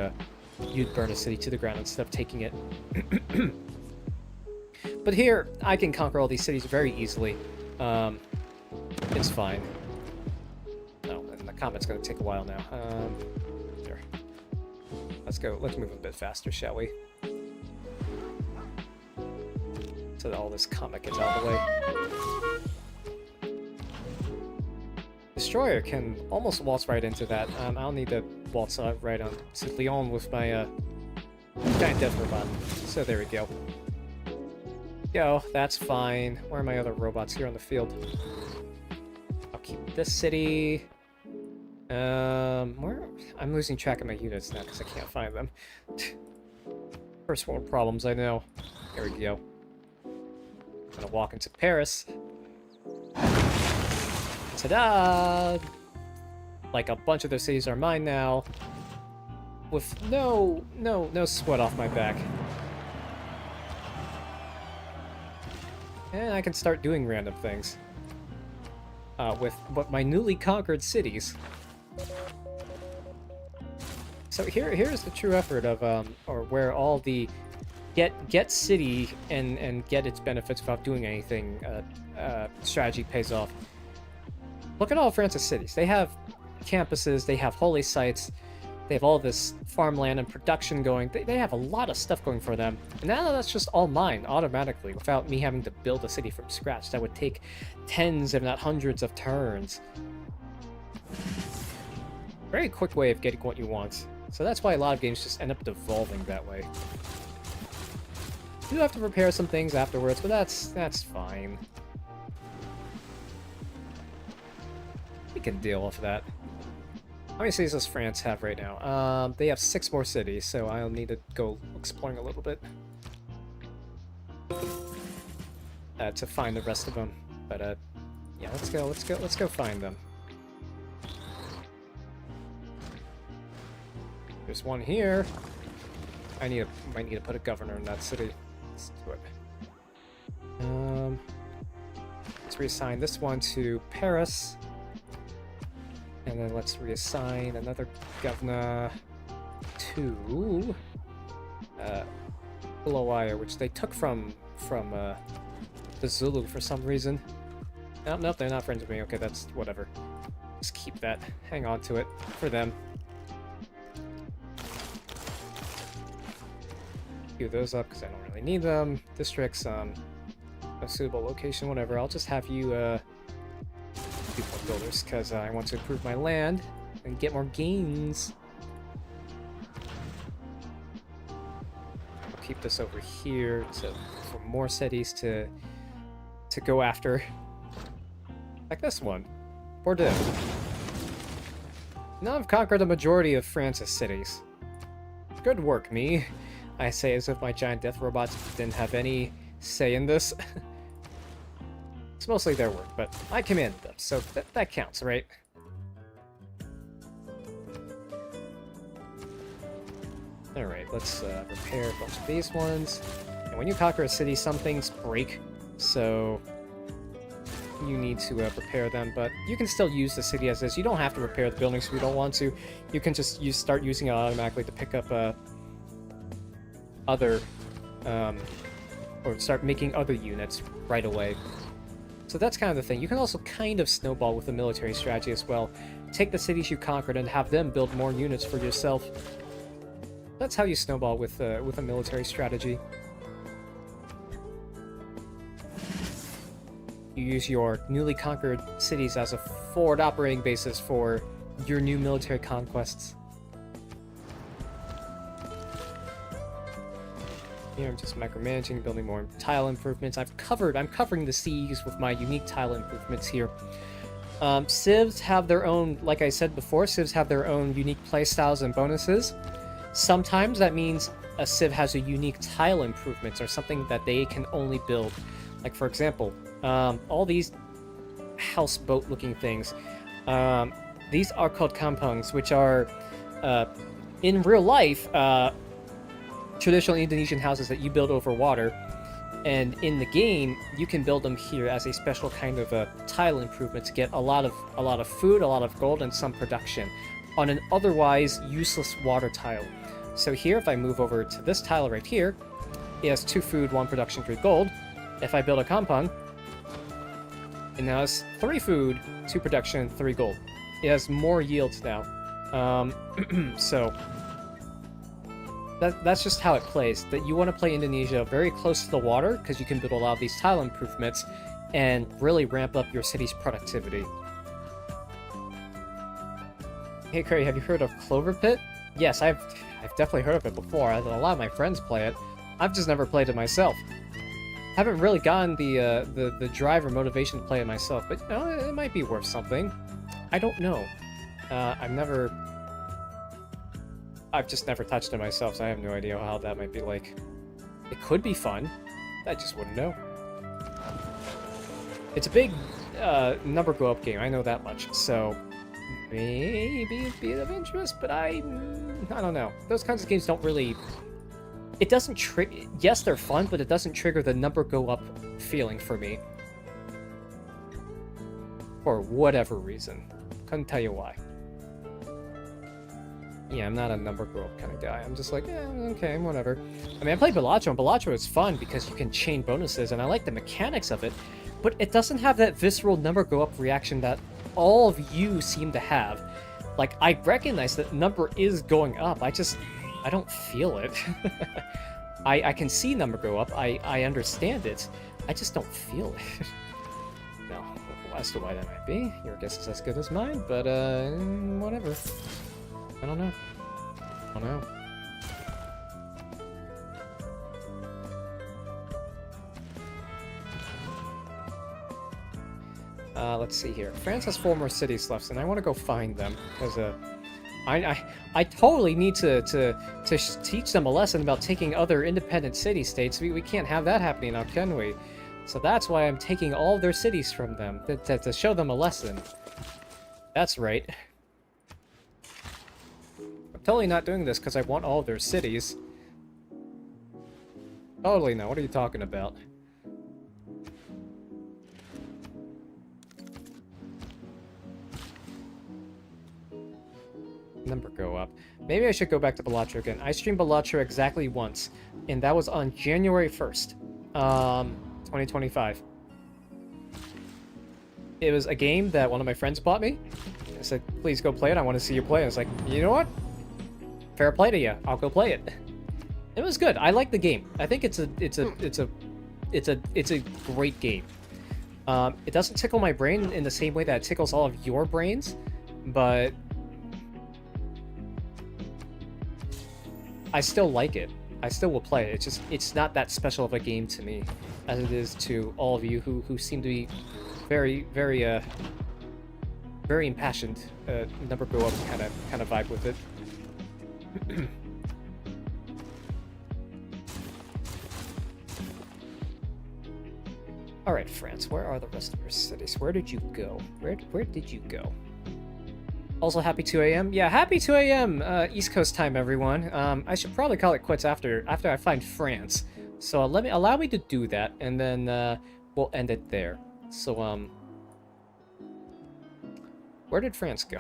you'd burn a city to the ground instead of taking it. But here, I can conquer all these cities very easily. It's fine. No, and the combat's gonna take a while now. Here. Let's go. Let's move a bit faster, shall we? So that all this combat gets out of the way. Destroyer can almost waltz right into that. I'll need to waltz right on to Lyon with my giant death robot. So there we go. Go, that's fine. Where are my other robots here on the field? I'll keep this city. Where? I'm losing track of my units now because I can't find them. First world problems, I know. There we go. I'm gonna walk into Paris. Ta-da! Like a bunch of those cities are mine now. With no sweat off my back. And I can start doing random things. With my newly conquered cities. So here's the true effort of or where all the get city and get its benefits without doing anything strategy pays off. Look at all of France's cities. They have campuses, they have holy sites, they have all this farmland and production going. They have a lot of stuff going for them. And now that's just all mine automatically without me having to build a city from scratch. That would take tens, if not hundreds of turns. Very quick way of getting what you want. So that's why a lot of games just end up devolving that way. You do have to repair some things afterwards, but that's fine. We can deal with that. How many cities does France have right now? They have 6 more cities, so I'll need to go exploring a little bit to find the rest of them. But yeah, let's go find them. There's one here. Might need to put a governor in that city. Let's do it. Let's reassign this one to Paris. And then let's reassign another governor to Bulawayo, which they took from the Zulu for some reason. Nope, they're not friends with me. Okay, that's whatever. Just keep that. Hang on to it for them. Queue those up because I don't really need them. Districts, a suitable location, whatever. I'll just have you do more builders because I want to improve my land and get more gains. I'll keep this over here for more cities to to go after. Like this one. Bordeaux. Now I've conquered the majority of France's cities. Good work, me. I say as if my giant death robots didn't have any say in this. It's mostly their work, but I commanded them, so that counts, right? Alright, let's repair a bunch of these ones. And when you conquer a city, some things break, so you need to repair them, but you can still use the city as is. You don't have to repair the buildings if you don't want to. You can just start using it automatically to pick up other, or start making other units right away. So that's kind of the thing. You can also kind of snowball with the military strategy as well. Take the cities you conquered and have them build more units for yourself. That's how you snowball with a military strategy. You use your newly conquered cities as a forward operating basis for your new military conquests. Here I'm just micromanaging, building more tile improvements. I'm covering the seas with my unique tile improvements here. Civs have their own, like I said before, civs have their own unique playstyles and bonuses. Sometimes that means a civ has a unique tile improvements or something that they can only build. Like for example, all these houseboat looking things, these are called kampungs, which are in real life traditional Indonesian houses that you build over water, and in the game you can build them here as a special kind of a tile improvement to get a lot of food, a lot of gold, and some production on an otherwise useless water tile. So here, if I move over to this tile right here, it has 2 food, 1 production, 3 gold. If I build a kampung, it now has 3 food, 2 production, 3 gold. It has more yields now. So that's just how it plays. That you want to play Indonesia very close to the water, because you can build a lot of these tile improvements and really ramp up your city's productivity. Hey Curry, have you heard of Clover Pit? Yes, I've definitely heard of it before. A lot of my friends play it. I've just never played it myself. Haven't really gotten the drive or motivation to play it myself, but you know, it might be worth something. I don't know. I've just never touched it myself, so I have no idea how that might be like. It could be fun. I just wouldn't know. It's a big number go up game, I know that much, so maybe it'd be of interest, but I don't know. Those kinds of games don't really... It doesn't trigger... Yes, they're fun, but it doesn't trigger the number go up feeling for me. For whatever reason. Couldn't tell you why. Yeah, I'm not a number go up kind of guy. I'm just like, yeah, okay, whatever. I mean, I played Balatro, and Balatro is fun because you can chain bonuses, and I like the mechanics of it, but it doesn't have that visceral number go up reaction that all of you seem to have. Like, I recognize that number is going up, I don't feel it. I can see number go up, I understand it, I just don't feel it. No, as to why that might be, your guess is as good as mine, but whatever. I don't know. I don't know. Let's see here. France has 4 more cities left, and I want to go find them because I totally need to teach them a lesson about taking other independent city-states. We can't have that happening now, can we? So that's why I'm taking all their cities from them to show them a lesson. That's right. I'm totally not doing this because I want all of their cities. Totally no. What are you talking about? Number go up. Maybe I should go back to Balatro again. I streamed Balatro exactly once, and that was on January 1st, 2025. It was a game that one of my friends bought me. I said, please go play it, I want to see you play. I was like, you know what? Fair play to you. I'll go play it. It was good. I like the game. I think it's a great game. It doesn't tickle my brain in the same way that it tickles all of your brains, but I still like it. I still will play it. It's not that special of a game to me. as it is to all of you who seem to be very, very impassioned. Number go up kind of vibe with it. All right, France. Where are the rest of your cities? Where did you go? Where did you go? Also, happy 2 a.m. Yeah, happy 2 a.m. East Coast time, everyone. I should probably call it quits after I find France. So allow me to do that, and then we'll end it there. So where did France go?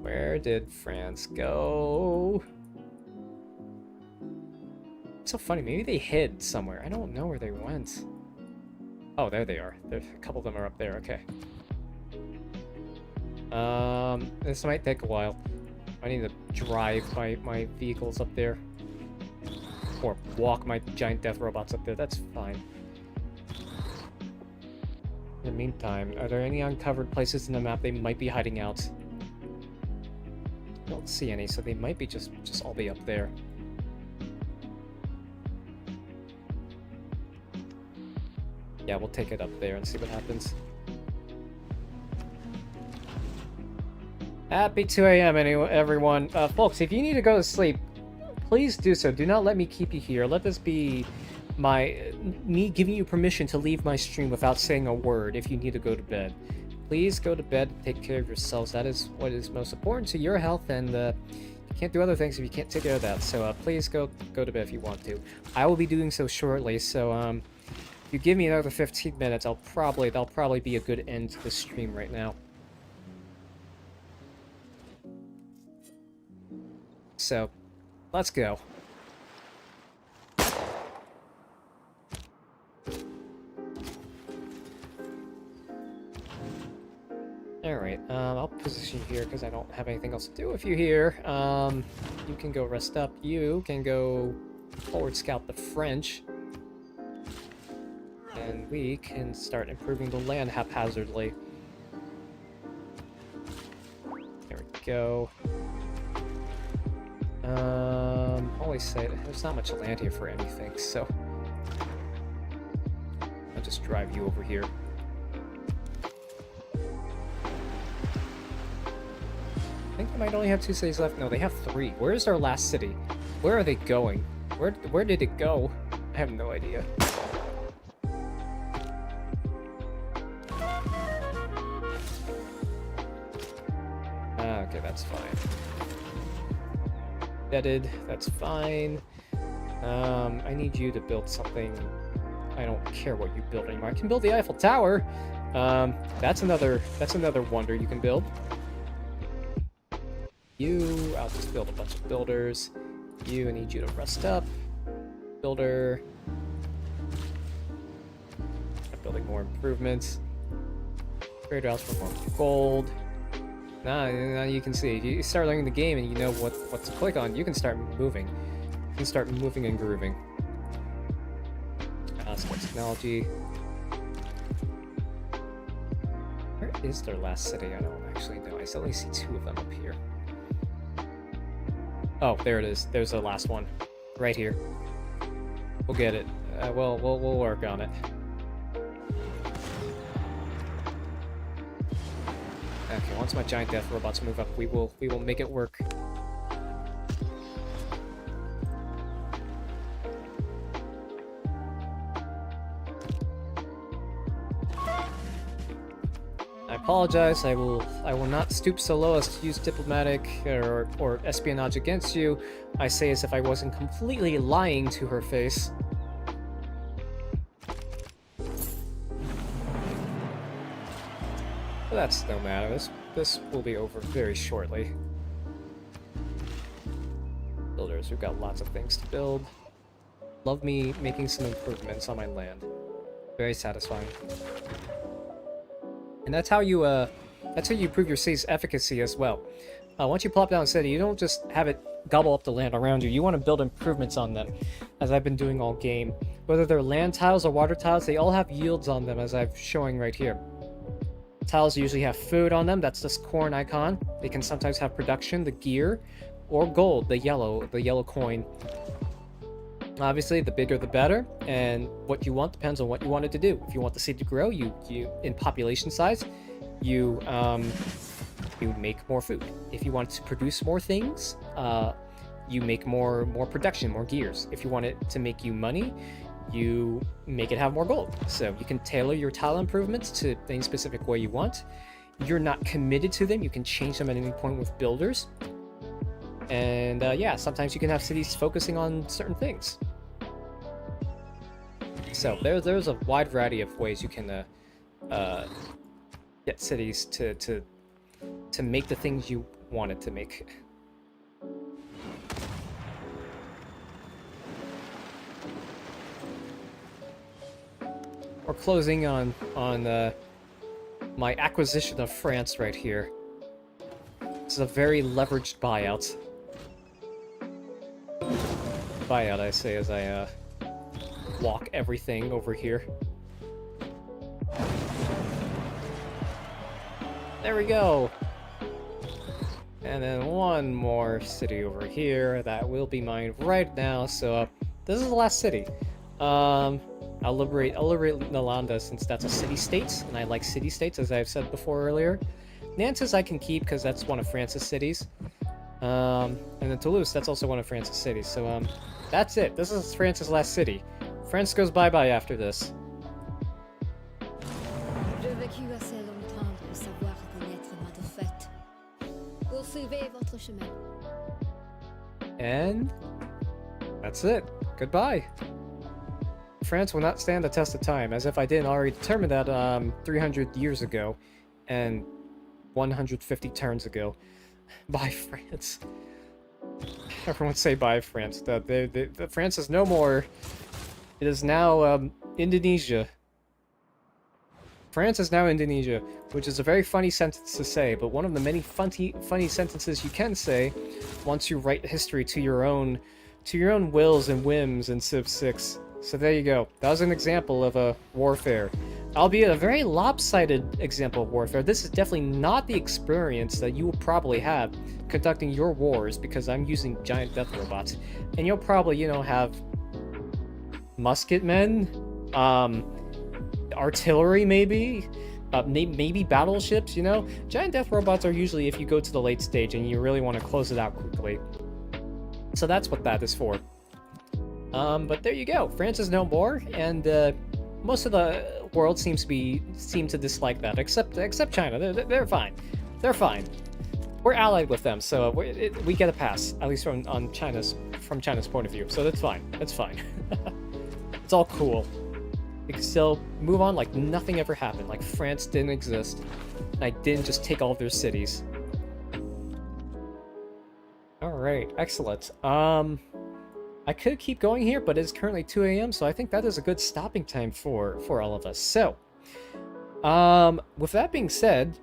Where did France go? It's so funny. Maybe they hid somewhere. I don't know where they went. Oh, there they are. A couple of them are up there. Okay. This might take a while. I need to drive my vehicles up there. Or walk my giant death robots up there. That's fine. In the meantime, are there any uncovered places in the map they might be hiding out? I don't see any, so they might be just all be up there. Yeah, we'll take it up there and see what happens. Happy 2 a.m. everyone. Folks, if you need to go to sleep, please do so. Do not let me keep you here. Let this be me giving you permission to leave my stream without saying a word if you need to go to bed. Please go to bed and take care of yourselves. That is what is most important to your health, and you can't do other things if you can't take care of that. So please go to bed if you want to. I will be doing so shortly, so if you give me another 15 minutes, that'll probably be a good end to the stream right now. So, let's go. Alright, I'll position you here because I don't have anything else to do with you here. You can go rest up. You can go forward scout the French. And we can start improving the land haphazardly. There we go. Always say there's not much land here for anything, so I'll just drive you over here. I think they might only have 2 cities left. No, they have 3. Where's our last city? Where are they going? Where did it go? I have no idea. Okay, that's fine. Vetted, that's fine. I need you to build something. I don't care what you build anymore. I can build the Eiffel Tower. That's another wonder you can build. I'll just build a bunch of builders. I need you to rest up. Builder. I'm building more improvements. Trade routes for more gold. Now you can see. If you start learning the game and you know what to click on, you can start moving. You can start moving and grooving. Sports technology. Where is their last city? I don't actually know. I only see 2 of them up here. Oh, there it is. There's the last one. Right here. We'll get it. We'll work on it. Okay, once my giant death robots move up, we will make it work. I apologize. I will not stoop so low as to use diplomatic or espionage against you. I say as if I wasn't completely lying to her face. But that's no matter. This will be over very shortly. Builders, we've got lots of things to build. Love me making some improvements on my land. Very satisfying. And that's how you improve your city's efficacy as well. Once you plop down a city, you don't just have it gobble up the land around you. You want to build improvements on them, as I've been doing all game. Whether they're land tiles or water tiles, they all have yields on them, as I'm showing right here. Tiles usually have food on them. That's this corn icon. They can sometimes have production, the gear. or gold, the yellow coin. Obviously, the bigger the better, and what you want depends on what you want it to do. If you want the city to grow, you in population size, you make more food. If you want to produce more things, you make more production, more gears. If you want it to make you money, you make it have more gold. So you can tailor your tile improvements to any specific way you want. You're not committed to them. You can change them at any point with builders. And yeah, sometimes you can have cities focusing on certain things. So there's a wide variety of ways you can get cities to make the things you want it to make. We're closing on my acquisition of France right here. This is a very leveraged buyout. Buyout, I say, as I walk everything over here. There we go. And then one more city over here that will be mine right now. So this is the last city. I'll liberate Nalanda since that's a city-state, and I like city-states, as I've said before earlier. Nantes I can keep because that's one of France's cities. And then Toulouse, that's also one of France's cities. So that's it. This is France's last city. France goes bye-bye after this. J'ai vécu assez longtemps pour savoir reconnaître ma défaite. Poursuivez votre chemin. And that's it. Goodbye. France will not stand the test of time, as if I didn't already determine that 300 years ago and 150 turns ago. Bye, France. Everyone say bye, France. France is no more. It is now Indonesia. France is now Indonesia, which is a very funny sentence to say, but one of the many funny sentences you can say once you write history to your own wills and whims in Civ 6. So there you go. That was an example of a warfare. Albeit a very lopsided example of warfare. This is definitely not the experience that you will probably have conducting your wars, because I'm using giant death robots. And you'll probably, have musket men, artillery maybe, maybe battleships, Giant death robots are usually if you go to the late stage and you really want to close it out quickly. So that's what that is for. But there you go. France is no more, and most of the world seems to dislike that, except China. They're fine. They're fine. We're allied with them, so we get a pass, at least from China's point of view. So that's fine. That's fine. It's all cool. We can still move on like nothing ever happened, like France didn't exist. And I didn't just take all of their cities. All right, excellent. I could keep going here, but it's currently 2 a.m., so I think that is a good stopping time for all of us. So, with that being said,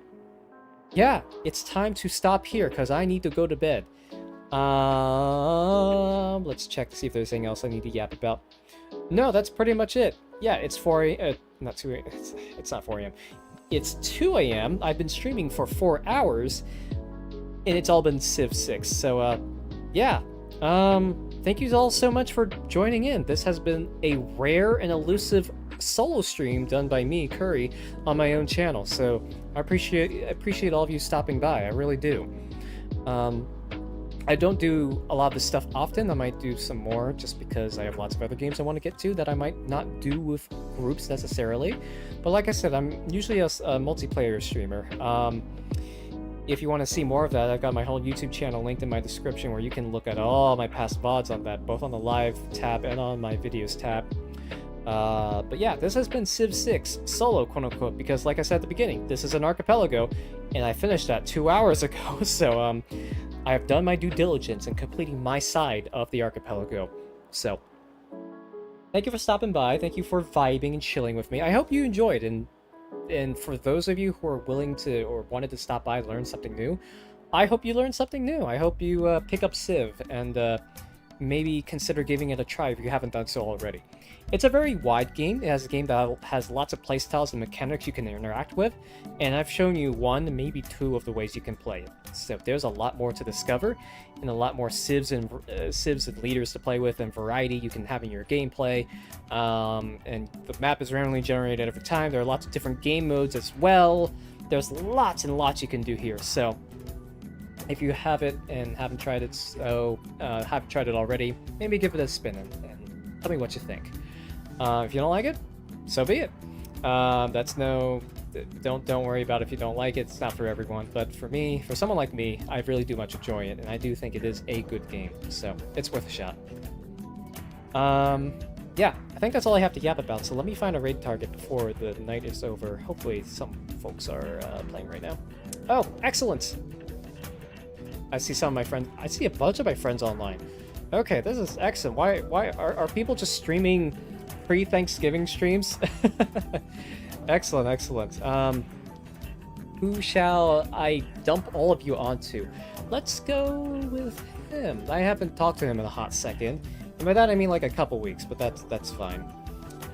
yeah, it's time to stop here, because I need to go to bed. Let's check to see if there's anything else I need to yap about. No, that's pretty much it. Yeah, it's 4 a.m. Not 2 a.m. It's not 4 a.m. It's 2 a.m. I've been streaming for 4 hours, and it's all been Civ 6. So, yeah. Thank you all so much for joining in. This has been a rare and elusive solo stream done by me, Curry, on my own channel. So I appreciate all of you stopping by. I really do. I don't do a lot of this stuff often. I might do some more just because I have lots of other games I want to get to that I might not do with groups necessarily. But like I said, I'm usually a multiplayer streamer. If you want to see more of that, I've got my whole YouTube channel linked in my description, where you can look at all my past VODs on that, both on the live tab and on my videos tab. But yeah, this has been Civ 6 solo, quote unquote, because like I said at the beginning, this is an archipelago, and I finished that 2 hours ago. So I have done my due diligence in completing my side of the archipelago. So thank you for stopping by. Thank you for vibing and chilling with me. I hope you enjoyed, and for those of you who are willing to or wanted to stop by and learn something new, I hope you learned something new. I hope you pick up Civ and maybe consider giving it a try if you haven't done so already. It's a very wide game. It has a game that has lots of playstyles and mechanics you can interact with, and I've shown you one, maybe two of the ways you can play it. So there's a lot more to discover, and a lot more civs and leaders to play with, and variety you can have in your gameplay. And the map is randomly generated every time. There are lots of different game modes as well. There's lots and lots you can do here. So if you have it and haven't tried it, haven't tried it already, maybe give it a spin and tell me what you think. If you don't like it, so be it. Don't worry about if you don't like it. It's not for everyone, but for me, for someone like me, I really do much enjoy it, and I do think it is a good game, so it's worth a shot. Yeah, I think that's all I have to yap about. So let me find a raid target before the night is over. Hopefully, some folks are playing right now. Oh, excellent! I see some of my friends. I see a bunch of my friends online. Okay, this is excellent. Why are people just streaming pre-Thanksgiving streams? Excellent, excellent. Who shall I dump all of you onto? Let's go with him. I haven't talked to him in a hot second. And by that I mean like a couple weeks, but that's fine.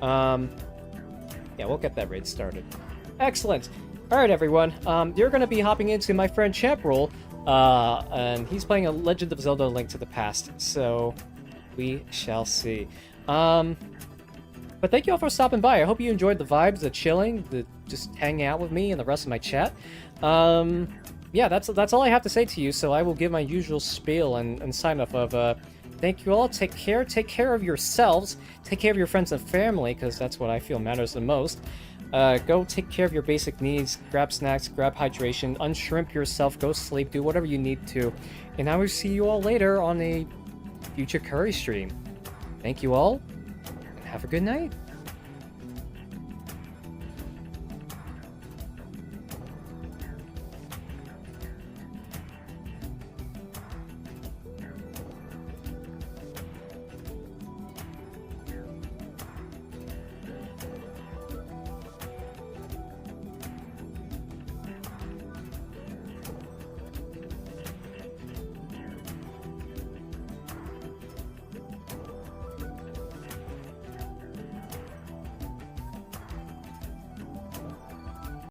Yeah, we'll get that raid started. Excellent. Alright everyone, you're gonna be hopping into my friend Champrel, and he's playing a Legend of Zelda: Link to the Past, so we shall see. But thank you all for stopping by. I hope you enjoyed the vibes, the chilling, the just hanging out with me and the rest of my chat. Yeah, that's all I have to say to you, so I will give my usual spiel and sign off of thank you all, take care of yourselves, take care of your friends and family, because that's what I feel matters the most. Go take care of your basic needs, grab snacks, grab hydration, unshrimp yourself, go sleep, do whatever you need to. And I will see you all later on a future curry stream. Thank you all, and have a good night.